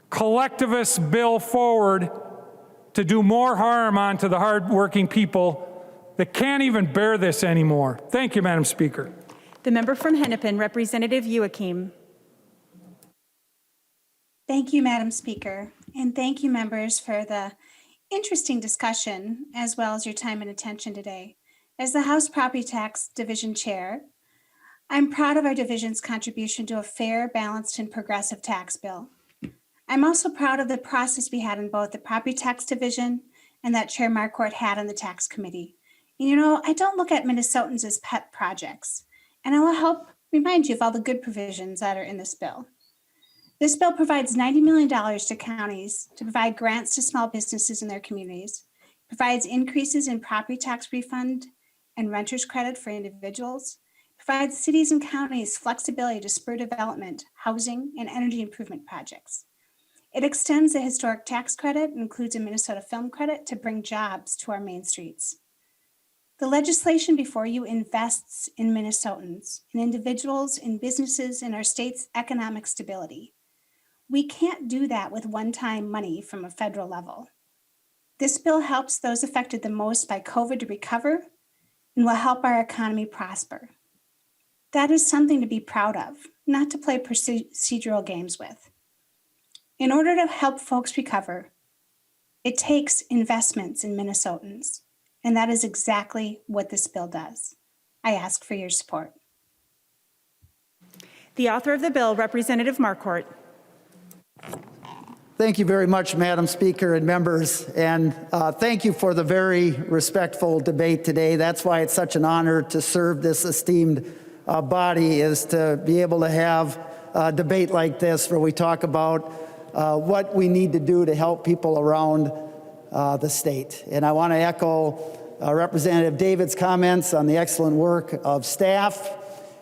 collectivist bill forward to do more harm onto the hardworking people that can't even bear this anymore. Thank you, Madam Speaker. The member from Hennepin, Representative Joachim. Thank you, Madam Speaker, and thank you, members, for the interesting discussion as well as your time and attention today. As the House Property Tax Division Chair, I'm proud of our division's contribution to a fair, balanced, and progressive tax bill. I'm also proud of the process we had in both the Property Tax Division and that Chair Marquart had on the Tax Committee. And you know, I don't look at Minnesotans as pet projects, and I will help remind you of all the good provisions that are in this bill. This bill provides $90 million to counties to provide grants to small businesses in their communities, provides increases in property tax refund and renter's credit for individuals, provides cities and counties flexibility to spur development, housing, and energy improvement projects. It extends the historic tax credit and includes a Minnesota film credit to bring jobs to our main streets. The legislation before you invests in Minnesotans, in individuals, in businesses, in our state's economic stability. We can't do that with one-time money from a federal level. This bill helps those affected the most by COVID to recover and will help our economy prosper. That is something to be proud of, not to play procedural games with. In order to help folks recover, it takes investments in Minnesotans, and that is exactly what this bill does. I ask for your support. The author of the bill, Representative Marquart. Thank you very much, Madam Speaker and members, and thank you for the very respectful debate today. That's why it's such an honor to serve this esteemed body, is to be able to have a debate like this where we talk about what we need to do to help people around the state. And I want to echo Representative David's comments on the excellent work of staff,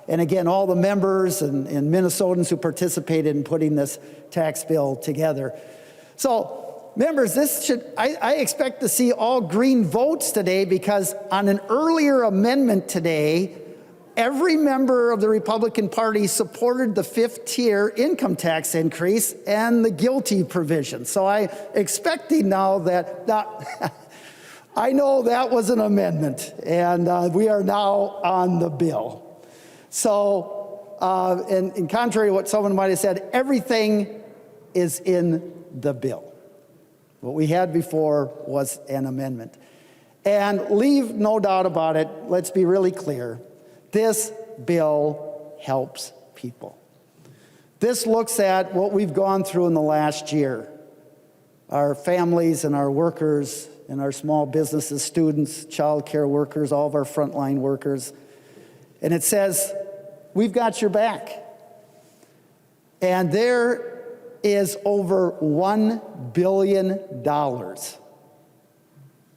and again, all the members and Minnesotans who participated in putting this tax bill together. So members, I expect to see all green votes today because on an earlier amendment today, every member of the Republican Party supported the 5th tier income tax increase and the GILTI provision. So I'm expecting now that I know that was an amendment, and we are now on the bill. So, and contrary to what someone might have said, everything is in the bill. What we had before was an amendment. And leave no doubt about it, let's be really clear. This bill helps people. This looks at what we've gone through in the last year. Our families and our workers and our small businesses, students, child care workers, all of our frontline workers. And it says, we've got your back. And there is over $1 billion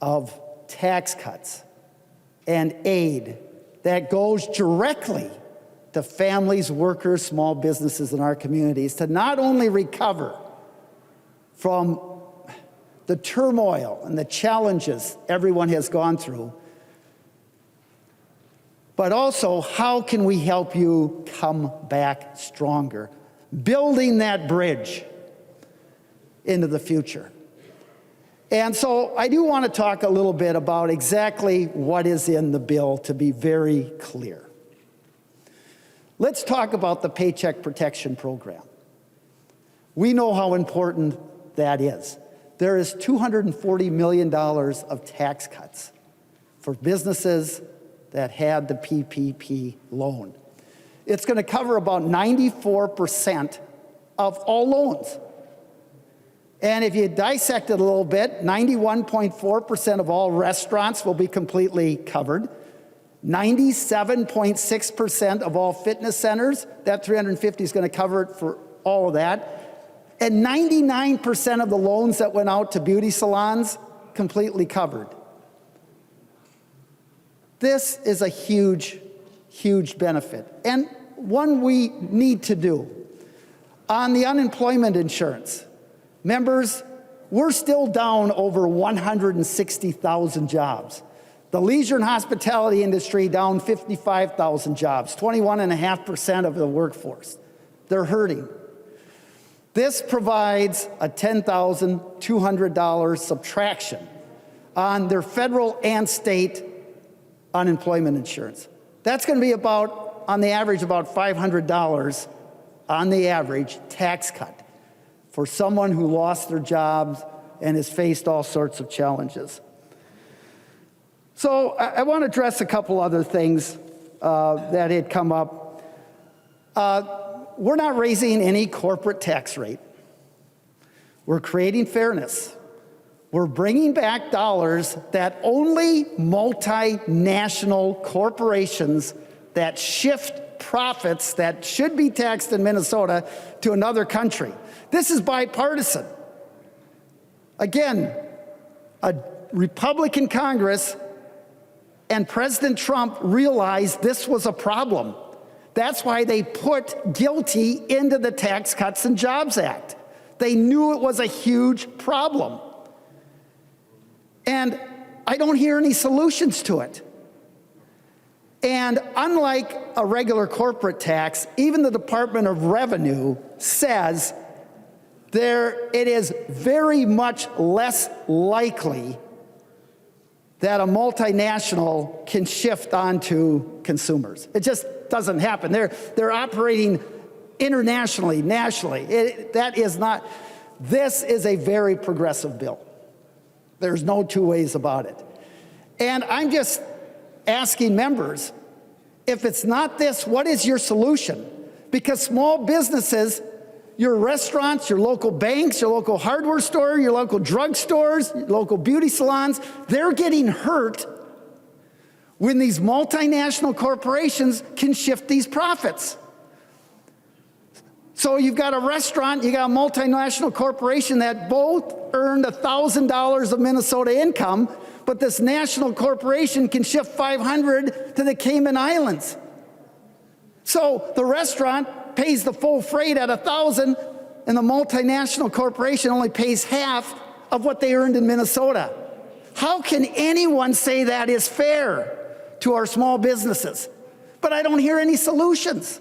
of tax cuts and aid that goes directly to families, workers, small businesses in our communities to not only recover from the turmoil and the challenges everyone has gone through, but also how can we help you come back stronger, building that bridge into the future. And so I do want to talk a little bit about exactly what is in the bill, to be very clear. Let's talk about the Paycheck Protection Program. We know how important that is. There is $240 million of tax cuts for businesses that had the PPP loan. It's going to cover about 94% of all loans. And if you dissect it a little bit, 91.4% of all restaurants will be completely covered. 97.6% of all fitness centers, that 350 is going to cover it for all of that. And 99% of the loans that went out to beauty salons, completely covered. This is a huge, huge benefit, and one we need to do. On the unemployment insurance, members, we're still down over 160,000 jobs. The leisure and hospitality industry down 55,000 jobs, 21.5% of the workforce. They're hurting. This provides a $10,200 subtraction on their federal and state unemployment insurance. That's going to be about, on the average, about $500 on the average tax cut for someone who lost their jobs and has faced all sorts of challenges. So I want to address a couple other things that had come up. We're not raising any corporate tax rate. We're creating fairness. We're bringing back dollars that only multinational corporations that shift profits that should be taxed in Minnesota to another country. This is bipartisan. Again, a Republican Congress and President Trump realized this was a problem. That's why they put GILTI into the Tax Cuts and Jobs Act. They knew it was a huge problem. And I don't hear any solutions to it. And unlike a regular corporate tax, even the Department of Revenue says it is very much less likely that a multinational can shift onto consumers. It just doesn't happen. They're operating internationally, nationally. This is a very progressive bill. There's no two ways about it. And I'm just asking members, if it's not this, what is your solution? Because small businesses, your restaurants, your local banks, your local hardware store, your local drugstores, your local beauty salons, they're getting hurt when these multinational corporations can shift these profits. So you've got a restaurant, you got a multinational corporation that both earned $1,000 of Minnesota income, but this national corporation can shift $500 to the Cayman Islands. So the restaurant pays the full freight at $1,000, and the multinational corporation only pays half of what they earned in Minnesota. How can anyone say that is fair to our small businesses? But I don't hear any solutions.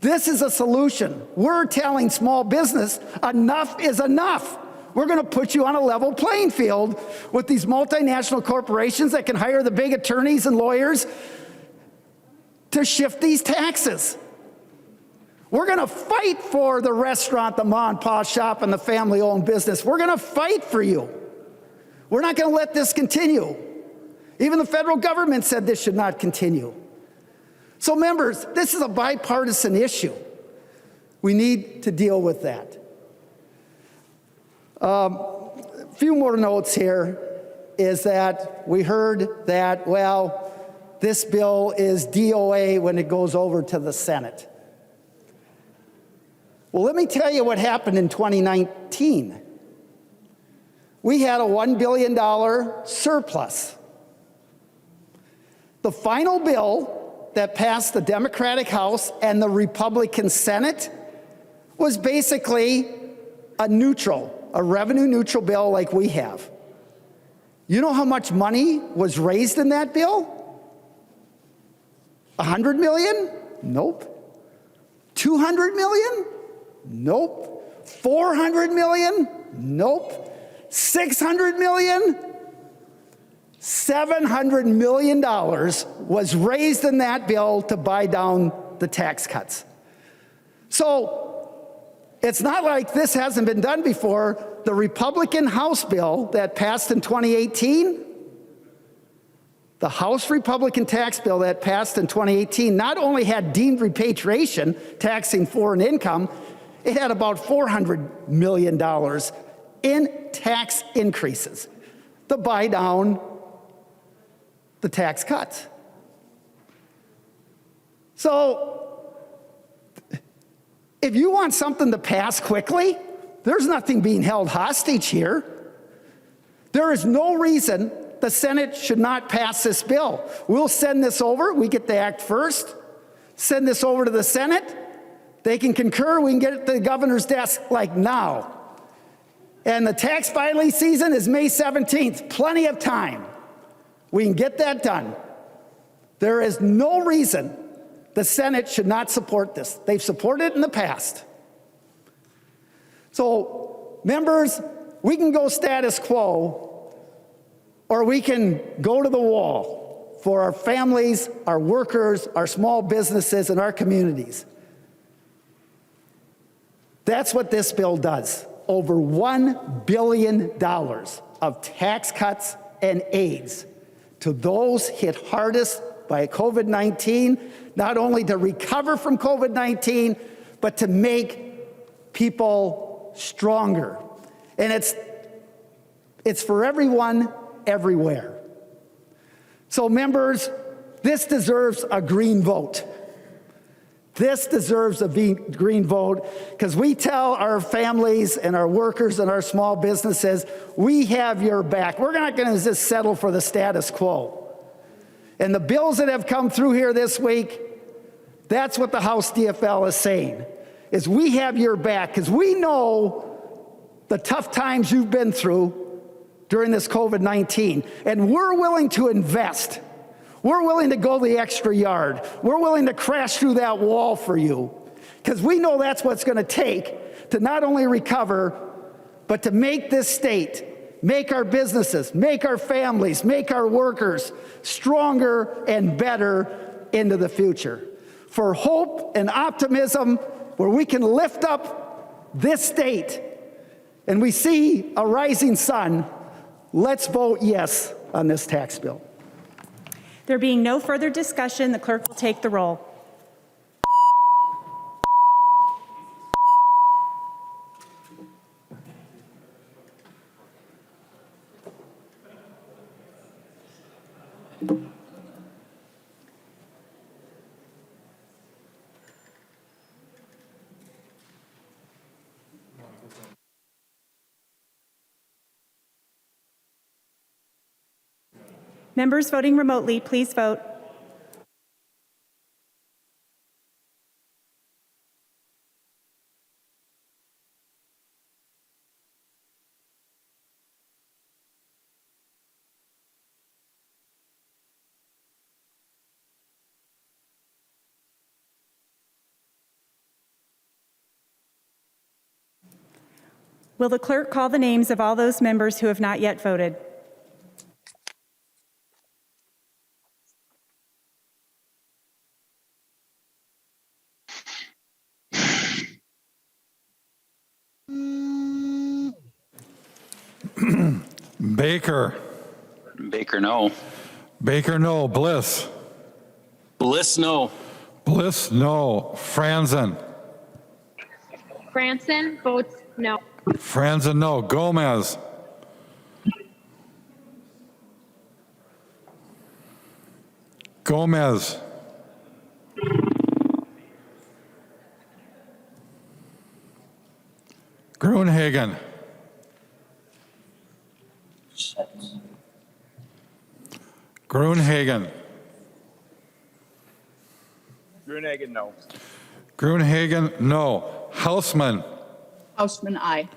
This is a solution. We're telling small business, enough is enough. We're going to put you on a level playing field with these multinational corporations that can hire the big attorneys and lawyers to shift these taxes. We're going to fight for the restaurant, the mom and pop shop, and the family-owned business. We're going to fight for you. We're not going to let this continue. Even the federal government said this should not continue. So members, this is a bipartisan issue. We need to deal with that. A few more notes here is that we heard that, well, this bill is DOA when it goes over to the Senate. Well, let me tell you what happened in 2019. We had a $1 billion surplus. The final bill that passed the Democratic House and the Republican Senate was basically a revenue neutral bill like we have. You know how much money was raised in that bill? 100 million? Nope. 200 million? Nope. 400 million? Nope. 600 million? $700 million was raised in that bill to buy down the tax cuts. So it's not like this hasn't been done before. The Republican House bill that passed in 2018, the House Republican tax bill that passed in 2018 not only had deemed repatriation, taxing foreign income, it had about $400 million in tax increases to buy down the tax cuts. So if you want something to pass quickly, there's nothing being held hostage here. There is no reason the Senate should not pass this bill. We'll send this over. We get the act first. Send this over to the Senate. They can concur. We can get it to the governor's desk like now. And the tax filing season is May 17th. Plenty of time. We can get that done. There is no reason the Senate should not support this. They've supported it in the past. So, members, we can go status quo, or we can go to the wall for our families, our workers, our small businesses, and our communities. That's what this bill does. Over $1 billion of tax cuts and aids to those hit hardest by COVID-19, not only to recover from COVID-19, but to make people stronger. And it's for everyone, everywhere. So members, this deserves a green vote. This deserves a green vote because we tell our families and our workers and our small businesses, we have your back. We're not going to just settle for the status quo. And the bills that have come through here this week, that's what the House DFL is saying, is we have your back because we know the tough times you've been through during this COVID-19, and we're willing to invest. We're willing to go the extra yard. We're willing to crash through that wall for you because we know that's what's going to take to not only recover, but to make this state, make our businesses, make our families, make our workers stronger and better into the future. For hope and optimism where we can lift up this state and we see a rising sun, let's vote yes on this tax bill. There being no further discussion, the clerk will take the roll. Members voting remotely, please vote. Will the clerk call the names of all those members who have not yet voted? Baker. Baker, no. Baker, no. Bliss. Bliss, no. Bliss, no. Franzen. Franzen votes no. Franzen, no. Gomez. Gomez. Gruenhagen. Gruenhagen. Gruenhagen, no. Gruenhagen, no. Hausman. Hausman, aye.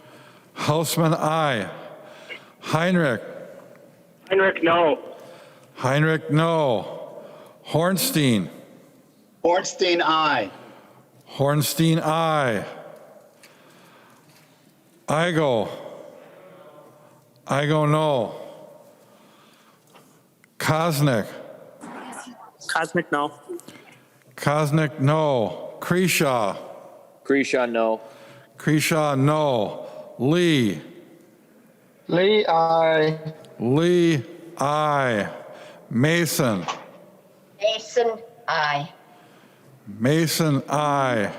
Hausman, aye. Heinrich. Heinrich, no. Heinrich, no. Hornstein. Ornstein, aye. Hornstein, aye. Igo. Igo, no. Kosnick. Cosmic, no. Kosnick, no. Kreshaw. Grisha, no. Kreshaw, no. Lee. Lee, aye. Lee, aye. Mason. Mason, aye. Mason, aye.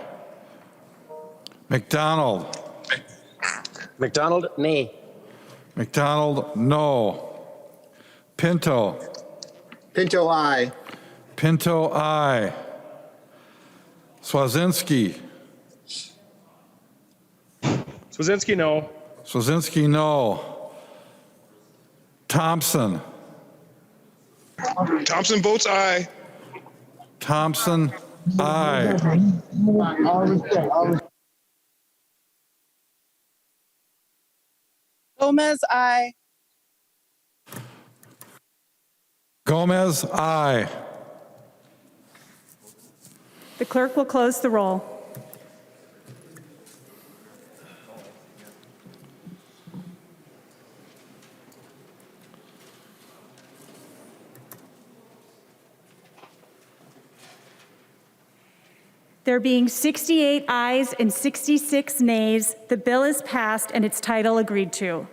McDonald. McDonald, nay. McDonald, no. Pinto. Pinto, aye. Pinto, aye. Swazinski. Swazinski, no. Swazinski, no. Thompson. Thompson votes aye. Thompson, aye. Gomez, aye. Gomez, aye. The clerk will close the roll. There being 68 ayes and 66 nays, the bill is passed and its title agreed to.